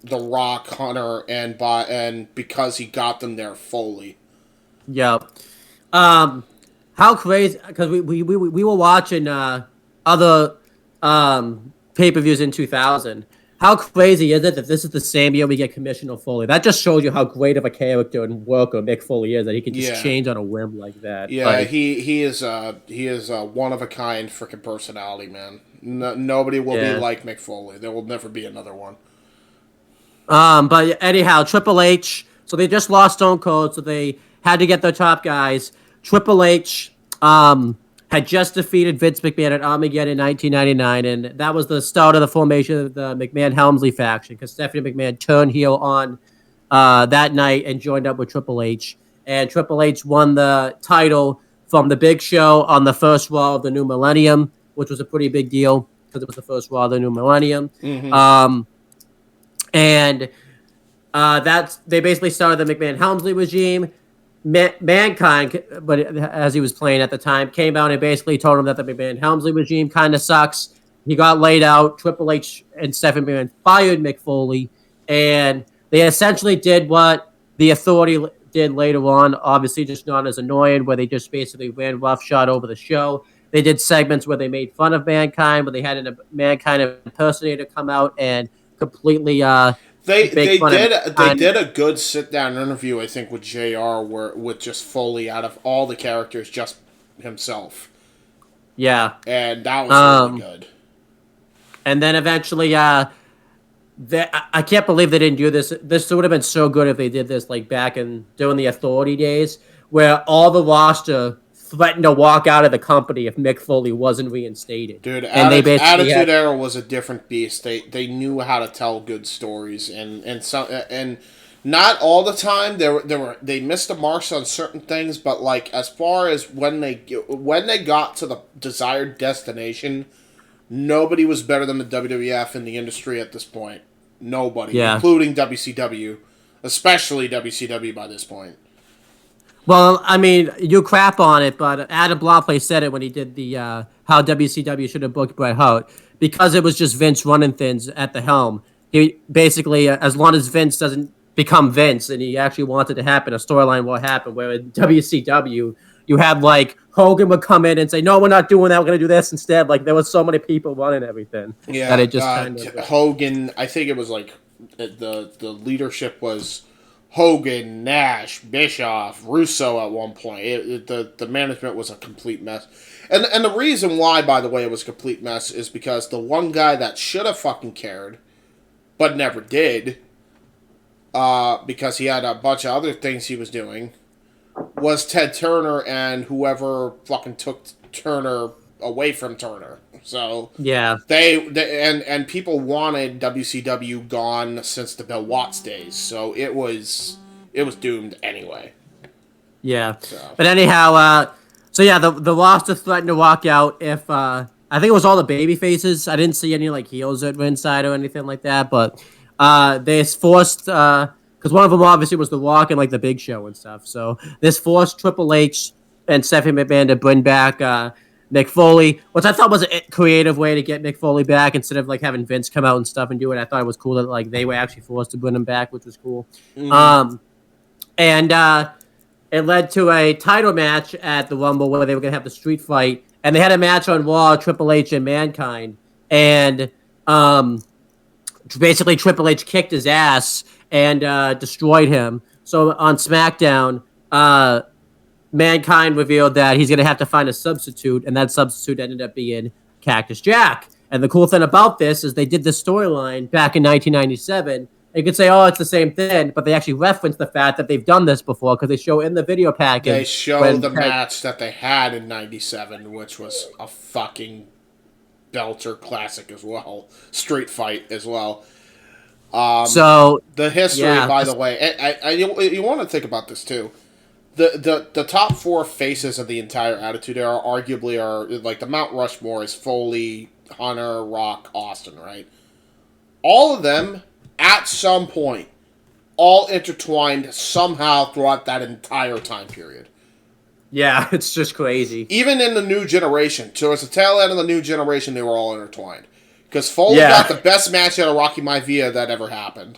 The Rock, Hunter, and because he got them there, Foley. Yeah. How crazy? Because we were watching other pay-per-views in 2000. How crazy is it that this is the same year we get Commissioner Foley? That just shows you how great of a character and worker Mick Foley is, that he can just change on a whim like that. Yeah, like, he is a one of a kind freaking personality, man. Nobody will be like Mick Foley. There will never be another one. But anyhow, Triple H. So they just lost Stone Cold, so they had to get their top guys. Triple H had just defeated Vince McMahon at Armageddon in 1999, and that was the start of the formation of the McMahon-Helmsley faction, because Stephanie McMahon turned heel on that night and joined up with Triple H. And Triple H won the title from The Big Show on the first Raw of the new millennium, which was a pretty big deal because it was the first Raw of the new millennium. Mm-hmm. And they basically started the McMahon-Helmsley regime. Mankind, but as he was playing at the time, came out and basically told him that the McMahon-Helmsley regime kind of sucks. He got laid out. Triple H and Stephanie McMahon fired Mick Foley, and they essentially did what the Authority did later on, obviously just not as annoying, where they just basically ran roughshod over the show. They did segments where they made fun of Mankind, where they had a Mankind impersonator come out and completely They did a good sit down interview, I think, with JR, with just Foley out of all the characters, just himself. Yeah, and that was really good. And then eventually, I can't believe they didn't do this. This would have been so good if they did this like back during the Authority days, where all the roster threatened to walk out of the company if Mick Foley wasn't reinstated. Dude, Attitude Era was a different beast. They knew how to tell good stories, and not all the time. They missed the marks on certain things, but like as far as when they got to the desired destination, nobody was better than the WWF in the industry at this point. Nobody, including WCW, especially WCW by this point. Well, I mean, you crap on it, but Adam Blomplay said it when he did the how WCW should have booked Bret Hart because it was just Vince running things at the helm. He basically, as long as Vince doesn't become Vince, and he actually wanted to happen, a storyline will happen. Where in WCW, you had like Hogan would come in and say, "No, we're not doing that. We're going to do this instead." Like there was so many people running everything that it just kind of Hogan. I think it was like the leadership was Hogan, Nash, Bischoff, Russo at one point. The management was a complete mess. And the reason why, by the way, it was a complete mess is because the one guy that should have fucking cared, but never did, because he had a bunch of other things he was doing, was Ted Turner and whoever fucking took Turner away from Turner. So yeah, and people wanted WCW gone since the Bill Watts days. So it was doomed anyway. Yeah, but anyhow, so yeah, the roster threatened to walk out if I think it was all the baby faces. I didn't see any like heels at ringside or anything like that, but they forced because one of them obviously was The Rock and like the Big Show and stuff. So this forced Triple H and Stephanie McMahon to bring back Mick Foley, which I thought was a creative way to get Mick Foley back instead of like having Vince come out and stuff and do it. I thought it was cool that like they were actually forced to bring him back, which was cool. Mm-hmm. And it led to a title match at the Rumble where they were going to have the street fight. And they had a match on Raw, Triple H and Mankind. And basically Triple H kicked his ass and destroyed him. So on SmackDown, Mankind revealed that he's going to have to find a substitute. And that substitute ended up being Cactus Jack. And the cool thing about this is they did this storyline back in 1997. You could say, oh, it's the same thing, but they actually reference the fact that they've done this before because they show in the video package. They show the match that they had in 97, which was a fucking belter classic as well. Street fight as well. So the history, by the way, you want to think about this too. The top four faces of the entire Attitude Era arguably are, like, the Mount Rushmore is Foley, Hunter, Rock, Austin, right? All of them, at some point, all intertwined somehow throughout that entire time period. Yeah, it's just crazy. Even in the new generation, towards the tail end of the new generation, they were all intertwined. Because Foley got the best match out of Rocky Maivia that ever happened.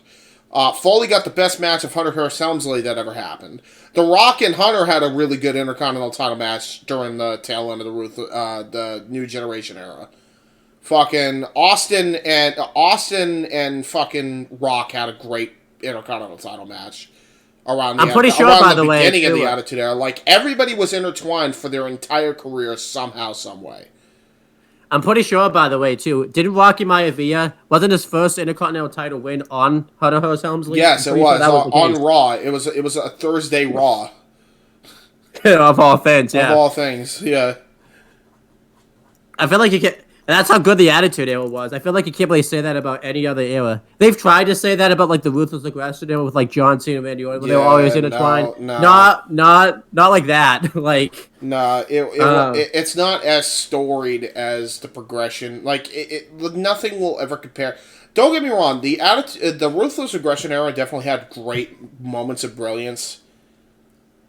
Foley got the best match of Hunter Hearst Helmsley that ever happened. The Rock and Hunter had a really good Intercontinental title match during the tail end of the new generation era. Fucking Austin and fucking Rock had a great Intercontinental title match around the beginning of the Attitude Era. Like, everybody was intertwined for their entire career somehow, some way. I'm pretty sure, by the way, too, didn't Rocky Maivia, wasn't his first Intercontinental title win on Hunter Hearst Helmsley? Yes, it was. On Raw. It was a Thursday Raw. Of all things, yeah. Of all things, yeah. I feel like you can... And that's how good the Attitude Era was. I feel like you can't really say that about any other era. They've tried to say that about like the Ruthless Aggression era with like John Cena and Randy Orton, but they were always intertwined. No. Not like that. Like it's not as storied as the progression. Like nothing will ever compare. Don't get me wrong. The Ruthless Aggression era definitely had great moments of brilliance,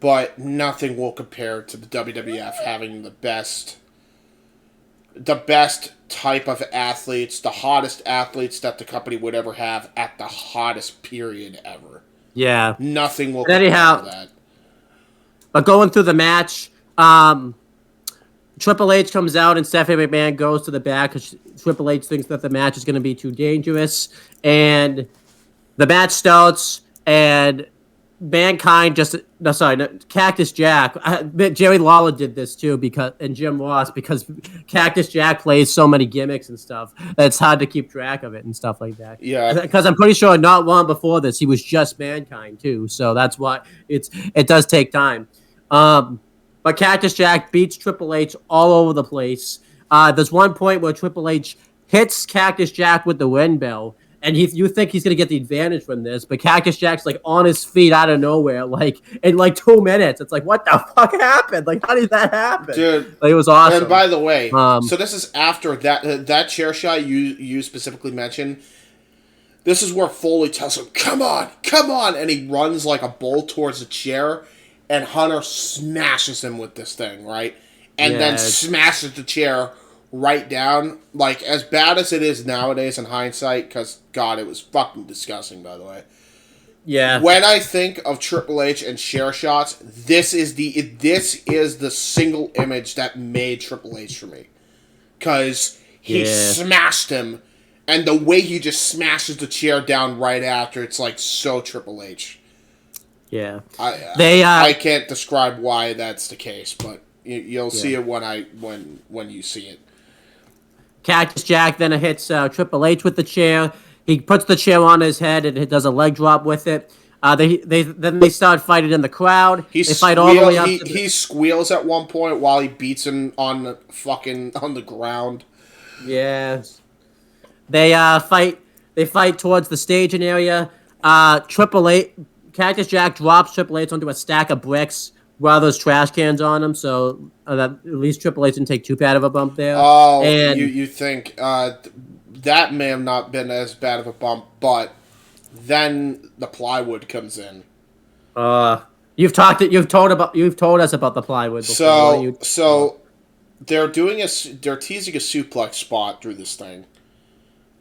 but nothing will compare to the WWF having the best type of athletes, the hottest athletes that the company would ever have at the hottest period ever. Yeah. Nothing will compare to that. But going through the match, Triple H comes out and Stephanie McMahon goes to the back because Triple H thinks that the match is going to be too dangerous. And the match starts and Cactus Jack. Jerry Lawler did this too and Jim Ross because Cactus Jack plays so many gimmicks and stuff that it's hard to keep track of it and stuff like that. Yeah, because I'm pretty sure not long before this he was just Mankind too, so that's why it does take time. But Cactus Jack beats Triple H all over the place. There's one point where Triple H hits Cactus Jack with the wind bell. And you think he's going to get the advantage from this, but Cactus Jack's like on his feet out of nowhere, like in like 2 minutes. It's like, what the fuck happened? Like, how did that happen? Dude, like, it was awesome. And by the way, so this is after that chair shot you specifically mentioned. This is where Foley tells him, come on, and he runs like a bull towards the chair. and Hunter smashes him with this thing, right? And then smashes the chair right down. Like, as bad as it is nowadays in hindsight, because, God, it was fucking disgusting, by the way. Yeah. When I think of Triple H and chair shots, this is the single image that made Triple H for me. Because he smashed him, and the way he just smashes the chair down right after, it's like so Triple H. Yeah. I can't describe why that's the case, but you'll see it when you see it. Cactus Jack then hits Triple H with the chair. He puts the chair on his head and does a leg drop with it. They start fighting in the crowd. They fight all the way up. He squeals at one point while he beats him on the ground. Yes. They fight. They fight towards the staging area. Triple H, Cactus Jack drops Triple H onto a stack of bricks while there's trash cans on him, so that at least Triple H didn't take too bad of a bump there. Oh, and you think that may have not been as bad of a bump, but then the plywood comes in. You've told us about the plywood before. So they're teasing a suplex spot through this thing.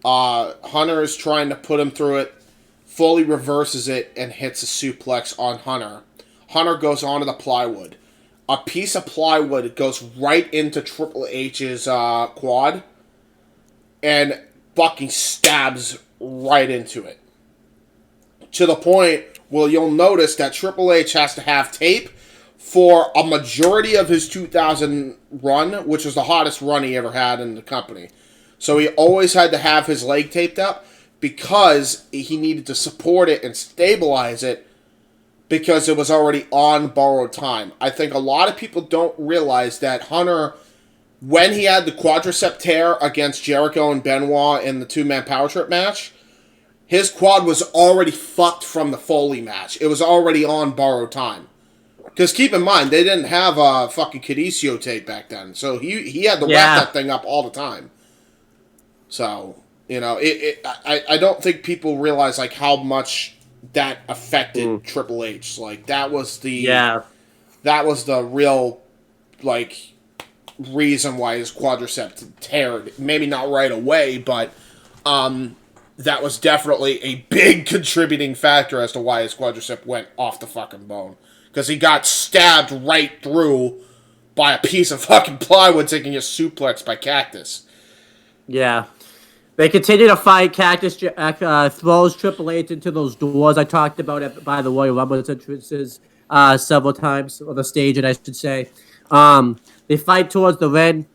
Hunter is trying to put him through it, fully reverses it, and hits a suplex on Hunter. Hunter goes onto the plywood. A piece of plywood goes right into Triple H's quad and fucking stabs right into it. To the point where you'll notice that Triple H has to have tape for a majority of his 2000 run, which was the hottest run he ever had in the company. So he always had to have his leg taped up because he needed to support it and stabilize it because it was already on borrowed time. I think a lot of people don't realize that Hunter, when he had the quadricep tear against Jericho and Benoit in the two-man power trip match, his quad was already fucked from the Foley match. It was already on borrowed time. Because keep in mind, they didn't have a fucking Cadisio tape back then. So he had to wrap that thing up all the time. So, you know, I don't think people realize, like, how much that affected Triple H. Like, that was the real, like, reason why his quadricep teared. Maybe not right away, but that was definitely a big contributing factor as to why his quadricep went off the fucking bone. Because he got stabbed right through by a piece of fucking plywood taking a suplex by Cactus. Yeah. They continue to fight. Cactus Jack throws Triple H into those doors I talked about by the Royal Rumble entrances several times, or the stage, I should say. They fight towards the ring.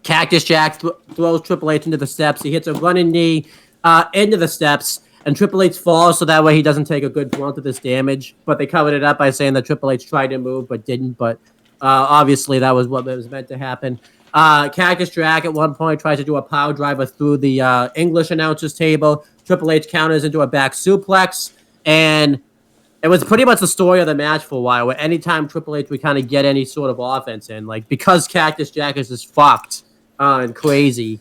Cactus Jack throws Triple H into the steps. He hits a running knee into the steps, and Triple H falls so that way he doesn't take a good brunt of this damage. But they covered it up by saying that Triple H tried to move but didn't. But obviously that was what was meant to happen. Cactus Jack at one point tries to do a power driver through the English announcer's table. Triple H counters into a back suplex, and it was pretty much the story of the match for a while, where anytime Triple H would kind of get any sort of offense in, like, because Cactus Jack is just fucked and crazy,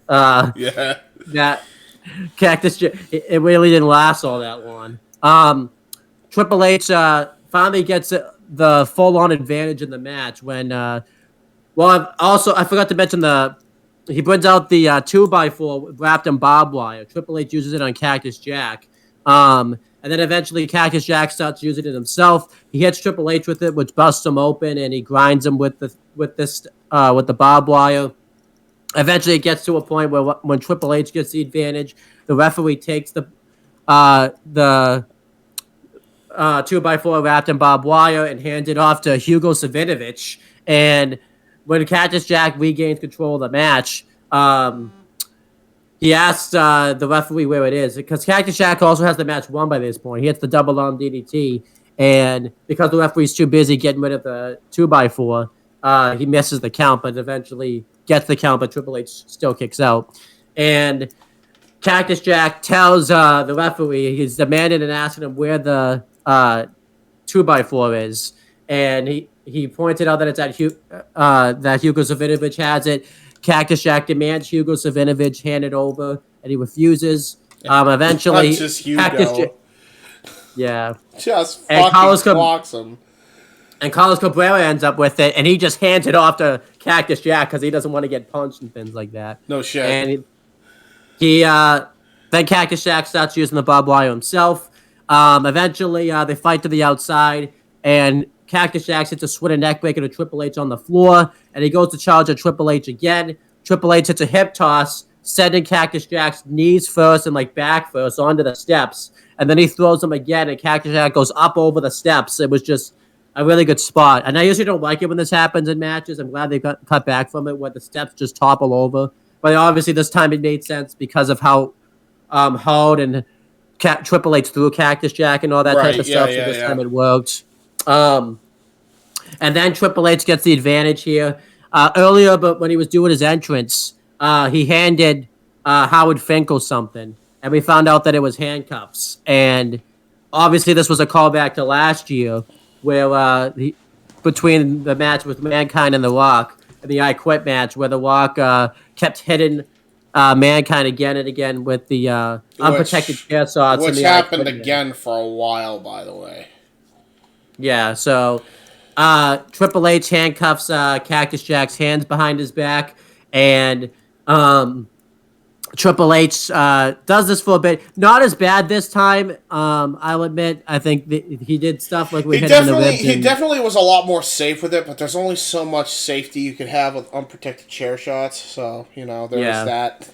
that Cactus Jack, it really didn't last all that long. Triple H finally gets the full-on advantage in the match when, I forgot to mention he brings out the 2x4 wrapped in barbed wire. Triple H uses it on Cactus Jack. And then eventually Cactus Jack starts using it himself. He hits Triple H with it, which busts him open, and he grinds him with the barbed wire. Eventually, it gets to a point where when Triple H gets the advantage, the referee takes the 2x4 wrapped in barbed wire and hands it off to Hugo Savinovich. And when Cactus Jack regains control of the match, he asks the referee where it is, because Cactus Jack also has the match won by this point. He hits the double arm DDT, and because the referee's too busy getting rid of the 2x4, he misses the count, but eventually gets the count, but Triple H still kicks out. And Cactus Jack tells the referee, he's demanding and asking him where the 2x4 is, and he pointed out that it's at that Hugo Savinovich has it. Cactus Jack demands Hugo Savinovich hand it over, and he refuses. Eventually, just Hugo. Yeah. Just fucking blocks him. And Carlos Cabrera ends up with it, and he just hands it off to Cactus Jack because he doesn't want to get punched and things like that. No shit. And then Cactus Jack starts using the barbed wire himself. Eventually, they fight to the outside, and Cactus Jack hits a swinging neck breaker to Triple H on the floor, and he goes to charge at Triple H again. Triple H hits a hip toss, sending Cactus Jack's knees first and back first onto the steps, and then he throws him again, and Cactus Jack goes up over the steps. It was just a really good spot. And I usually don't like it when this happens in matches. I'm glad they got cut back from it where the steps just topple over. But obviously this time it made sense because of how hard and Triple H threw Cactus Jack and all that type of stuff. So this time it worked. And then Triple H gets the advantage here. Earlier, but when he was doing his entrance, he handed Howard Finkel something. And we found out that it was handcuffs. And obviously this was a callback to last year where between the match with Mankind and The Rock, and the I Quit match, where The Rock kept hitting Mankind again and again with the unprotected chair shots. Which happened again for a while, by the way. Yeah, so Triple H handcuffs Cactus Jack's hands behind his back, and Triple H does this for a bit. Not as bad this time, I'll admit. I think he did stuff like we hit him in the ribs. He definitely was a lot more safe with it, but there's only so much safety you can have with unprotected chair shots. So, there was that.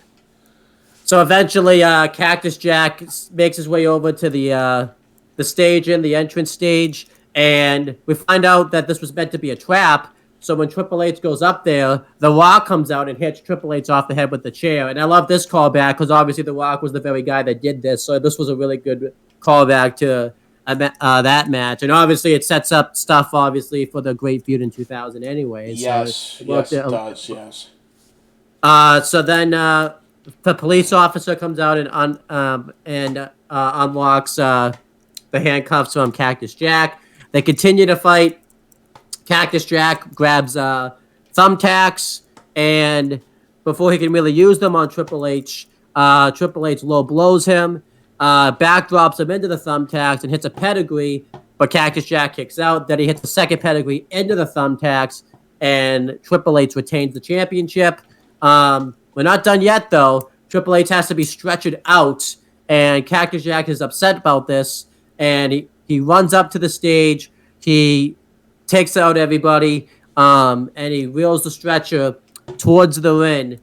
So eventually, Cactus Jack makes his way over to the stage, the entrance stage, and we find out that this was meant to be a trap. So when Triple H goes up there, The Rock comes out and hits Triple H off the head with the chair. And I love this callback because obviously The Rock was the very guy that did this. So this was a really good callback to that match. And obviously it sets up stuff, obviously, for the Great Feud in 2000 anyways. Yes, it does, yes. So then the police officer comes out and unlocks the handcuffs from Cactus Jack. They continue to fight. Cactus Jack grabs thumbtacks, and before he can really use them on Triple H, Triple H low blows him, backdrops him into the thumbtacks, and hits a pedigree, but Cactus Jack kicks out. Then he hits the second pedigree into the thumbtacks, and Triple H retains the championship. We're not done yet, though. Triple H has to be stretchered out, and Cactus Jack is upset about this, and he runs up to the stage. He takes out everybody, and he wheels the stretcher towards the ring,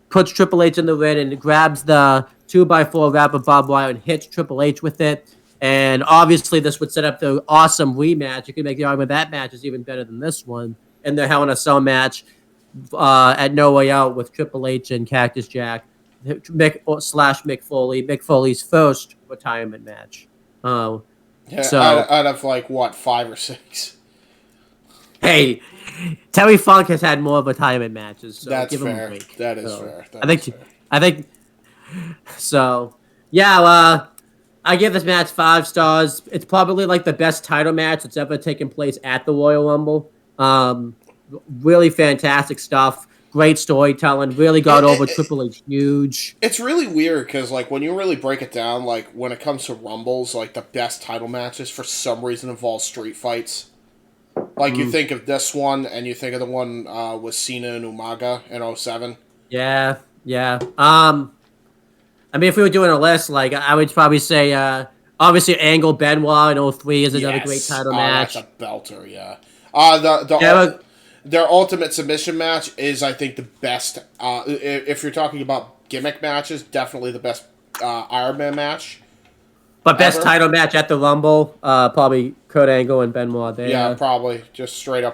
puts Triple H in the ring, and grabs the 2x4 wrapper barbed wire and hits Triple H with it. And obviously, this would set up the awesome rematch. You can make the argument that match is even better than this one. And the Hell in a Cell match at No Way Out with Triple H and Cactus Jack Mick Foley. Mick Foley's first retirement match. Out of 5 or 6. Hey, Terry Funk has had more retirement matches, so that's give him fair. a break. That is fair. I think so. Yeah, I give this match 5 stars. It's probably the best title match that's ever taken place at the Royal Rumble. Really fantastic stuff. Great storytelling. Really got over Triple H huge. It's really weird because when you really break it down, when it comes to Rumbles, the best title matches for some reason involve street fights. You think of this one, and you think of the one with Cena and Umaga in 2007. Yeah. I mean, if we were doing a list, I would probably say, obviously, Angle Benoit in 2003 is another great title match. That's a belter, yeah. Their Ultimate Submission match is, I think, the best. If you're talking about gimmick matches, definitely the best Iron Man match. But best title match at the Rumble, probably Kurt Angle and Benoit there. Yeah, probably just straight up.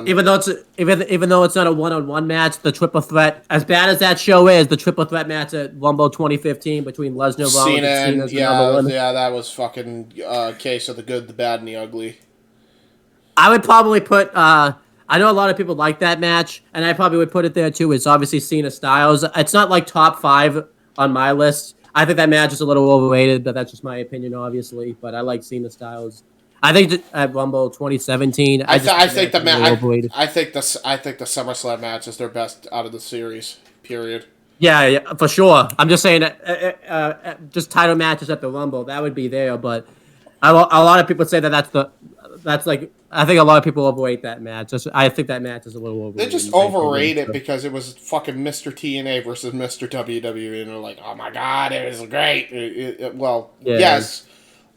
Even though it's not a one-on-one match, the triple threat, as bad as that show is, the triple threat match at Rumble 2015 between Lesnar, Rollins, and Cena. Yeah, that was fucking case of the good, the bad, and the ugly. I would probably put. I know a lot of people like that match, and I probably would put it there too. It's obviously Cena Styles. It's not top 5 on my list. I think that match is a little overrated, but that's just my opinion, obviously. But I like Cena Styles. I think at Rumble 2017, I think the SummerSlam match is their best out of the series. Period. Yeah, for sure. I'm just saying that just title matches at the Rumble that would be there, but a lot of people say that that's that's like I think a lot of people overrate that match. I think that match is a little overrated. They just overrate it because it was fucking Mr. TNA versus Mr. WWE, and they're like, oh my god, it was great. Yes,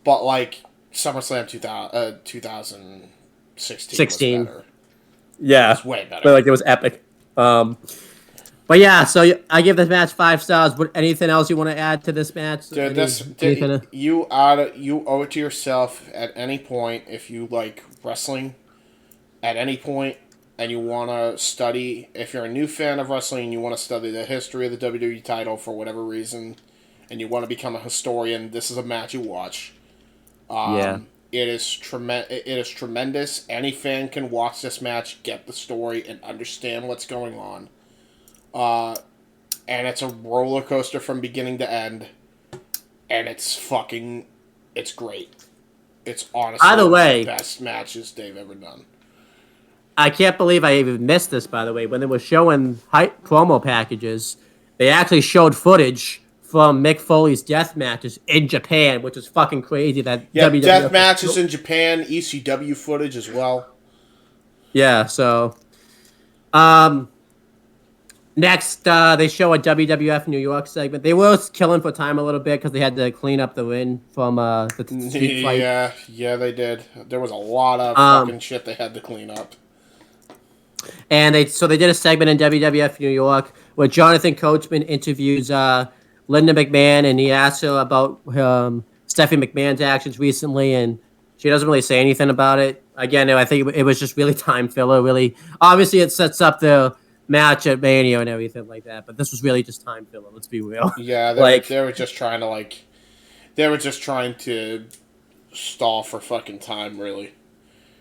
but like SummerSlam 2016 was better. Yeah, It was way better. but like it was epic. But yeah, so I give this match 5 stars. What anything else you want to add to this match? Dude, you owe it to yourself at any point if you like wrestling. At any point, and you want to study, if you're a new fan of wrestling and you want to study the history of the WWE title for whatever reason, and you want to become a historian, this is a match you watch. It is tremendous. Any fan can watch this match, get the story, and understand what's going on. And it's a roller coaster from beginning to end, and it's great. It's honestly By the way, the best matches they've ever done. I can't believe I even missed this, by the way. When they were showing promo packages, they actually showed footage from Mick Foley's death matches in Japan, which is fucking crazy. WWF death matches in Japan, ECW footage as well. Yeah, so... Next, they show a WWF New York segment. They were killing for time a little bit because they had to clean up the ring from the street fight. Yeah, they did. There was a lot of fucking shit they had to clean up. And they did a segment in WWF New York where Jonathan Coachman interviews Linda McMahon, and he asks her about Stephanie McMahon's actions recently, and she doesn't really say anything about it. Again, I think it was just really time filler. Really, obviously, it sets up the match at Mania and everything like that, but this was really just time filler. Let's be real. Yeah, they were just trying to stall for fucking time, really.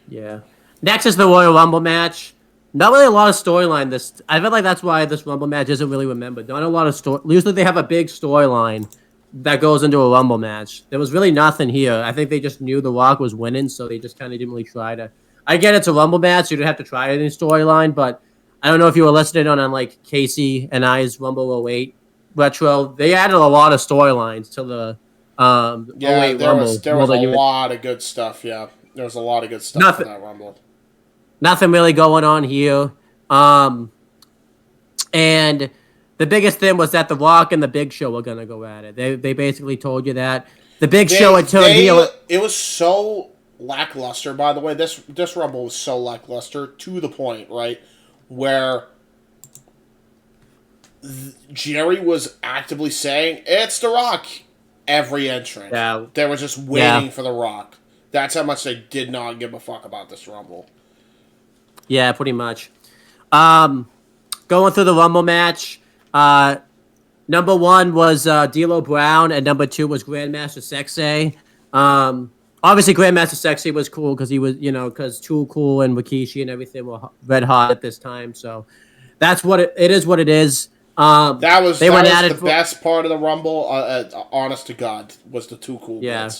Yeah. Next is the Royal Rumble match. Not really a lot of storyline. I feel like that's why this Rumble match isn't really remembered. Not a lot of story. Usually they have a big storyline that goes into a Rumble match. There was really nothing here. I think they just knew The Rock was winning, so they just kind of didn't really try to. I get it's a Rumble match, so you don't have to try any storyline, but I don't know if you were listening on like Casey and I's Rumble 08 retro. They added a lot of storylines to the 08 there Rumble. was a lot of good stuff. Yeah, there was a lot of good stuff in that Rumble. Nothing really going on here. And the biggest thing was that The Rock and the Big Show were gonna go at it. They basically told you that the Big Show had turned heel. It was so lackluster. By the way, this Rumble was so lackluster to the point, right? Where Jerry was actively saying, it's The Rock, every entrance. Yeah. They were just waiting for The Rock. That's how much they did not give a fuck about this Rumble. Yeah, pretty much. Going through the Rumble match, number 1 was D'Lo Brown, and number 2 was Grandmaster Sexay. Obviously, Grandmaster Sexy was cool because he was, because Too Cool and Rikishi and everything were red hot at this time. So that's what it is. What it is. That was the best part of the Rumble. Honest to God, was the Too Cool. Yeah.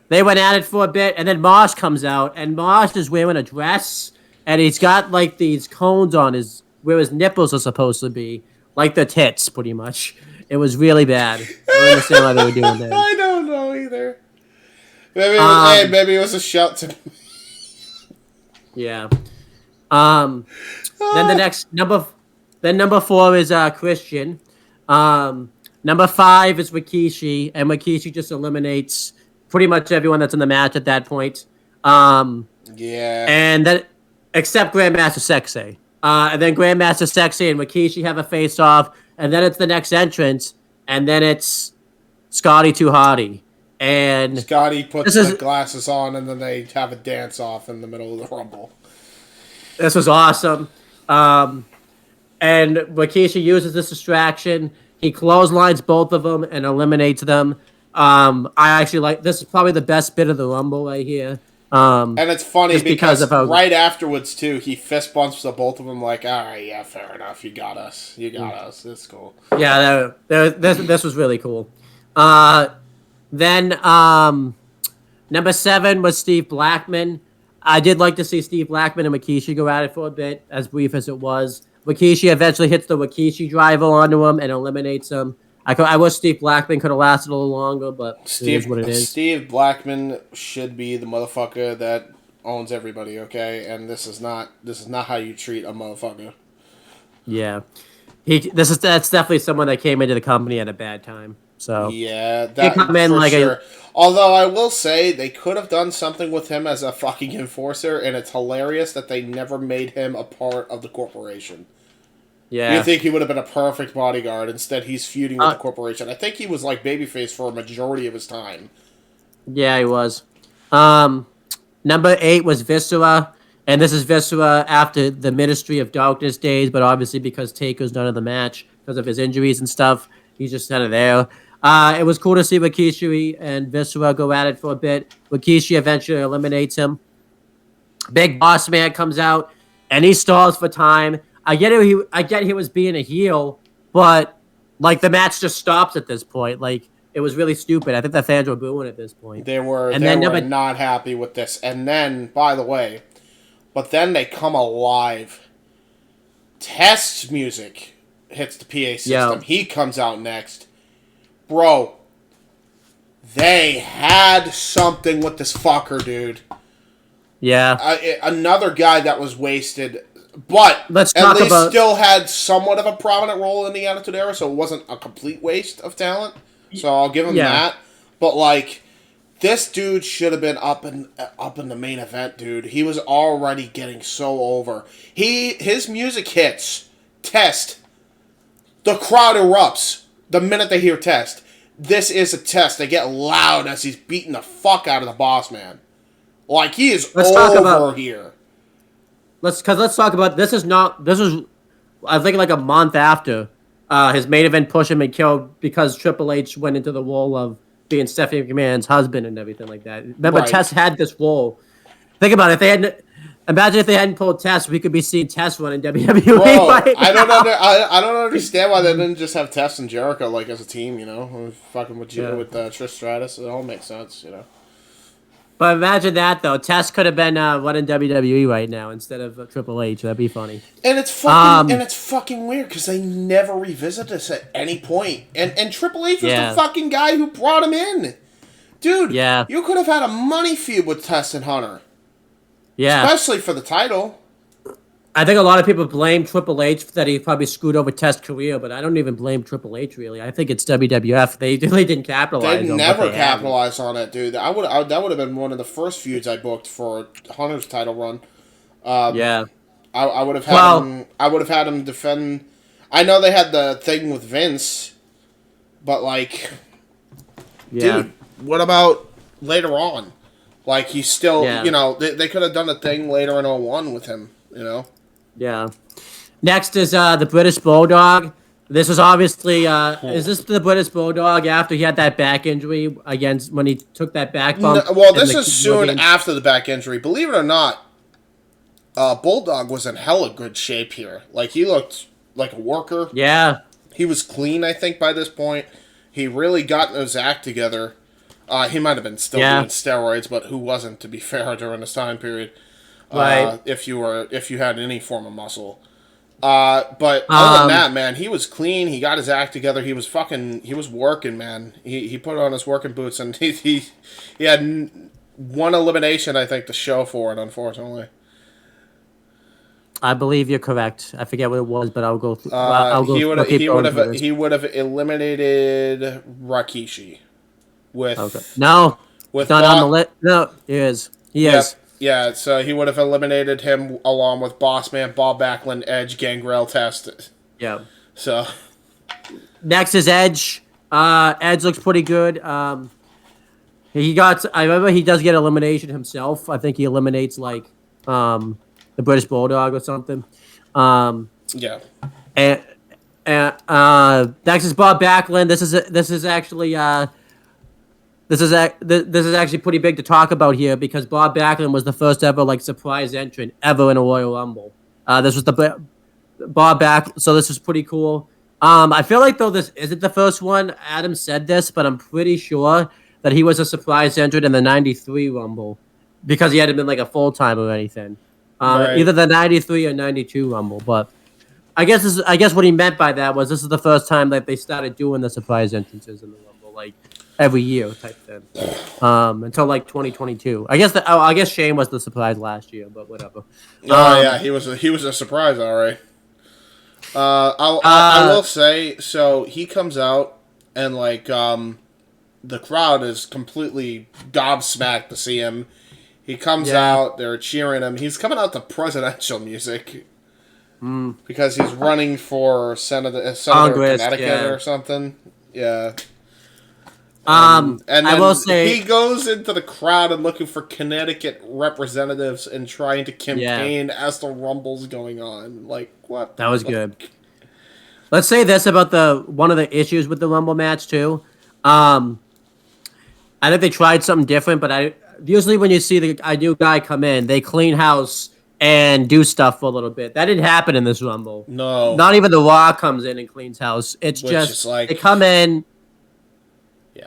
They went at it for a bit, and then Mosh comes out, and Mosh is wearing a dress, and he's got like these cones on where his nipples are supposed to be, like the tits, pretty much. It was really bad. I don't understand why they were doing that. I don't know either. Maybe it was a shout to. Yeah. Then the next number 4 is Christian. Number 5 is Rikishi, and Rikishi just eliminates pretty much everyone that's in the match at that point. Yeah. And then, except Grandmaster Sexay. And then Grandmaster Sexay and Rikishi have a face-off, and then it's the next entrance, and then it's Scotty Too Hotty. And Scotty puts the glasses on, and then they have a dance-off in the middle of the Rumble. This was awesome. And Rikishi uses this distraction. He clotheslines both of them and eliminates them. I actually this is probably the best bit of the Rumble right here. And it's funny because of how, right afterwards, too, he fist bumps the both of them like, all right, yeah, fair enough. You got us. It's cool. Yeah, this was really cool. Then number 7 was Steve Blackman. I did like to see Steve Blackman and Rikishi go at it for a bit, as brief as it was. Rikishi eventually hits the Rikishi driver onto him and eliminates him. I wish Steve Blackman could have lasted a little longer, but it is what it is. Steve Blackman should be the motherfucker that owns everybody, okay? And this is not how you treat a motherfucker. Yeah, that's definitely someone that came into the company at a bad time. So yeah, that come in for like sure. Although I will say they could have done something with him as a fucking enforcer, and it's hilarious that they never made him a part of the corporation. Yeah, You think he would have been a perfect bodyguard? Instead, he's feuding with the corporation. I think he was like babyface for a majority of his time. Yeah, he was. Number 8 was Viscera, and this is Viscera after the Ministry of Darkness days, but obviously because Taker's not in the match because of his injuries and stuff, he's just kind of there. It was cool to see Rikishi and Viscera go at it for a bit. Rikishi eventually eliminates him. Big Boss Man comes out, and he stalls for time. I get he was being a heel, but like the match just stops at this point. Like it was really stupid. I think the fans were booing at this point. They were not happy with this. And then, by the way, but then they come alive. Test music hits the PA system. Yeah. He comes out next. Bro, they had something with this fucker, dude. Yeah. Another guy that was wasted, but still had somewhat of a prominent role in the Attitude Era, so it wasn't a complete waste of talent. So I'll give him that. But like, this dude should have been up in the main event, dude. He was already getting so over. His music hits. Test. The crowd erupts the minute they hear Test. This is a test. They get loud as he's beating the fuck out of the Boss Man. Like, he is over here. Let's talk about this is I think like a month after his main event push him and killed because Triple H went into the role of being Stephanie McMahon's husband and everything like that. Remember, right. Test had this role. Think about it. Imagine if they hadn't pulled Test, we could be seeing Test run in WWE. Bro, right I don't understand why they didn't just have Test and Jericho like as a team. You know, fucking with Trish Stratus, it all makes sense. You know. But imagine that though. Test could have been running WWE right now instead of Triple H. That'd be funny. And it's fucking weird because they never revisit this at any point. And Triple H was the fucking guy who brought him in, dude. Yeah. You could have had a money feud with Test and Hunter. Yeah. Especially for the title. I think a lot of people blame Triple H that he probably screwed over Test's career, but I don't even blame Triple H, really. I think it's WWF. They really didn't capitalize on it. They never capitalized on it, dude. That would have been one of the first feuds I booked for Hunter's title run. I would have had him. I would have had him defend. I know they had the thing with Vince, but like, dude, what about later on? Like, he's still, they could have done a thing later in 01 with him, you know? Yeah. Next is the British Bulldog. This was obviously, is this the British Bulldog after he had that back injury against when he took that back bump? No, well, this is soon after the back injury. Believe it or not, Bulldog was in hella good shape here. Like, he looked like a worker. Yeah. He was clean, I think, by this point. He really got his act together. He might have been still doing steroids, but who wasn't, to be fair, during this time period? Right. If you had any form of muscle. But other than that, man, he was clean. He got his act together. He was working, man. He put on his working boots, and he had one elimination, I think, to show for it, unfortunately. I believe you're correct. I forget what it was, but I'll go. He would have eliminated Rikishi. With not on the list. No, he is. He is. Yeah, so he would have eliminated him along with Boss Man, Bob Backlund, Edge, Gangrel, Test. Yeah. So next is Edge. Edge looks pretty good. I remember he does get elimination himself. I think he eliminates like the British Bulldog or something. Yeah. And next is Bob Backlund. This is actually pretty big to talk about here because Bob Backlund was the first ever like surprise entrant ever in a Royal Rumble. This was the Bob Backlund, so this was pretty cool. I feel like though this isn't the first one. Adam said this, but I'm pretty sure that he was a surprise entrant in the '93 Rumble because he hadn't been like a full time or anything. Right. Either the '93 or '92 Rumble, but I guess what he meant by that was this is the first time that they started doing the surprise entrances in the Rumble, like every year type thing. Until like 2022. I guess Shane was the surprise last year, but whatever. Oh yeah, he was a surprise, all right. I will say, so he comes out and like the crowd is completely gobsmacked to see him. He comes out, they're cheering him. He's coming out to presidential music because he's running for senator of Connecticut or something. Yeah. And then I will say he goes into the crowd and looking for Connecticut representatives and trying to campaign as the Rumble's going on. Like, what? That was good. Let's say this about one of the issues with the Rumble match too. I think they tried something different, but usually when you see a new guy come in, they clean house and do stuff for a little bit. That didn't happen in this Rumble. No. Not even The Raw comes in and cleans house. It's just like, they come in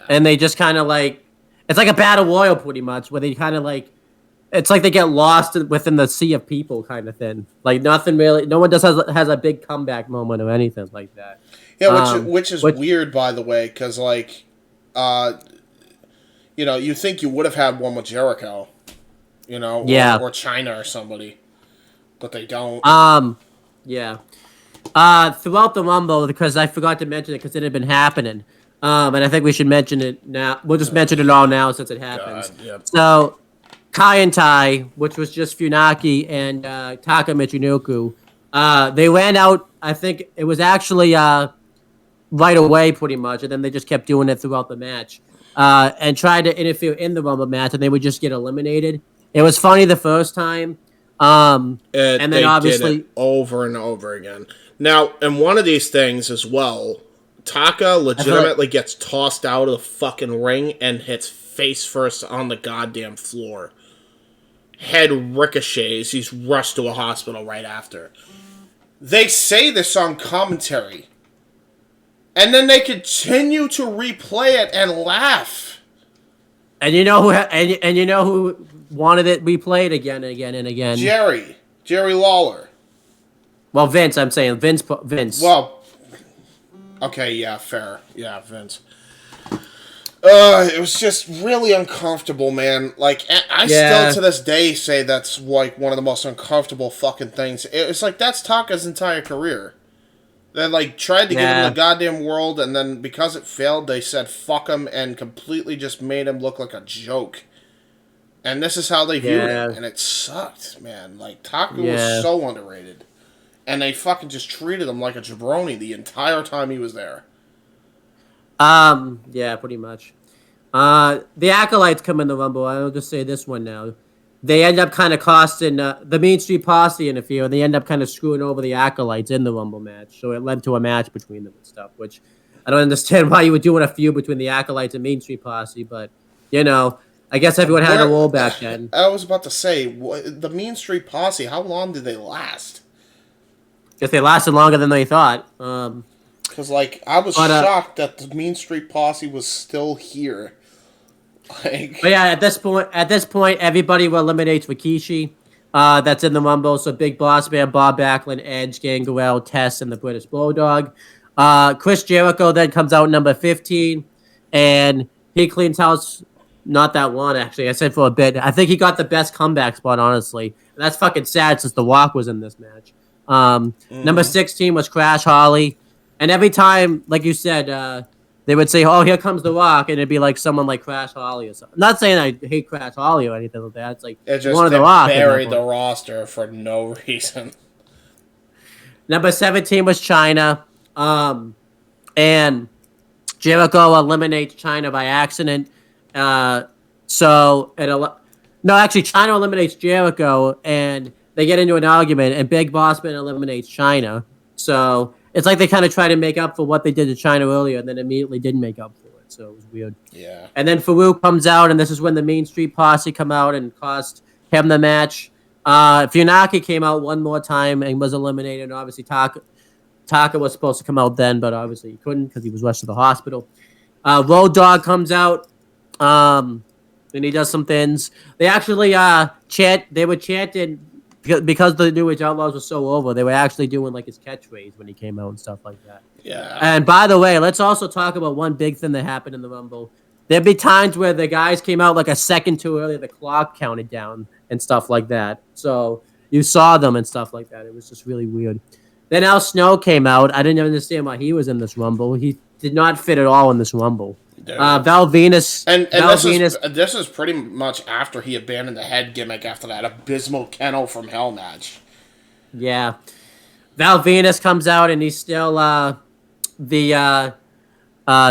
and they just kind of like, it's like a battle royal pretty much, where they kind of like, it's like they get lost within the sea of people kind of thing. Like nothing really, no one has a big comeback moment or anything like that. Yeah, which is weird, by the way, because like, you think you would have had one with Jericho, or China or somebody, but they don't. Yeah. Throughout the Rumble, because I forgot to mention it because it had been happening, and I think we should mention it now. We'll just mention it all now since it happens. God, yep. So, Kai and Tai, which was just Funaki and Taka Michinoku, they ran out. I think it was actually right away, pretty much, and then they just kept doing it throughout the match. And tried to interfere in the Rumble match, and they would just get eliminated. It was funny the first time, and then they obviously did it over and over again. Now, in one of these things as well, Taka legitimately gets tossed out of the fucking ring and hits face first on the goddamn floor. Head ricochets. He's rushed to a hospital right after. They say this on commentary. And then they continue to replay it and laugh. And you know who wanted it replayed again and again and again? Jerry Lawler. Well, Vince. I'm saying Vince. Well, okay, yeah, fair, yeah, Vince. It was just really uncomfortable, man. Like, I still to this day say that's like one of the most uncomfortable fucking things. It's like that's Taka's entire career. They, like, tried to give him the goddamn world, and then because it failed, they said fuck him and completely just made him look like a joke. And this is how they viewed it, and it sucked, man. Like, Taka was so underrated. And they fucking just treated him like a jabroni the entire time he was there. Yeah, pretty much. The Acolytes come in the Rumble. I'll just say this one now. They end up kind of costing the Main Street Posse in a few, and they end up kind of screwing over the Acolytes in the Rumble match. So it led to a match between them and stuff, which I don't understand why you were doing a feud between the Acolytes and Main Street Posse, but, I guess everyone had a role back then. I was about to say, the Mean Street Posse, how long did they last? Guess they lasted longer than they thought. Because, I was shocked that the Mean Street Posse was still here. But yeah, at this point, everybody eliminates Rikishi. That's in the Rumble. So Big Boss Man, Bob Backlund, Edge, Gangrel, Test, and the British Bulldog. Chris Jericho then comes out number 15, and he cleans house. Not that one, actually. I said for a bit. I think he got the best comeback spot, honestly. And that's fucking sad since The Rock was in this match. Number 16 was Crash Holly. And every time, like you said, they would say, "Oh, here comes The Rock," and it'd be like someone like Crash Holly or something. I'm not saying I hate Crash Holly or anything like that. It's like one of The Rock. Buried the roster for no reason. Number 17 was China, and Jericho eliminates China by accident. China eliminates Jericho, and they get into an argument, and Big Boss Man eliminates China. So it's like they kind of try to make up for what they did to China earlier, and then immediately didn't make up for it. So it was weird. Yeah. And then Farouk comes out, and this is when the Main Street Posse come out and cost him the match. Funaki came out one more time and was eliminated. And obviously, Taka was supposed to come out then, but obviously he couldn't because he was rushed to the hospital. Road Dogg comes out, and he does some things. They actually They were chanting because the New Age Outlaws were so over, they were actually doing like his catchphrase when he came out and stuff like that. Yeah. And by the way, let's also talk about one big thing that happened in the Rumble. There'd be times where the guys came out like a second too early, the clock counted down and stuff like that. So you saw them and stuff like that. It was just really weird. Then Al Snow came out. I didn't understand why he was in this Rumble. He did not fit at all in this Rumble. Val Venus. And Val Venus, this is pretty much after he abandoned the head gimmick after that abysmal Kennel from Hell match. yeah. Val Venus comes out and he's still the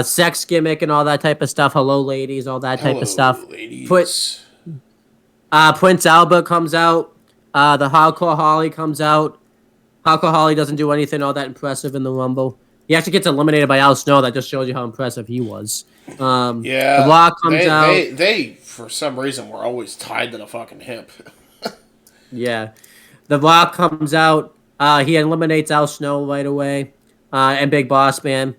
sex gimmick and all that type of stuff. Hello, ladies, all that type of stuff. Ladies. Prince Albert comes out. The Hardcore Holly comes out. Hardcore Holly doesn't do anything all that impressive in the Rumble. He actually gets eliminated by Al Snow. That just shows you how impressive he was. Yeah. The Rock comes out. They, for some reason, were always tied to the fucking hip. Yeah. The Rock comes out. He eliminates Al Snow right away. And Big Boss Man.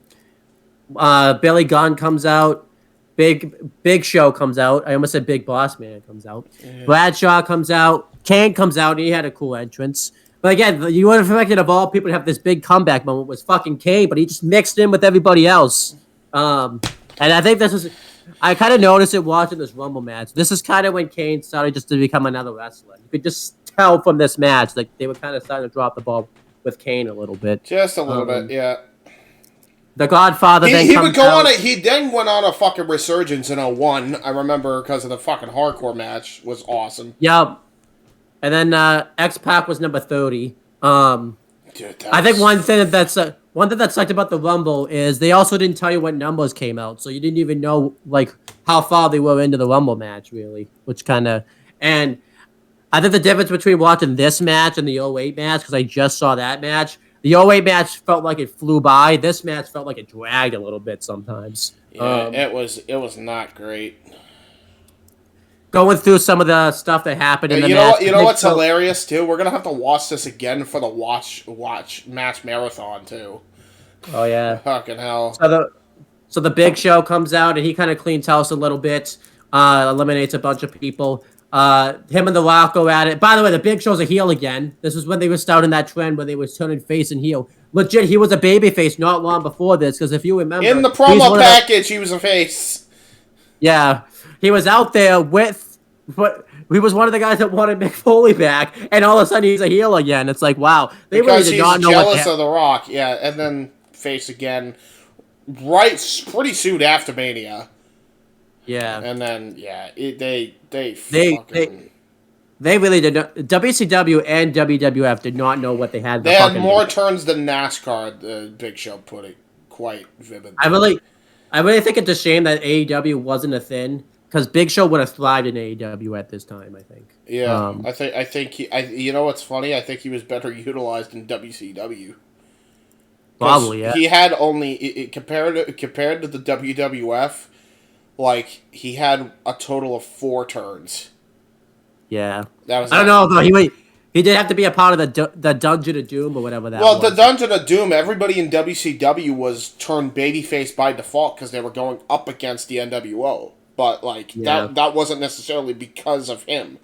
Billy Gunn comes out. Big Show comes out. I almost said Big Boss Man comes out. Yeah. Bradshaw comes out. Kane comes out. And he had a cool entrance. But again, you would have expected of all people to have this big comeback moment was fucking Kane, but he just mixed in with everybody else. And I think this is... I kind of noticed it watching this Rumble match. This is kind of when Kane started just to become another wrestler. You could just tell from this match, like they were kind of starting to drop the ball with Kane a little bit. Just a little bit, yeah. The Godfather then he comes would go out. He then went on a fucking resurgence in 01. I remember because of the fucking hardcore match was awesome. Yep. And then X-Pac was number 30. Dude, I think one thing that sucked about the Rumble is they also didn't tell you what numbers came out, so you didn't even know like how far they were into the Rumble match, really. Which kind of, and I think the difference between watching this match and the 08 match, because I just saw that match, the 08 match felt like it flew by. This match felt like it dragged a little bit sometimes. Yeah, it was not great. Going through some of the stuff that happened in the match. You know what's hilarious too? We're gonna have to watch this again for the watch match marathon too. Oh yeah, fucking hell. So the Big Show comes out and he kind of cleans house a little bit, eliminates a bunch of people. Him and The Rock go at it. By the way, the Big Show's a heel again. This is when they were starting that trend where they were turning face and heel. Legit, he was a babyface not long before this, because if you remember, in the promo package, he was a face. Yeah. He was out there with, but he was one of the guys that wanted Mick Foley back, and all of a sudden he's a heel again. It's like, wow, they because really did not know what. Because he's jealous of The Rock, yeah, and then face again, pretty soon after Mania. Yeah, and then they really did not. WCW and WWF did not know what they had. They had more turns than NASCAR. The Big Show put it quite vividly. I really think it's a shame that AEW wasn't a thing. Because Big Show would have thrived in AEW at this time, I think. Yeah, I think you know what's funny? I think he was better utilized in WCW. Probably, yeah. He had only compared to the WWF, like he had a total of 4 turns. Yeah, that was. I don't know though. He did have to be a part of the Dungeon of Doom or whatever that was. Well, the Dungeon of Doom, everybody in WCW was turned babyface by default because they were going up against the NWO. But, like, that wasn't necessarily because of him.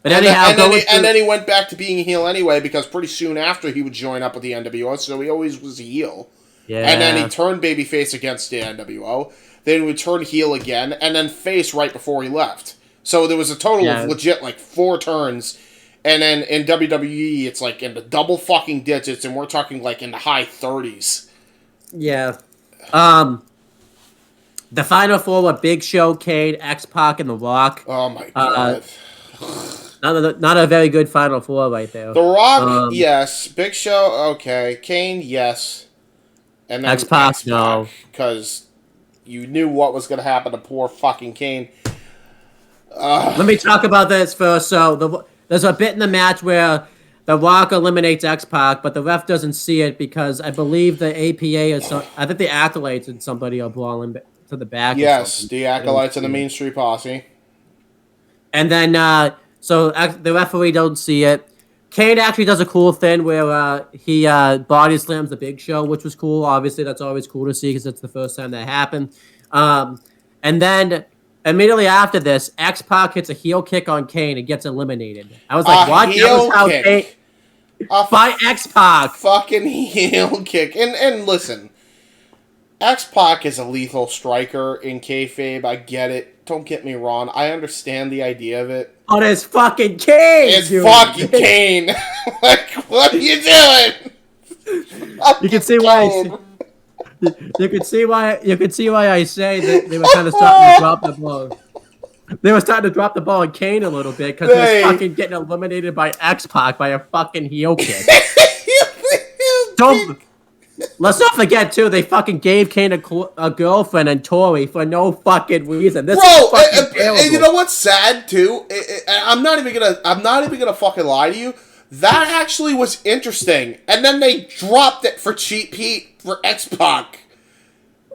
But anyhow, and then he went back to being a heel anyway, because pretty soon after he would join up with the NWO, so he always was a heel. Yeah. And then he turned babyface against the NWO, then he would turn heel again, and then face right before he left. So there was a total of legit, like, 4 turns. And then in WWE, it's, like, in the double fucking digits, and we're talking, like, in the high 30s. Yeah. The Final 4 were Big Show, Kane, X-Pac, and The Rock. Oh, my God. Not a very good Final 4 right there. The Rock, yes. Big Show, okay. Kane, yes. And then X-Pac, no. Because you knew what was going to happen to poor fucking Kane. Let me talk about this first. So there's a bit in the match where The Rock eliminates X-Pac, but the ref doesn't see it because I believe the APA is I think the Acolytes and somebody are brawling to the back. Yes, the Acolytes and the Mean Street Posse. And then, so the referee don't see it. Kane actually does a cool thing where he body slams the Big Show, which was cool. Obviously, that's always cool to see because that's the first time that happened. And then immediately after this, X-Pac hits a heel kick on Kane and gets eliminated. I was like, what? Heel That was how kick. Kane... By X-Pac. Fucking heel kick. And listen, X-Pac is a lethal striker in kayfabe. I get it. Don't get me wrong. I understand the idea of it. But it's fucking Kane. It's dude. fucking Kane. Like, what are you doing? You can see why. You can see why. You can see why I say that they were kind of starting to drop the ball. They were starting to drop the ball on Kane a little bit because he was fucking getting eliminated by X-Pac by a fucking heel kick. Let's not forget too. They fucking gave Kane a girlfriend and Tori for no fucking reason. This is fucking terrible. And you know what's sad too? I'm not even gonna fucking lie to you. That actually was interesting, and then they dropped it for Cheap Heat for X-Pac.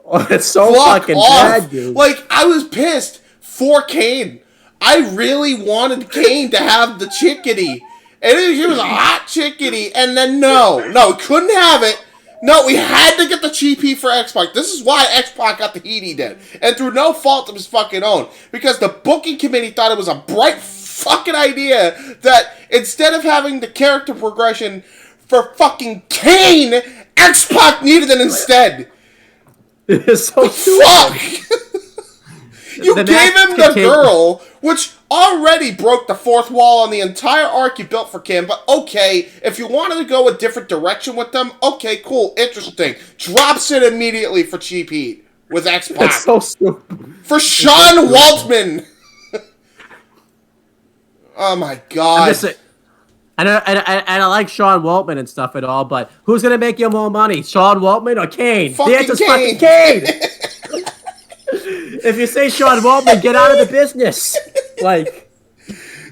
Oh, it's so fucking bad, dude. Like, I was pissed for Kane. I really wanted Kane to have the chickadee, and he was a hot chickadee, and then no, we couldn't have it. No, we had to get the Cheap Heat for X-Pac. This is why X-Pac got the heat he did, and through no fault of his fucking own, because the booking committee thought it was a bright fucking idea that instead of having the character progression for fucking Kane, X-Pac needed it instead. It's so fuck. You gave him the girl, which already broke the fourth wall on the entire arc you built for Kim. But okay, if you wanted to go a different direction with them, okay, cool, interesting. Drops it immediately for Cheap Heat with X-Pac. It's so stupid. For Sean Waltman. Oh my god. And I like Sean Waltman and stuff and all, but who's gonna make you more money, Sean Waltman or Kane? Fucking the answer's Kane. fucking Kane. If you say Sean Waltman, get out of the business. Like,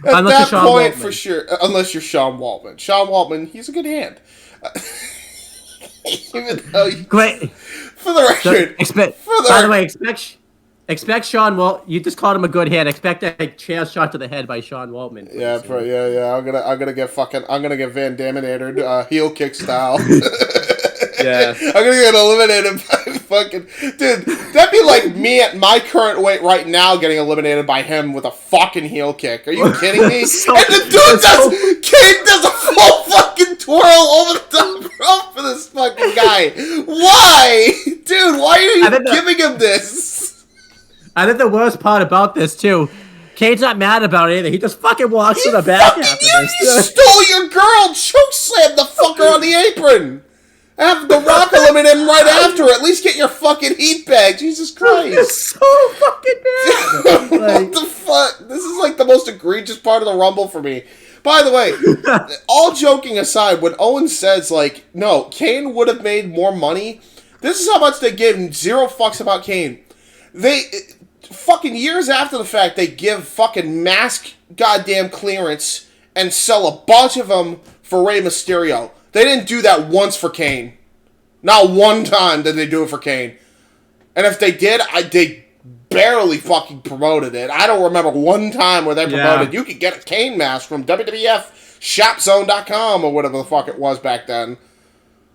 at that point, for sure. Unless you're Sean Waltman. Sean Waltman, he's a good hand. Even though great. For the record, by the way, expect Sean Walt. You just called him a good hand. Expect a chair shot to the head by Sean Waltman. Yeah, yeah. I'm gonna get Van Daminated, heel kick style. Yeah. I'm gonna get eliminated by fucking dude. That'd be like me at my current weight right now getting eliminated by him with a fucking heel kick. Are you kidding me? And the dude Kane does a full fucking twirl over the top rope for this fucking guy. Why, dude? Why are you giving him this? I think the worst part about this too, Kane's not mad about anything. He just fucking walks to the back after this. You stole your girl, choke slammed the fucker on the apron. Have The Rock eliminate him right after. At least get your fucking heat back. Jesus Christ. It's so fucking bad. What the fuck? This is like the most egregious part of the Rumble for me. By the way, all joking aside, when Owen says, like, no, Kane would have made more money, this is how much they gave him. Zero fucks about Kane. They, fucking years after the fact, they give fucking mask goddamn clearance and sell a bunch of them for Rey Mysterio. They didn't do that once for Kane. Not one time did they do it for Kane. And if they did, they barely fucking promoted it. I don't remember one time where they promoted, you could get a Kane mask from WWF ShopZone.com or whatever the fuck it was back then.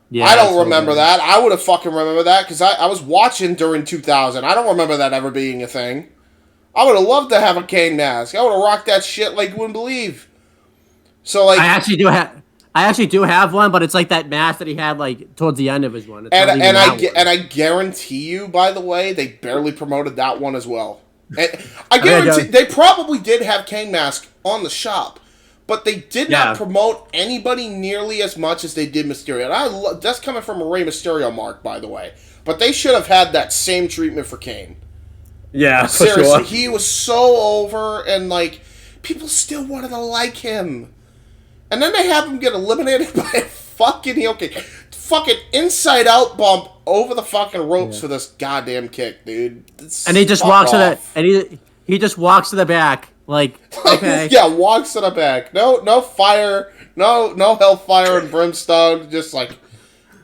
Yeah, I don't remember that. I would have fucking remembered that because I was watching during 2000. I don't remember that ever being a thing. I would have loved to have a Kane mask. I would have rocked that shit like you wouldn't believe. So, like, I actually do have one, but it's like that mask that he had like towards the end of his one. And I guarantee you, by the way, they barely promoted that one as well. And I guarantee they probably did have Kane mask on the shop, but they did not promote anybody nearly as much as they did Mysterio. And that's coming from a Rey Mysterio mark, by the way. But they should have had that same treatment for Kane. Yeah, seriously, for sure. He was so over, and like people still wanted to like him. And then they have him get eliminated by a fucking heel kick. Fucking inside out bump over the fucking ropes for this goddamn kick, dude. And he just walks to the he just walks to the back. Like, okay. Yeah, walks to the back. No fire, no hellfire and brimstone. Just like,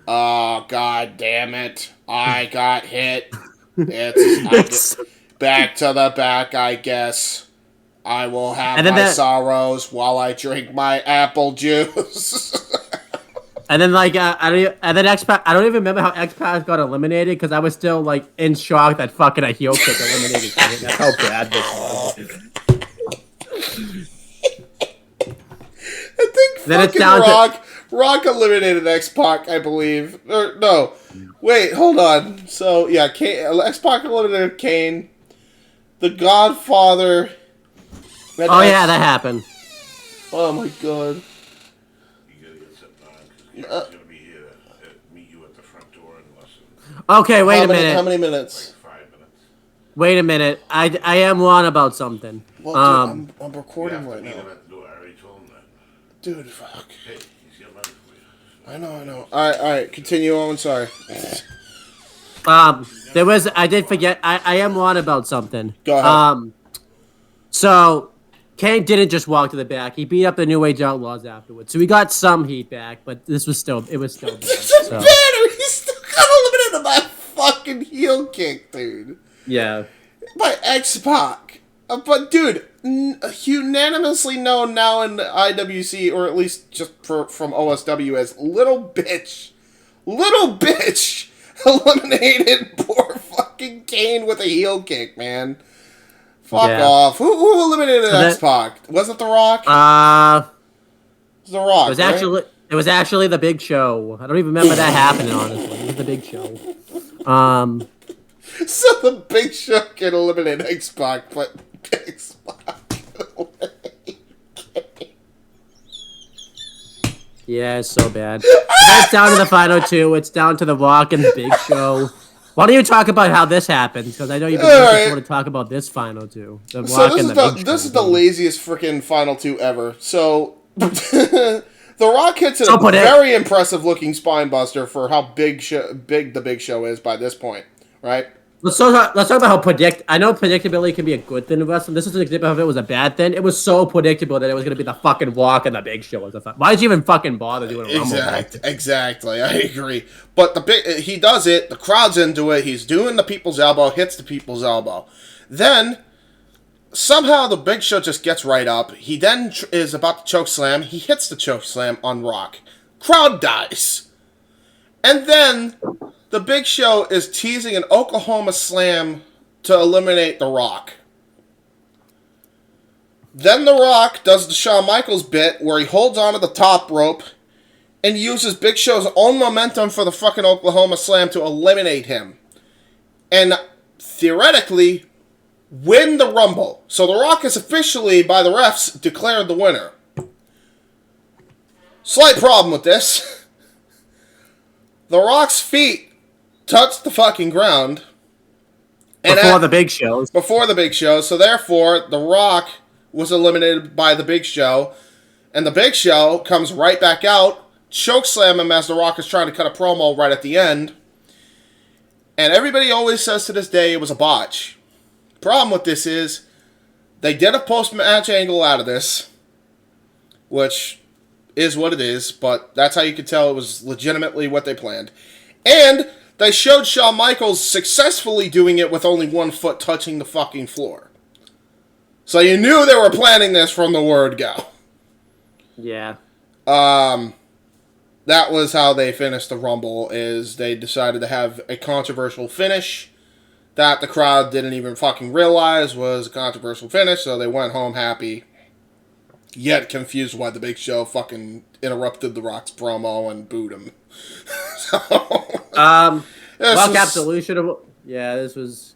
oh god damn it. I got hit. It's back to the back, I guess. I will have my sorrows while I drink my apple juice. And then like and then X-Pac, I don't even remember how X-Pac got eliminated because I was still like in shock that fucking a heel kick eliminated him. That's how bad this was. I think Then it's fucking down Rock eliminated X-Pac, I believe. Or, no. Wait, hold on. So, yeah, X-Pac eliminated Kane. The Godfather... Yeah, that happened. Oh, my God. You gotta get something on, because Gary's gonna be here to meet you at the front door in less than Okay, wait a minute. How many minutes? 5 minutes. Wait a minute. I am wrong about something. Well, dude, I'm You recording have to right meet him now. at the door. I already told him that. Dude, fuck. Hey, he's got money for you. I know. Alright, continue on. Sorry. There was, I did forget, I am wrong about something. Go ahead. So, Kane didn't just walk to the back. He beat up the New Age Outlaws afterwards. So we got some heat back, but it was still bad. It's a So, banner! He's still got eliminated by fucking heel kick, dude. yeah. By X-Pac. But, dude, unanimously known now in the IWC, or at least just from OSW, as Little Bitch. Little Bitch eliminated poor fucking Kane with a heel kick, man. Fuck off. Who eliminated X-Pac? Was it The Rock? It was The Rock, It was actually the Big Show. I don't even remember that happening, honestly. It was the Big Show. So the Big Show can eliminate X-Pac, but X-Pac can eliminate Kane. Yeah, it's so bad. It's down to the final two. It's down to The Rock and the Big Show. Why don't you talk about how this happened? Because I know you've been looking forward to talk about this final two. The Rock and the Big Show. This is the laziest freaking final two ever. So, The Rock hits a very impressive looking spine buster for how big the Big Show is by this point, right? Let's talk about how I know predictability can be a good thing in wrestling. This is an example of it was a bad thing. It was so predictable that it was going to be the fucking Rock and the Big Show. Why did you even fucking bother doing a Rumble? Exactly. I agree. But he does it. The crowd's into it. He's doing the people's elbow, hits the people's elbow. Then, somehow the Big Show just gets right up. He then is about to choke slam. He hits the choke slam on Rock. Crowd dies. And then the Big Show is teasing an Oklahoma Slam to eliminate The Rock. Then The Rock does the Shawn Michaels bit where he holds onto the top rope and uses Big Show's own momentum for the fucking Oklahoma Slam to eliminate him. And theoretically, win the Rumble. So The Rock is officially, by the refs, declared the winner. Slight problem with this. The Rock's feet touched the fucking ground. Before the Big Show. Before the Big Show. So therefore, The Rock was eliminated by the Big Show. And the Big Show comes right back out, chokeslam him as The Rock is trying to cut a promo right at the end. And everybody always says to this day it was a botch. Problem with this is, they did a post-match angle out of this, which is what it is, but that's how you can tell it was legitimately what they planned. And they showed Shawn Michaels successfully doing it with only one foot touching the fucking floor. So you knew they were planning this from the word go. Yeah. That was how they finished the Rumble, is they decided to have a controversial finish that the crowd didn't even fucking realize was a controversial finish, so they went home happy, yet confused why the Big Show fucking interrupted The Rock's promo and booed him. Rock absolutely this was...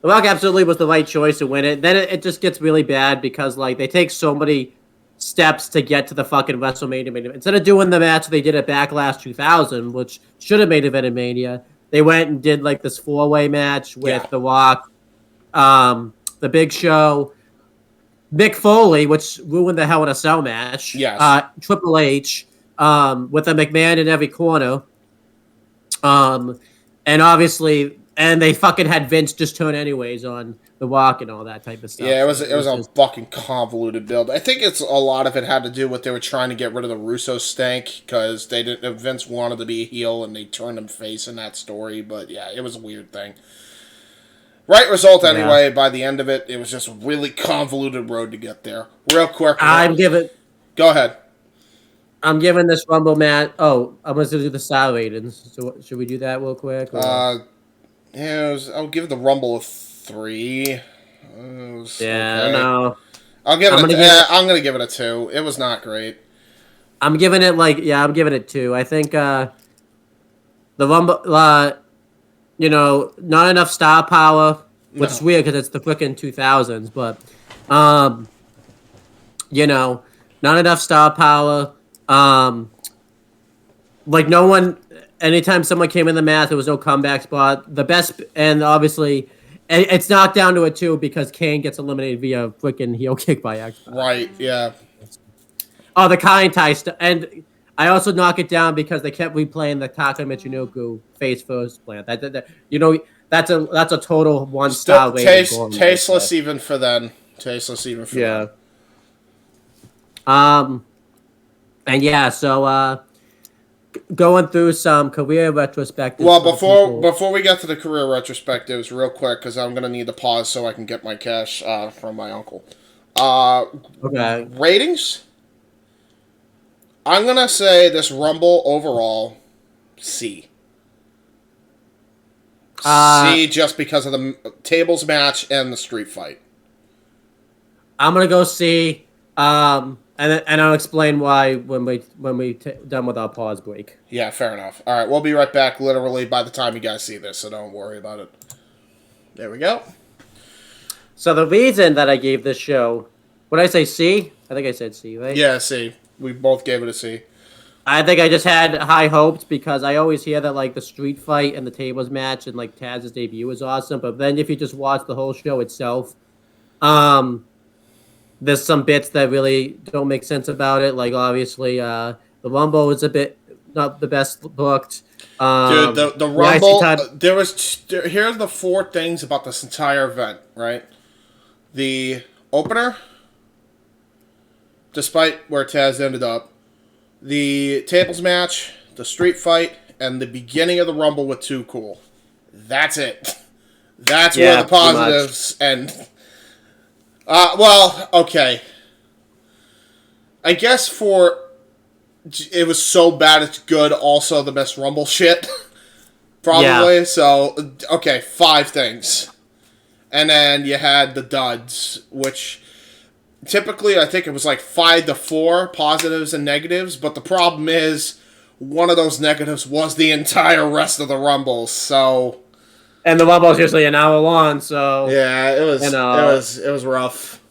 The Rock absolutely was the right choice to win it. Then it just gets really bad because, like, they take so many steps to get to the fucking WrestleMania main event. Instead of doing the match they did at Backlash 2000, which should have made event in Mania, they went and did, like, this four-way match with The Rock, the Big Show, Mick Foley, which ruined the Hell in a Cell match. Yes. Triple H, with a McMahon in every corner. And obviously, and they fucking had Vince just turn anyways on The Rock and all that type of stuff. Yeah, it was a fucking convoluted build. I think a lot of it had to do with they were trying to get rid of the Russo stank because Vince wanted to be a heel and they turned him face in that story. But yeah, it was a weird thing. Right result anyway. By the end of it, it was just a really convoluted road to get there. Real quick. Go ahead. I'm giving this Rumble match. Oh, I'm going to do the star ratings. So should we do that real quick? Or? Yeah, I'll give the Rumble a 3. It was Yeah, okay. no. I'm gonna give it a 2. It was not great. I'm giving it I'm giving it 2. I think the Rumble, not enough star power, which is weird because it's the freaking 2000s, but not enough star power. No one. Anytime someone came in the match, there was no comeback spot. The best, and obviously, it's knocked down to a 2 because Kane gets eliminated via freaking heel kick by X. Right, yeah. Oh, the Kai stuff. And I also knock it down because they kept replaying the Taka Michinoku face first plant. That's a total 1-star rating. Tasteless even for them. Tasteless even for them. And yeah, so going through some career retrospectives. Well, before we get to the career retrospectives, real quick, because I'm gonna need to pause so I can get my cash from my uncle. Okay. Ratings. I'm gonna say this Rumble overall C. C just because of the tables match and the street fight. I'm gonna go C. And I'll explain why when we done with our pause break. Yeah, fair enough. All right, we'll be right back. Literally by the time you guys see this, so don't worry about it. There we go. So the reason that I gave this show, what did I say? C? I think I said C, right? Yeah, C. We both gave it a C. I think I just had high hopes because I always hear that the street fight and the tables match and Taz's debut was awesome, but then if you just watch the whole show itself, there's some bits that really don't make sense about it. Obviously, the Rumble is a bit not the best booked. Dude, the Rumble. Here's the 4 things about this entire event, right? The opener, despite where Taz ended up, the tables match, the street fight, and the beginning of the Rumble with Too Cool. That's it. That's where the positives end. Well, okay. I guess it was so bad it's good, also the best Rumble shit. Probably. Yeah. So, okay, 5 things. And then you had the duds, which typically I think it was 5 to 4 positives and negatives, but the problem is one of those negatives was the entire rest of the Rumbles, so... And the Rumble's usually an hour long, so... Yeah, it was rough.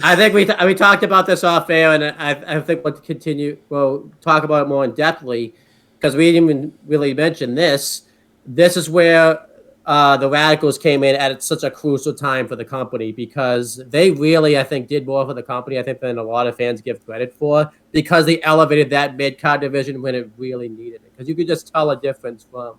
I think we talked about this off air, and I think we'll talk about it more in depthly, because we didn't even really mention this. This is where the Radicals came in at such a crucial time for the company, because they really, I think, did more for the company, I think, than a lot of fans give credit for, because they elevated that mid-card division when it really needed it. Because you could just tell a difference from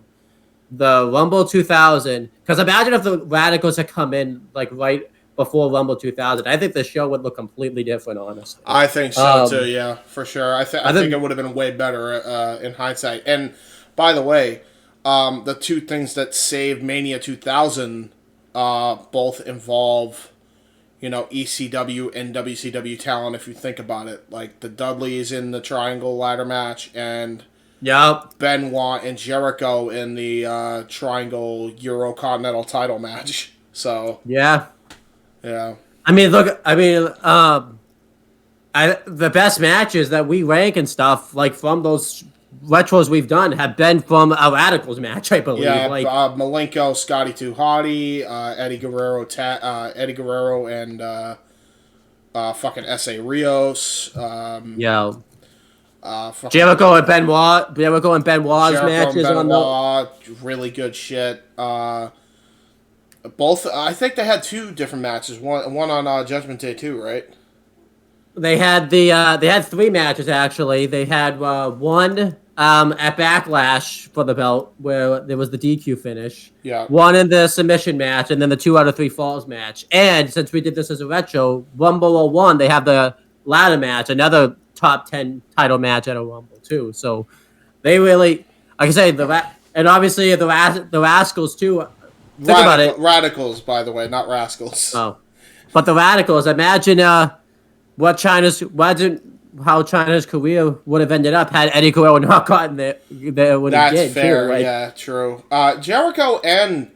the Rumble 2000, because imagine if the Radicals had come in right before Rumble 2000. I think the show would look completely different, honestly. I think so too. Yeah, for sure. I think it would have been way better in hindsight. And by the way, the 2 things that saved Mania 2000 both involve, ECW and WCW talent. If you think about it, the Dudleys in the Triangle Ladder match and. Yep. Benoit and Jericho in the Triangle Eurocontinental title match. So yeah. I mean, look. I mean, the best matches that we rank and stuff from those retros we've done have been from a Radicals match, I believe. Yeah, Malenko, Scotty 2 Hottie, Eddie Guerrero, and fucking S.A. Rios. Yeah. Jericho and Benoit's matches on the really good shit. Both, I think they had 2 different matches. One on Judgment Day too, right? They had they had 3 matches actually. They had one at Backlash for the belt where there was the DQ finish. Yeah. One in the submission match, and then the 2 out of 3 falls match. And since we did this as a retro, Rumble 01, they have the ladder match, another top 10 title match at a Rumble too. So they really, like I say, and obviously the Rascals too. Think about it. Radicals, by the way, not Rascals. Oh, but the Radicals. Imagine how China's career would have ended up had Eddie Guerrero not gotten there when he That's did. fair. Too. Like, yeah, true. Jericho and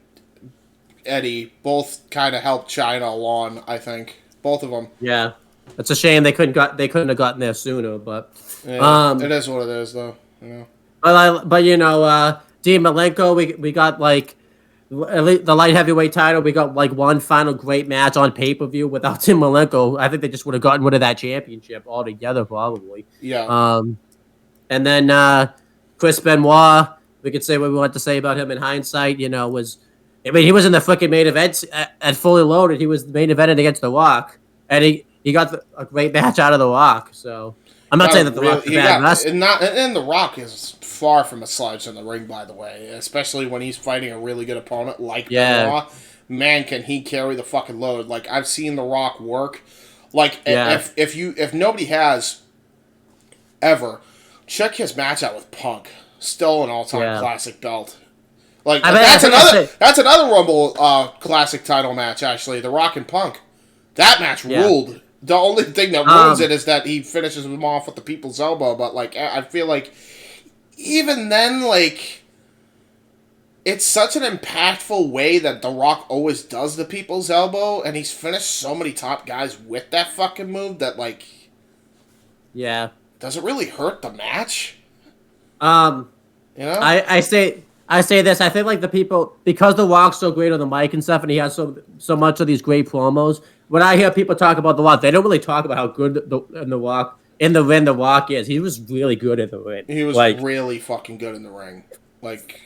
Eddie both kind of helped China along. I think both of them. yeah, it's a shame they couldn't have gotten there sooner. But Yeah, it is what it is, though. but Dean Malenko, we got like the light heavyweight title. We got like one final great match on pay-per-view without Dean Malenko. I think they just would have gotten rid of that championship altogether, probably. Yeah. And then Chris Benoit, we could say what we want to say about him in hindsight. He was in the freaking main event at Fully Loaded. He was the main event against The Rock, and he got a great match out of The Rock. So I'm not saying that The Rock's a bad wrestler. And The Rock is far from a slouch in the ring, by the way. Especially when he's fighting a really good opponent like Benoit. Man, can he carry the fucking load? Like, I've seen The Rock work. Like, if nobody has ever, check his match out with Punk. Still an all-time classic belt. Like, that's another Rumble classic title match, actually. The Rock and Punk. That match ruled. The only thing that ruins it is that he finishes him off with the people's elbow. But, like, I feel like even then, like, it's such an impactful way that The Rock always does the people's elbow, and he's finished so many top guys with that fucking move that, like, does it really hurt the match? I say this. I think like the people, because The Rock's so great on the mic and stuff, and he has so much of these great promos. When I hear people talk about The Rock, they don't really talk about how good the Rock in the ring The Rock is. He was really good in the ring. He was really fucking good in the ring. Like,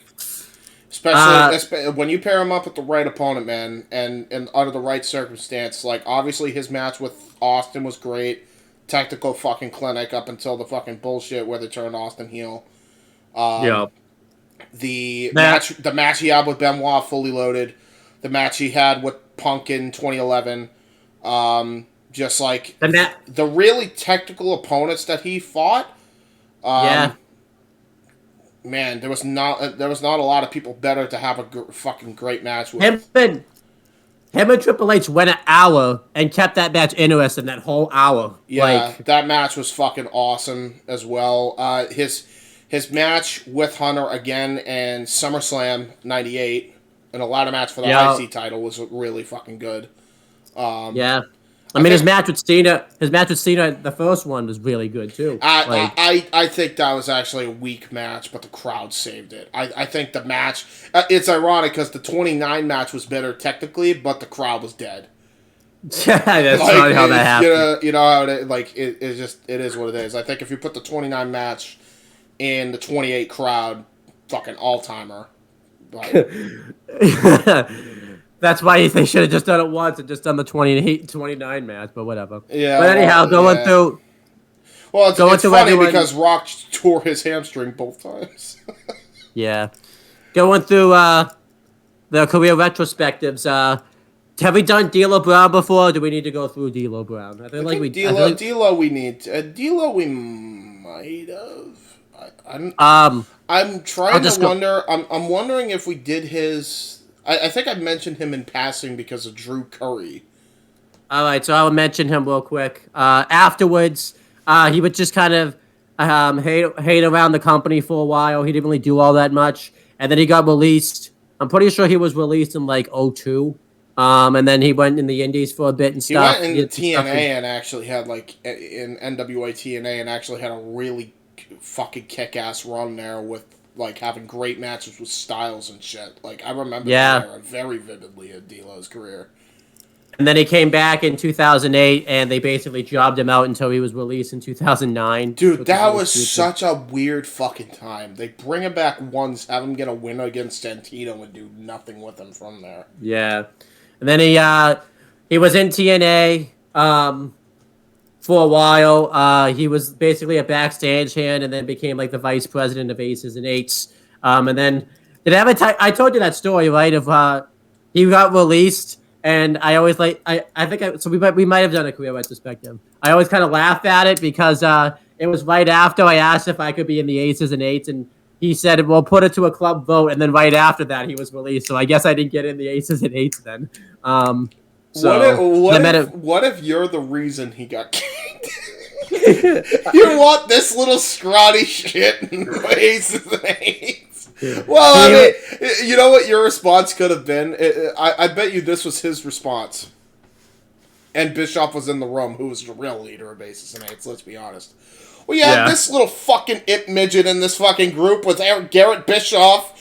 especially when you pair him up with the right opponent, man, and under the right circumstance. Like, obviously his match with Austin was great. Technical fucking clinic up until the fucking bullshit where they turned Austin heel. The match he had with Benoit, Fully Loaded. The match he had with Punk in 2011. Just like the really technical opponents that he fought. Man, there was not a lot of people better to have a fucking great match with. Him and Triple H went an hour and kept that match interesting that whole hour. Yeah, that match was fucking awesome as well. His match with Hunter again in SummerSlam '98 in a ladder match for the IC title was really fucking good. His match with Cena, the first one was really good too. I think that was actually a weak match, but the crowd saved it. I think the match, it's ironic because the 29 match was better technically, but the crowd was dead. That's not how that happened. You know how it is what it is. I think if you put the 29 match in the 28 crowd, fucking all-timer. That's why they should have just done it once and just done the 29 match, but whatever. Yeah. But anyhow, going through. Well, it's funny because Rock tore his hamstring both times. Going through the career retrospectives. Have we done D'Lo Brown before? Or do we need to go through D'Lo Brown? I think D'Lo we need. D'Lo we might have. I'm trying to wonder. I'm wondering if we did his. I think I mentioned him in passing because of Drew Curry. All right, so I'll mention him real quick. Afterwards, he would just kind of hate around the company for a while. He didn't really do all that much, and then he got released. I'm pretty sure he was released in like 2002. And then he went in the Indies for a bit and stuff. He went in TNA and actually had in NWA TNA and actually had a really fucking kick-ass run there with having great matches with Styles and shit. I remember that era very vividly of D'Lo's career. And then he came back in 2008, and they basically jobbed him out until he was released in 2009. Dude, that was such a weird fucking time. They bring him back once, have him get a win against Santino, and do nothing with him from there. Yeah. And then he was in TNA for a while. He was basically a backstage hand, and then became the vice president of Aces and Eights. And then I told you that story, right? Of he got released, and I always we might have done a career retrospective. I always kind of laugh at it because it was right after I asked if I could be in the Aces and Eights, and he said, "Well, put it to a club vote," and then right after that, he was released. So I guess I didn't get in the Aces and Eights then. What if you're the reason he got kicked? You want this little scrawny shit in Aces and Eights? Well, I mean, you know what your response could have been? I bet you this was his response. And Bischoff was in the room, who was the real leader of Aces and Eights, let's be honest. Well, yeah, this little fucking imp midget in this fucking group with Garrett Bischoff.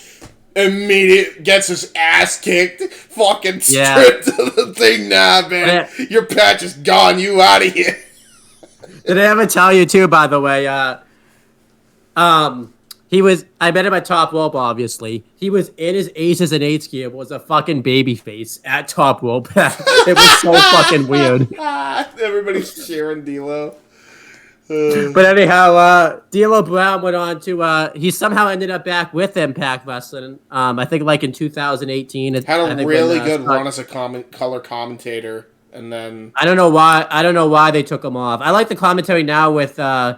Immediate gets his ass kicked, fucking stripped to the thing. Nah, man, your patch is gone. You out of here. Did I ever tell you too? By the way, he was. I met him at Top Rope. Obviously, he was in his Aces and Eights gear. Was a fucking baby face at Top Rope. It was so fucking weird. Everybody's cheering D'Lo. But anyhow, D'Lo Brown went on to. He somehow ended up back with Impact Wrestling. I think like in 2018. Had a really good run as a color commentator, and then I don't know why they took him off. I like the commentary now with Tom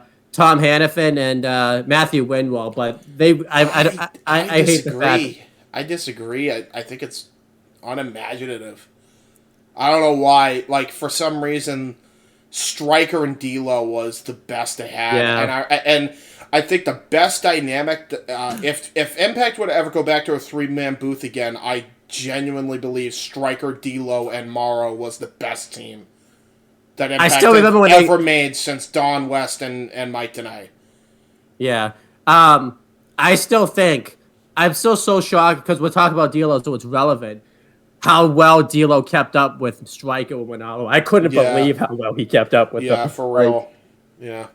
Hannafin and Matthew Winwall, but I hate the fact. I disagree. I think it's unimaginative. I don't know why. Like for some reason. Striker and D'Lo was the best they had, and I think the best dynamic. If Impact would ever go back to a 3-man booth again, I genuinely believe Striker, D'Lo, and Morrow was the best team that Impact ever made since Don West and Mike Tenay. Yeah, I still think I'm still so shocked because we're talking about D'Lo, so it's relevant. How well D'Lo kept up with Striker and Winalo. I couldn't believe how well he kept up with them. Yeah, for real. Yeah.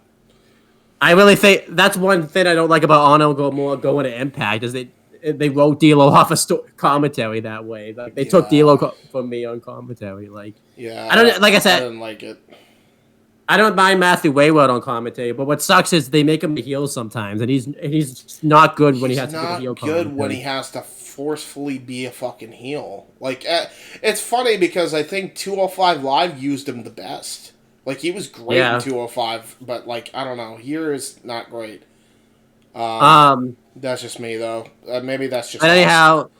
I really think that's one thing I don't like about Ono going to Impact is they wrote D'Lo off a commentary that way. Like they took D'Lo from me on commentary. Like I don't like I said. I didn't like it. I don't mind Matthew Wayward on commentary, but what sucks is they make him the heel sometimes, and he's not good when he has to be a heel. Good when he has to forcefully be a fucking heel. Like it's funny because I think 205 Live used him the best. Like he was great in 205, but like I don't know, here is not great. That's just me though. Maybe that's just. But anyhow,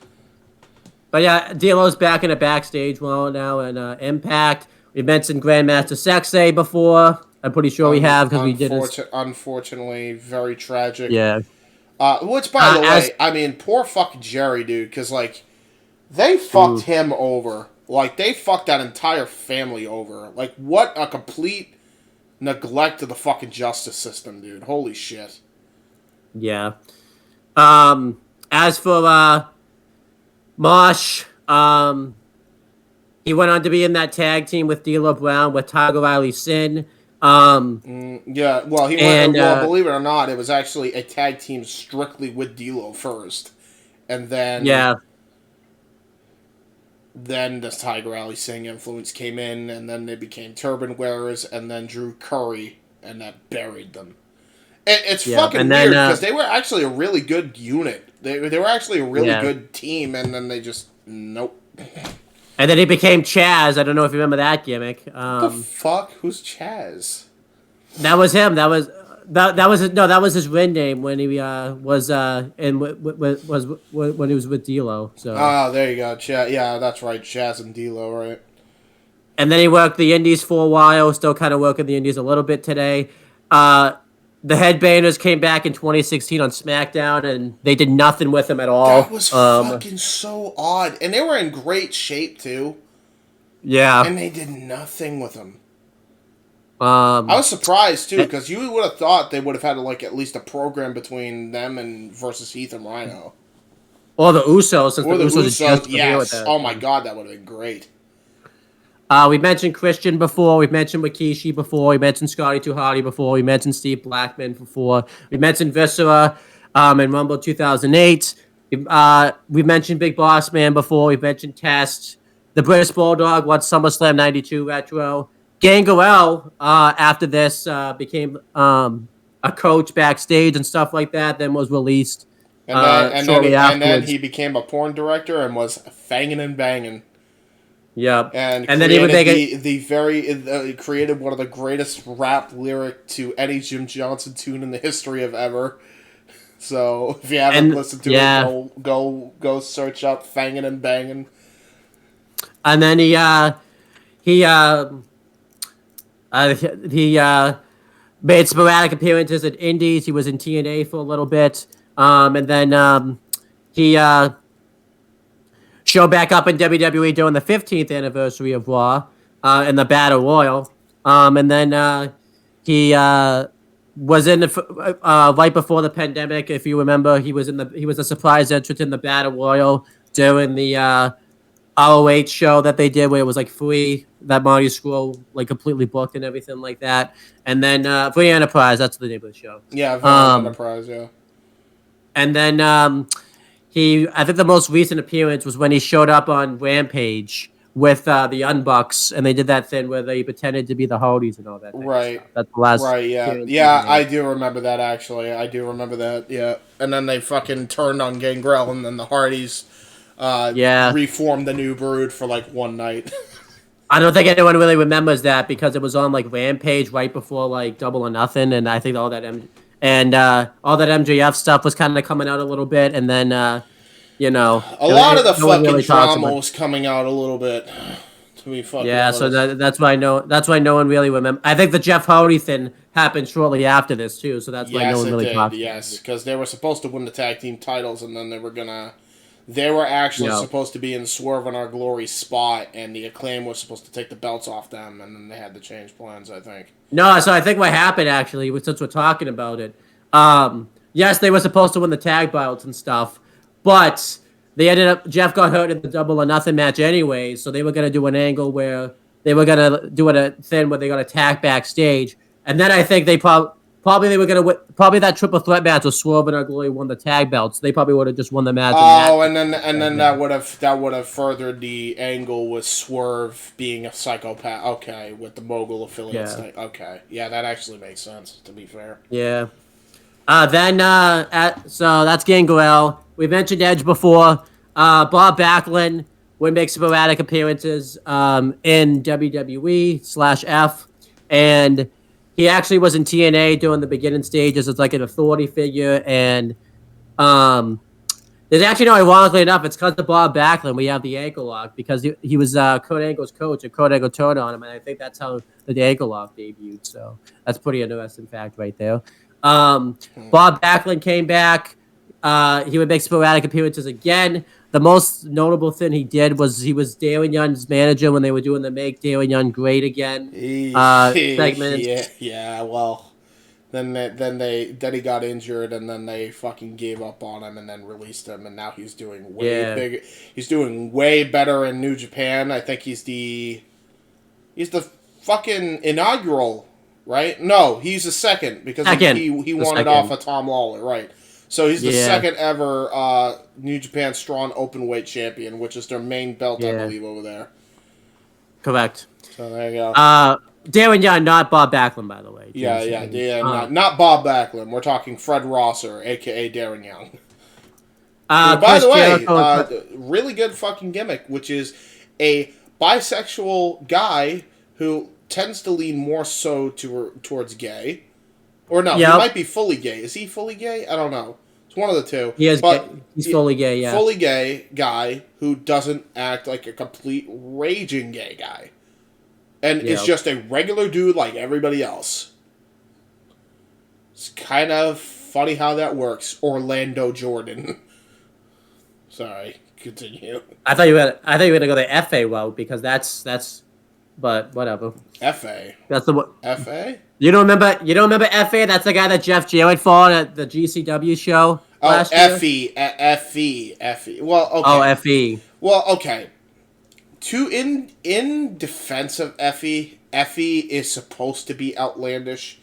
but yeah, D'Lo's back in a backstage role now in Impact. We mentioned Grandmaster Sexay before. I'm pretty sure we have because we did it. Unfortunately, very tragic. Yeah. Which, by the way, I mean, poor fucking Jerry, dude, because, like, they fucked him over. Like, they fucked that entire family over. Like, what a complete neglect of the fucking justice system, dude. Holy shit. Yeah. As for Mosh, he went on to be in that tag team with D'Lo Brown with Tiger Riley Sin. Yeah, well, he went. Well, believe it or not, it was actually a tag team strictly with D'Lo first, and then then the Tiger Alley Singh influence came in, and then they became turban wearers, and then Drew Curry, and that buried them. It's fucking weird because they were actually a really good unit. They were actually a really good team, and then they just nope. And then he became Chaz. I don't know if you remember that gimmick. What the fuck? Who's Chaz? That was him. That was his ring name when he was when he was with D'Lo. So. Oh, there you go. Yeah, that's right. Chaz and D'Lo, right? And then he worked the Indies for a while. Still kind of working the Indies a little bit today. The Headbangers came back in 2016 on SmackDown, and they did nothing with him at all. That was fucking so odd. And they were in great shape, too. Yeah. And they did nothing with him. I was surprised, too, because you would have thought they would have had, like, at least a program between them and versus Heath and Rhino. Or the Usos. Since or the Usos, yes. Oh, my God, that would have been great. We mentioned Christian before. We've mentioned Rikishi before. We mentioned Scotty 2 Hotty before. We mentioned Steve Blackman before. We mentioned Viscera in Rumble 2008. We mentioned Big Boss Man before. We mentioned Test. The British Bulldog won SummerSlam 92 Retro. Gangrel, after this, became a coach backstage and stuff like that, then was released and then he became a porn director and was fanging and banging. Yeah, and then he would make created one of the greatest rap lyric to any Jim Johnson tune in the history of ever. So if you haven't listened to it, go search up "Fangin' and Bangin'." And then he made sporadic appearances at Indies. He was in TNA for a little bit. And then he showed back up in WWE during the 15th anniversary of Raw in the Battle Royal. And then he was in the right before the pandemic. If you remember, he was a surprise entrant in the Battle Royal during the ROH show that they did, where it was like free, that Marty Scurll like completely booked and everything like that. And then Free Enterprise, that's the name of the show. Yeah, Free Enterprise, yeah. And then I think the most recent appearance was when he showed up on Rampage with the Young Bucks, and they did that thing where they pretended to be the Hardys and all that. Right. That's the last. Right. Yeah. Yeah. I do remember that. Actually, I do remember that. Yeah. And then they fucking turned on Gangrel, and then the Hardys, reformed the New Brood for like one night. I don't think anyone really remembers that because it was on like Rampage right before like Double or Nothing, and I think all that MJF stuff was kind of coming out a little bit, and then a lot of the fucking drama was coming out a little bit. To be fucking honest. So that's why no one really remember. I think the Jeff Hardy thing happened shortly after this too, so that's why no one really talked. Yes, because they were supposed to win the tag team titles, and then they were actually supposed to be in Swerve in Our Glory spot, and the Acclaim was supposed to take the belts off them, and then they had to change plans, I think. No, so I think what happened, actually, since we're talking about it, yes, they were supposed to win the tag belts and stuff, but they ended up, Jeff got hurt in the Double or Nothing match anyway, so they were going to do an angle where they were going to do a thing where they got attacked backstage, and then I think they probably they were going to probably that triple threat match was Swerve and Our Glory won the tag belts. They probably would have just won the match. And then that would have furthered the angle with Swerve being a psychopath. Okay, with the mogul affiliates thing. Okay, yeah, that actually makes sense. To be fair. Yeah. So that's Gangrel. We mentioned Edge before. Bob Backlund would make sporadic appearances in WWE/F, and he actually was in TNA during the beginning stages as like an authority figure, and there's actually ironically enough, it's because of Bob Backlund we have the ankle lock because he was Kurt Angle's coach, and Kurt Angle turned on him, and I think that's how the ankle lock debuted. So that's pretty interesting fact right there. Bob Backlund came back. He would make sporadic appearances again. The most notable thing he did was he was Darren Young's manager when they were doing the Make Darren Young Great Again segment. Yeah. Well, then he got injured, and then they fucking gave up on him, and then released him, and now he's doing way bigger. He's doing way better in New Japan. I think he's the fucking inaugural, right? No, he's the second because he won it off of Tom Lawler, right? So he's the second ever New Japan Strong Openweight champion, which is their main belt, I believe, over there. Correct. So there you go. Darren Young, not Bob Backlund, by the way. Not Bob Backlund. We're talking Fred Rosser, a.k.a. Darren Young. By the way, really good fucking gimmick, which is a bisexual guy who tends to lean more so towards gay. Or no, he might be fully gay. Is he fully gay? I don't know. It's one of the two. He's fully gay, yeah. Fully gay guy who doesn't act like a complete raging gay guy. And is just a regular dude like everybody else. It's kind of funny how that works. Orlando Jordan. Sorry, continue. I thought you were gonna go the FA route because that's but whatever. FA. That's the FA? You don't remember FA? That's the guy that Jeff Jarrett fought at the GCW show last year? FE. Well, okay. Oh, FE. Well, okay. In defense of Effie is supposed to be outlandish,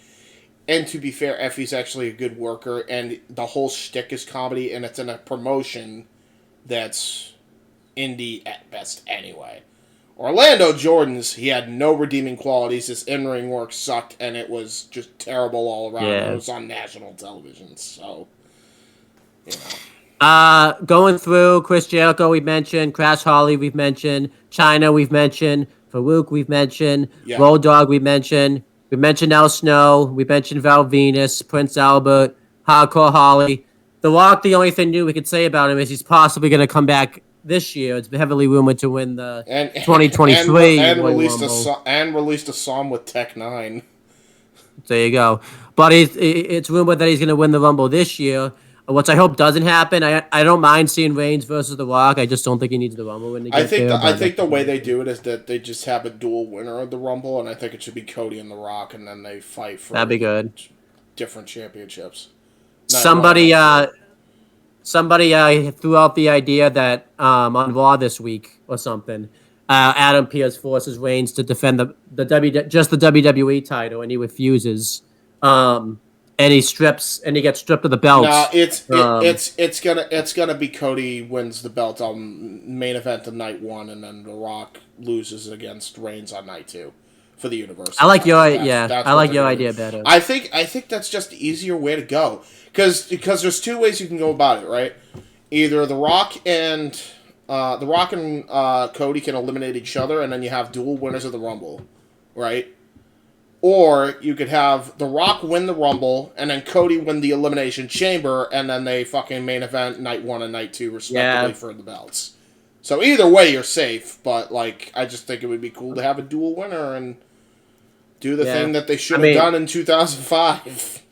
and to be fair, Effie's actually a good worker, and the whole shtick is comedy, and it's in a promotion that's indie at best anyway. Orlando Jordan's, he had no redeeming qualities, his in-ring work sucked, and it was just terrible all around. It was on national television, so, you know. Going through Chris Jericho, we mentioned Crash Holly, we've mentioned China, we've mentioned Farouk, we've mentioned Road Dogg, we mentioned El Snow, we mentioned Val Venus, Prince Albert, Hardcore Holly. The Rock, the only thing new we could say about him is he's possibly going to come back this year. It's heavily rumored to win the 2023 and released a song with Tech 9. There you go. But it's rumored that he's going to win the Rumble this year, which I hope doesn't happen. I don't mind seeing Reigns versus The Rock. I just don't think he needs the Rumble when they get there. I think the way they do it is that they just have a dual winner of the Rumble, and I think it should be Cody and The Rock, and then they fight for that'd be good. Different championships. Somebody threw out the idea that on Raw this week or something, Adam Pearce forces Reigns to defend the WWE title, and he refuses. And he gets stripped of the belt. No, it's gonna be Cody wins the belt on main event of night 1, and then The Rock loses against Reigns on night 2 for the Universal. I like your idea better. I think that's just the easier way to go because there's two ways you can go about it, right? Either The Rock and Cody can eliminate each other, and then you have dual winners of the Rumble, right? Or you could have The Rock win the Rumble, and then Cody win the Elimination Chamber, and then they fucking main event night 1 and night 2 respectively for the belts. So either way, you're safe, but like I just think it would be cool to have a dual winner and do the thing that they should have done in 2005.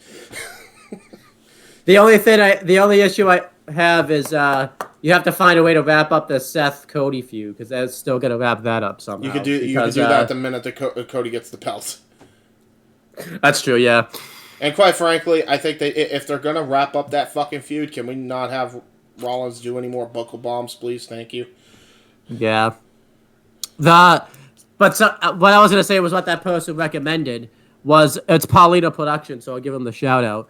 The only issue I have is you have to find a way to wrap up the Seth Cody feud because that's still gonna wrap that up somehow. You could do that the minute that Cody gets the belt. That's true, yeah. And quite frankly, I think if they're gonna wrap up that fucking feud, can we not have Rollins do any more buckle bombs, please? Thank you. Yeah. What I was gonna say was what that person recommended was it's Paulino Production, so I'll give him the shout out.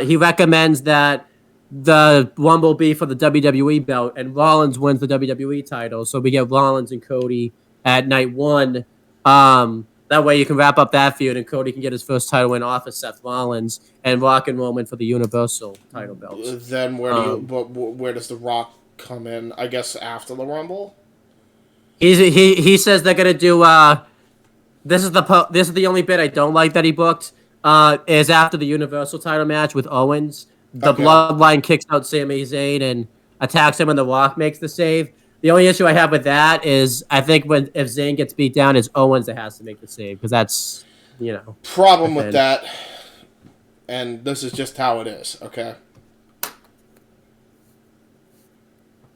He recommends that the Rumble be for the WWE belt, and Rollins wins the WWE title, so we get Rollins and Cody at night 1. That way you can wrap up that feud, and Cody can get his first title win off of Seth Rollins, and Rock and Roman for the Universal title belts. Then where does The Rock come in? I guess after the Rumble. He says they're gonna do. This is the only bit I don't like that he booked. Is after the Universal title match with Owens, the Bloodline kicks out Sami Zayn and attacks him, and The Rock makes the save. The only issue I have with that is I think if Zayn gets beat down, it's Owens that has to make the save because that's problem with that. And this is just how it is. Okay.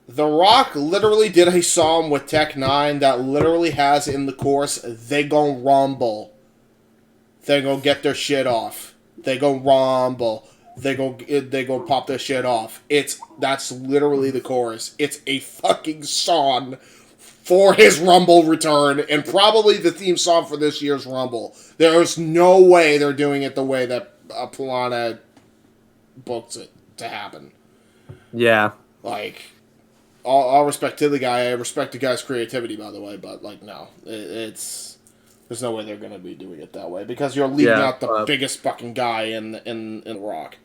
The Rock literally did a song with Tech 9 that literally has in the chorus, they gon' rumble. They gon' get their shit off. They gon' rumble. They gon' pop their shit off. That's literally the chorus. It's a fucking song for his Rumble return and probably the theme song for this year's Rumble. There's no way they're doing it the way that Polana booked it to happen. Yeah. Like, all respect to the guy. I respect the guy's creativity, by the way, but, like, no. There's no way they're going to be doing it that way because you're leaving out the biggest fucking guy in The Rock.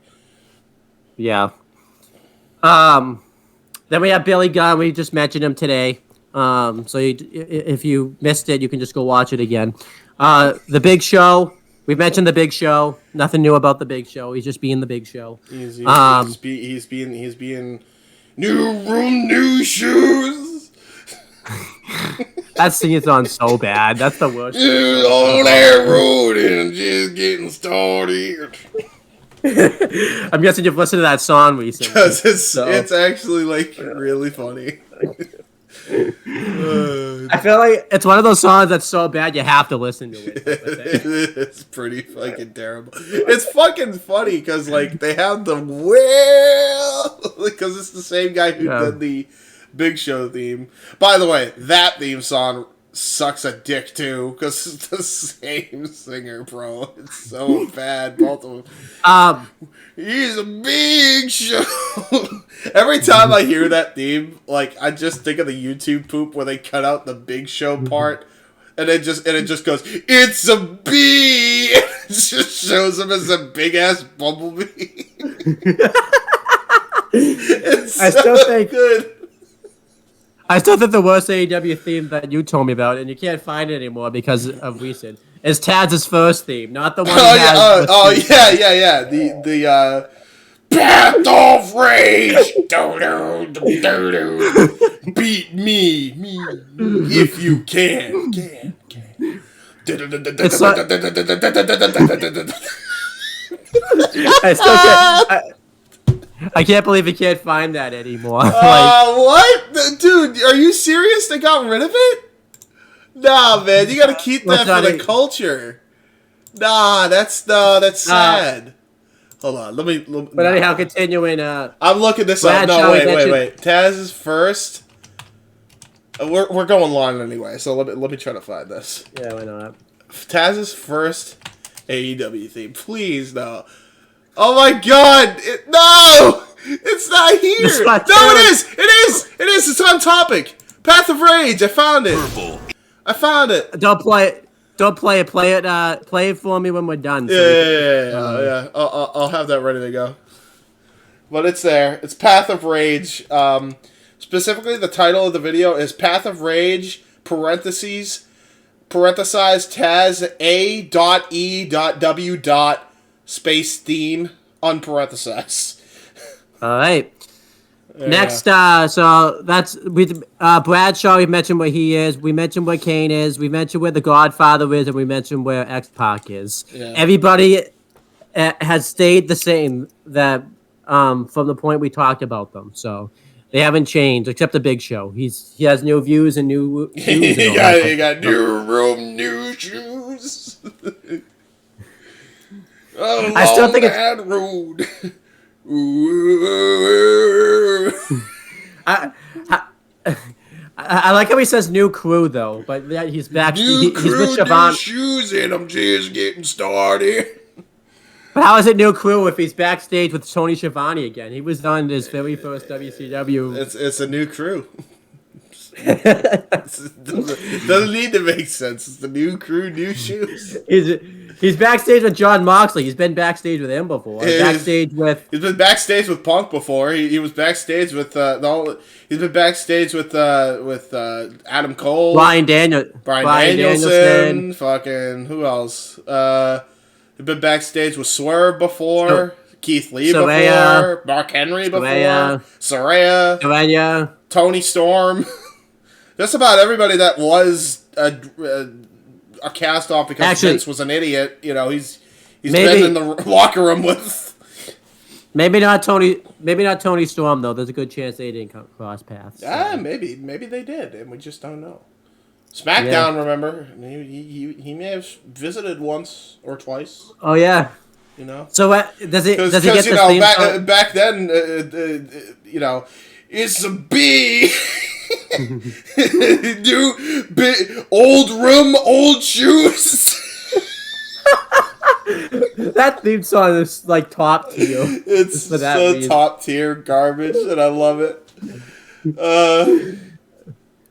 Yeah. Then we have Billy Gunn. We just mentioned him today. So if you missed it, you can just go watch it again. The Big Show. We mentioned the Big Show. Nothing new about the Big Show. He's just being the Big Show. He's being new room, new shoes. That singing on so bad. That's the worst. On that road and just getting started. I'm guessing you've listened to that song recently. Because it's actually, like, really funny. I feel like it's one of those songs that's so bad you have to listen to it. It's pretty fucking terrible. It's fucking funny because, like, they have the because it's the same guy who did the Big Show theme. By the way, that theme song sucks a dick too because it's the same singer, bro. It's so bad, both of them. He's a Big Show. Every time I hear that theme, like I just think of the YouTube poop where they cut out the Big Show part, and it just goes, "It's a bee." It just shows him as a big ass bumblebee. It's so good. I still think the worst AEW theme that you told me about, and you can't find it anymore because of recent, is Taz's first theme, not the one. Yeah. The Path of Rage. Beat me if you can. I still can't. I can't believe you can't find that anymore. What? Dude, are you serious? They got rid of it? Nah, man, you gotta keep that for the culture. Nah, that's sad. Hold on, let me. But anyhow, continuing. I'm looking this up. No, wait. Taz is first. We're going long anyway, so let me try to find this. Yeah, why not? Taz's first AEW theme. Please, no. Oh my god! No! It's not here! It is! It is! It's on topic! Path of Rage! I found it! I found it! Don't play it. Don't play it. Play it for me when we're done. Yeah. I'll have that ready to go. But it's there. It's Path of Rage. Specifically, the title of the video is Path of Rage, parenthesized Taz A.E.W. space theme unparenthesized. All right. Yeah. Next, so that's Bradshaw. We mentioned where he is. We mentioned where Kane is. We mentioned where the Godfather is, and we mentioned where X-Pac is. Yeah. Everybody has stayed the same that from the point we talked about them. So they haven't changed except the Big Show. He has new views and new. He got new room, new shoes. I still think it's road. I like how he says new crew though, but he's back. He's with Siobhan. New shoes and I'm just getting started. But how is it new crew if he's backstage with Tony Schiavone again? He was on his very first WCW. It's a new crew. Doesn't need to make sense. It's the new crew, new shoes. He's backstage with John Moxley. He's been backstage with him before. He's been backstage with Punk before. He was backstage with He's been backstage with Adam Cole, Bryan Danielson. Fucking who else? He's been backstage with Swerve before. Keith Lee before. Mark Henry before. Saraya. Tony Storm. Just about everybody that was a cast off because Vince was an idiot. You know, he's been in the locker room with. Maybe not Tony Storm though. There's a good chance they didn't cross paths. So. Maybe they did, and we just don't know. SmackDown, remember? He may have visited once or twice. Oh yeah. You know. So does he get the same? Back then, you know, it's a B. New old room, old shoes. That theme song is like top tier. It's so top tier garbage, and I love it.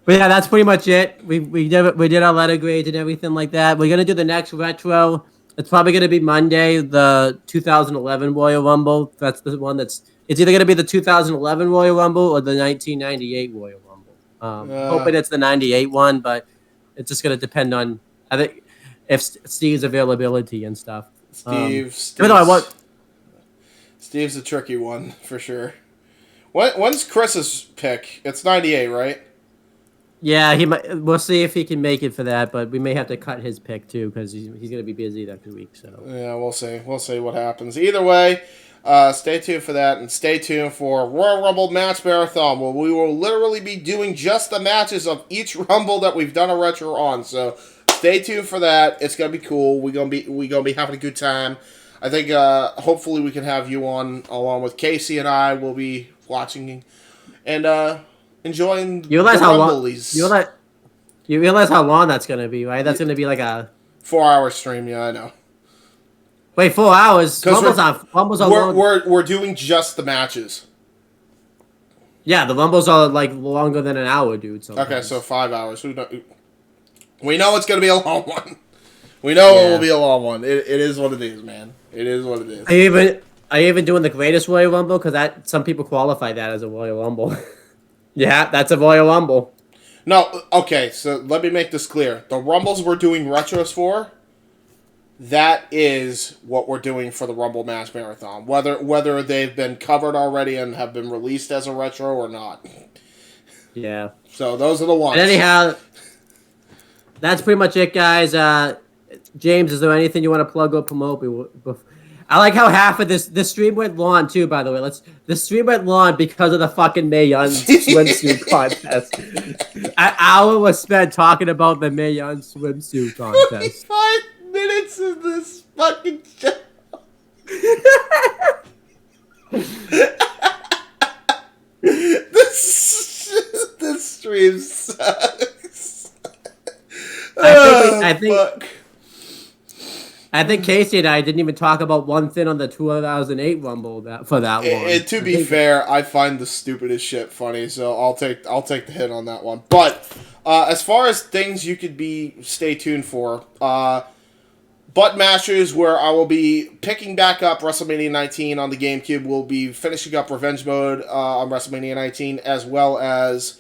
But yeah, that's pretty much it. We did our letter grades and everything like that. We're gonna do the next retro. It's probably gonna be Monday, the 2011 Royal Rumble. That's the one it's either gonna be the 2011 Royal Rumble or the 1998 Royal Rumble. Hoping it's the 98 one, but it's just gonna depend on I think if Steve's availability and stuff. Steve's a tricky one for sure. When's Chris's pick? It's 98, right? Yeah, he might. We'll see if he can make it for that, but we may have to cut his pick too because he's going to be busy that week. So yeah, we'll see. We'll see what happens. Either way, stay tuned for that, and stay tuned for Royal Rumble Match Marathon, where we will literally be doing just the matches of each Rumble that we've done a retro on. So stay tuned for that. It's going to be cool. We're gonna be having a good time. I think hopefully we can have you on along with Casey and I. Will be watching and. Enjoying you realize how long you realize how long that's gonna be, right? That's gonna be like a 4-hour stream. Yeah, I know. Wait, 4 hours? Rumbles are we're doing just the matches. Yeah, the Rumbles are like longer than an hour, dude. Sometimes. Okay, so 5 hours. We know it's gonna be a long one. We know it will be a long one. It is what it is, man. It is what it is. Are you even doing the greatest Royal Rumble? Because some people qualify that as a Royal Rumble. Yeah, that's a Royal Rumble. No, okay, so let me make this clear. The Rumbles we're doing retros for, that is what we're doing for the Rumble Match Marathon. Whether they've been covered already and have been released as a retro or not. Yeah. So those are the ones. And anyhow, that's pretty much it, guys. James, is there anything you want to plug or promote? I like how half of this stream went long too. By the way, the stream went long because of the fucking Mae Young swimsuit contest. An hour was spent talking about the Mae Young swimsuit contest. 5 minutes of this fucking show. This stream sucks. I think Casey and I didn't even talk about one thing on the 2008 Rumble for that one. And to be fair, I find the stupidest shit funny, so I'll take the hit on that one. But as far as things you could stay tuned for, Butt Mashers, where I will be picking back up WrestleMania 19 on the GameCube. We'll be finishing up Revenge Mode on WrestleMania 19, as well as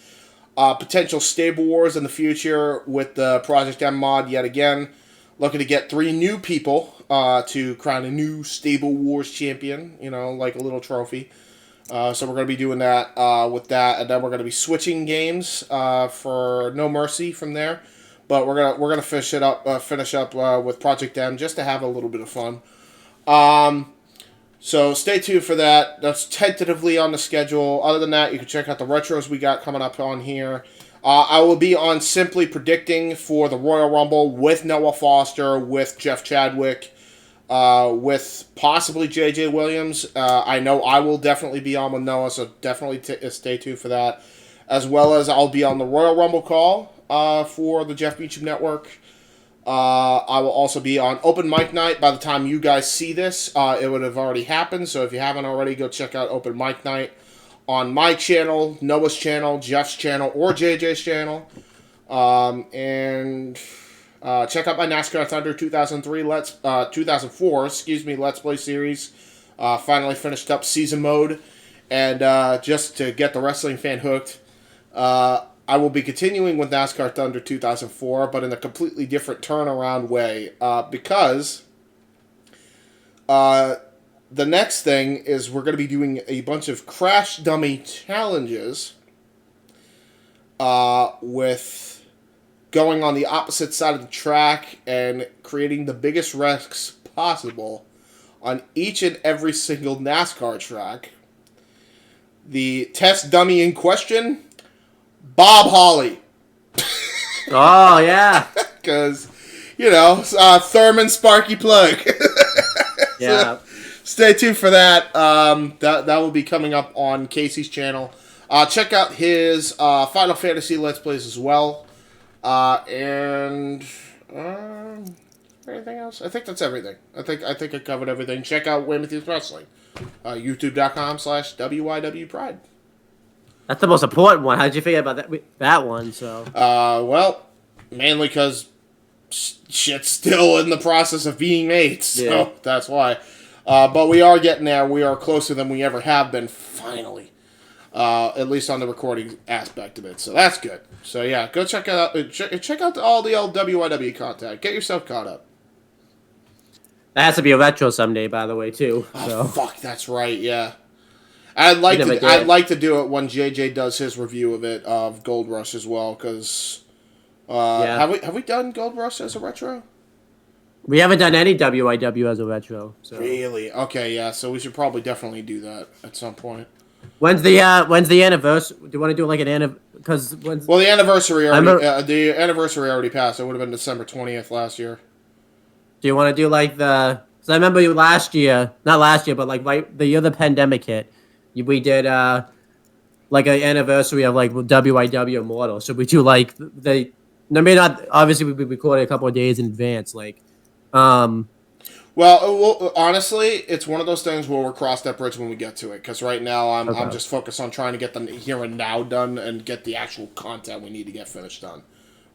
potential Stable Wars in the future with the Project M mod yet again. Looking to get 3 new people to crown a new Stable Wars champion, like a little trophy. So we're going to be doing that with that, and then we're going to be switching games for No Mercy from there. But we're gonna finish up with Project M just to have a little bit of fun. So stay tuned for that. That's tentatively on the schedule. Other than that, you can check out the retros we got coming up on here. I will be on Simply Predicting for the Royal Rumble with Noah Foster, with Jeff Chadwick, with possibly JJ Williams. I know I will definitely be on with Noah, so definitely stay tuned for that. As well as I'll be on the Royal Rumble call for the Jeff Beecham Network. I will also be on Open Mic Night. By the time you guys see this, it would have already happened. So if you haven't already, go check out Open Mic Night on my channel, Noah's channel, Jeff's channel, or JJ's channel. And check out my NASCAR Thunder 2004, Let's Play series. Finally finished up season mode. And just to get the wrestling fan hooked, I will be continuing with NASCAR Thunder 2004, but in a completely different turnaround way, because the next thing is we're going to be doing a bunch of crash dummy challenges with going on the opposite side of the track and creating the biggest wrecks possible on each and every single NASCAR track. The test dummy in question, Bob Holly. Oh, yeah. Because, Thurman Sparky Plug. Yeah. So, stay tuned for that. That will be coming up on Casey's channel. Check out his Final Fantasy Let's Plays as well. And anything else? I think that's everything. I think I covered everything. Check out Weymouth Wrestling. YouTube.com/WYW Pride. That's the most important one. How did you figure about that one? So. Well, mainly because shit's still in the process of being made, so that's why. But we are getting there. We are closer than we ever have been, finally. At least on the recording aspect of it, so that's good. So yeah, go check out all the old WYW content. Get yourself caught up. That has to be a retro someday, by the way, too. Oh, fuck, that's right. Yeah. I'd like to do it when JJ does his review of Gold Rush as well, because have we done Gold Rush as a retro? We haven't done any WIW as a retro. So. Really? Okay, yeah. So we should probably definitely do that at some point. When's the anniversary? Do you want to do like an anniversary? Well, the anniversary already passed. It would have been December 20th last year. Do you want to do like the? Because I remember you not last year, but like right the year the pandemic hit. We did like an anniversary of like WYW Immortal. So we do like obviously we recorded a couple of days in advance. Well, honestly, it's one of those things where we'll cross that bridge when we get to it. Because right now I'm just focused on trying to get the here and now done and get the actual content we need to get finished done.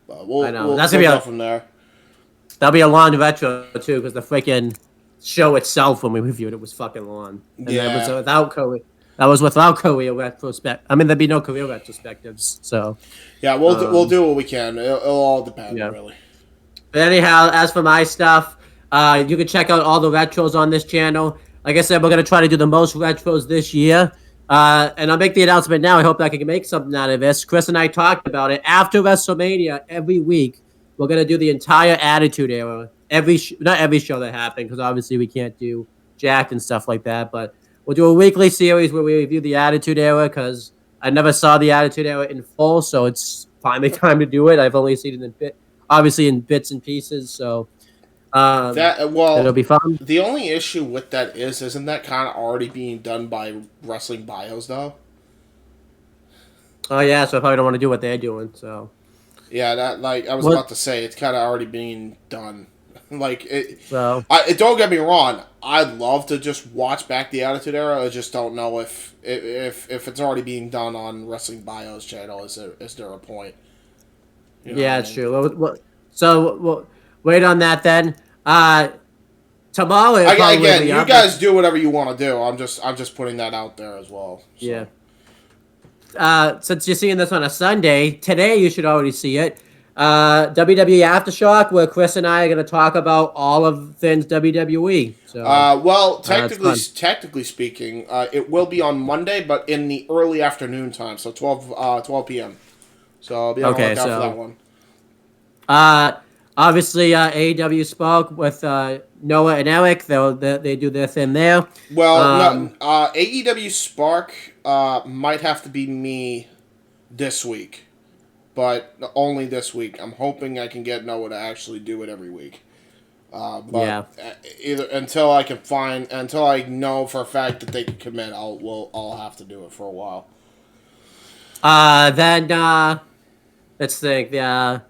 But we'll go from there. That'll be a long retro too, because the freaking show itself when we reviewed it was fucking long. And that was without career. That was without career retrospect. I mean, there'd be no career retrospectives. So yeah, we'll do what we can. It'll all depend, really. But anyhow, as for my stuff, you can check out all the retros on this channel. Like I said, we're gonna try to do the most retros this year. And I'll make the announcement now. I hope I can make something out of this. Chris and I talked about it after WrestleMania every week. we're gonna do the entire Attitude Era. Not every show that happened, because obviously we can't do Jacked and stuff like that. But we'll do a weekly series where we review the Attitude Era, because I never saw the Attitude Era in full, so it's finally time to do it. I've only seen it in bits and pieces, so it'll be fun. The only issue with that isn't that kind of already being done by Wrestling Bios though? Oh yeah, so I probably don't want to do what they're doing. So yeah, that I was about to say, it's kind of already being done. So don't get me wrong, I'd love to just watch back the Attitude Era. I just don't know if it's already being done on Wrestling Bios channel. Is there a point? You know yeah, it's true. So wait on that then. Tomorrow, again, you guys do whatever you want to do. I'm just putting that out there as well. So. Yeah. Since you're seeing this on a Sunday, today you should already see it. WWE Aftershock, where Chris and I are going to talk about all of things WWE. So, well, technically speaking, it will be on Monday, but in the early afternoon time, so 12 p.m. So I'll be on the lookout for that one. Obviously, AEW spoke with Noah and Eric. They do their thing there. Well, AEW Spark might have to be me this week. But only this week. I'm hoping I can get Noah to actually do it every week. Either until I know for a fact that they can commit, I'll have to do it for a while. Then let's think. The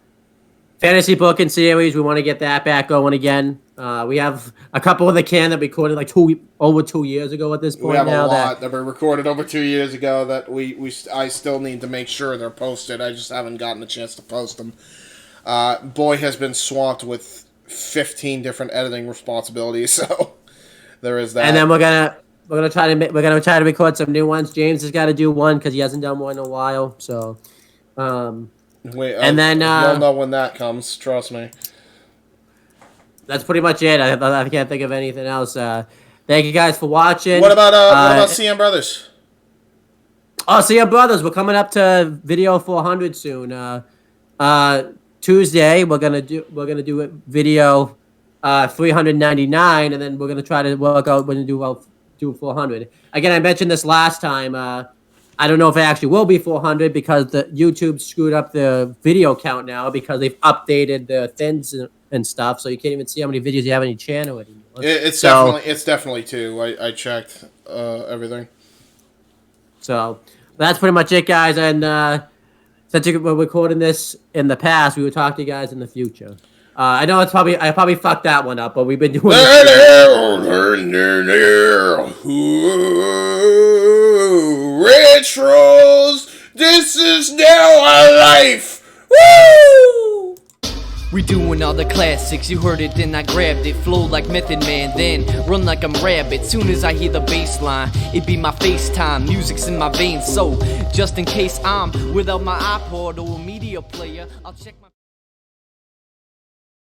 fantasy booking series, we want to get that back going again. We have a couple of the can that we recorded over 2 years ago at this point. We have now a lot that were recorded over 2 years ago that I still need to make sure they're posted. I just haven't gotten a chance to post them. Boy has been swamped with 15 different editing responsibilities, so there is that. And then we're gonna try to record some new ones. James has got to do one because he hasn't done one in a while. So, then you'll know when that comes. Trust me. That's pretty much it. I can't think of anything else. Thank you guys for watching. What about CM Brothers? Oh, CM Brothers, we're coming up to video 400 soon. Tuesday we're gonna do it video 399, and then we're gonna try to work out when to do 400. Again, I mentioned this last time. I don't know if it actually will be 400 because the YouTube screwed up the video count now because they've updated the things and stuff, so you can't even see how many videos you have on your channel anymore. It's definitely 2. I checked everything. So that's pretty much it, guys. And since we're recording this in the past, we will talk to you guys in the future. I know I probably fucked that one up, but we've been doing retros. This is now our life. Woo! We doing all the classics, you heard it, then I grabbed it. Flow like Method Man, then run like I'm Rabbit. Soon as I hear the bass line, it be my FaceTime. Music's in my veins, so just in case I'm without my iPod or a media player, I'll check my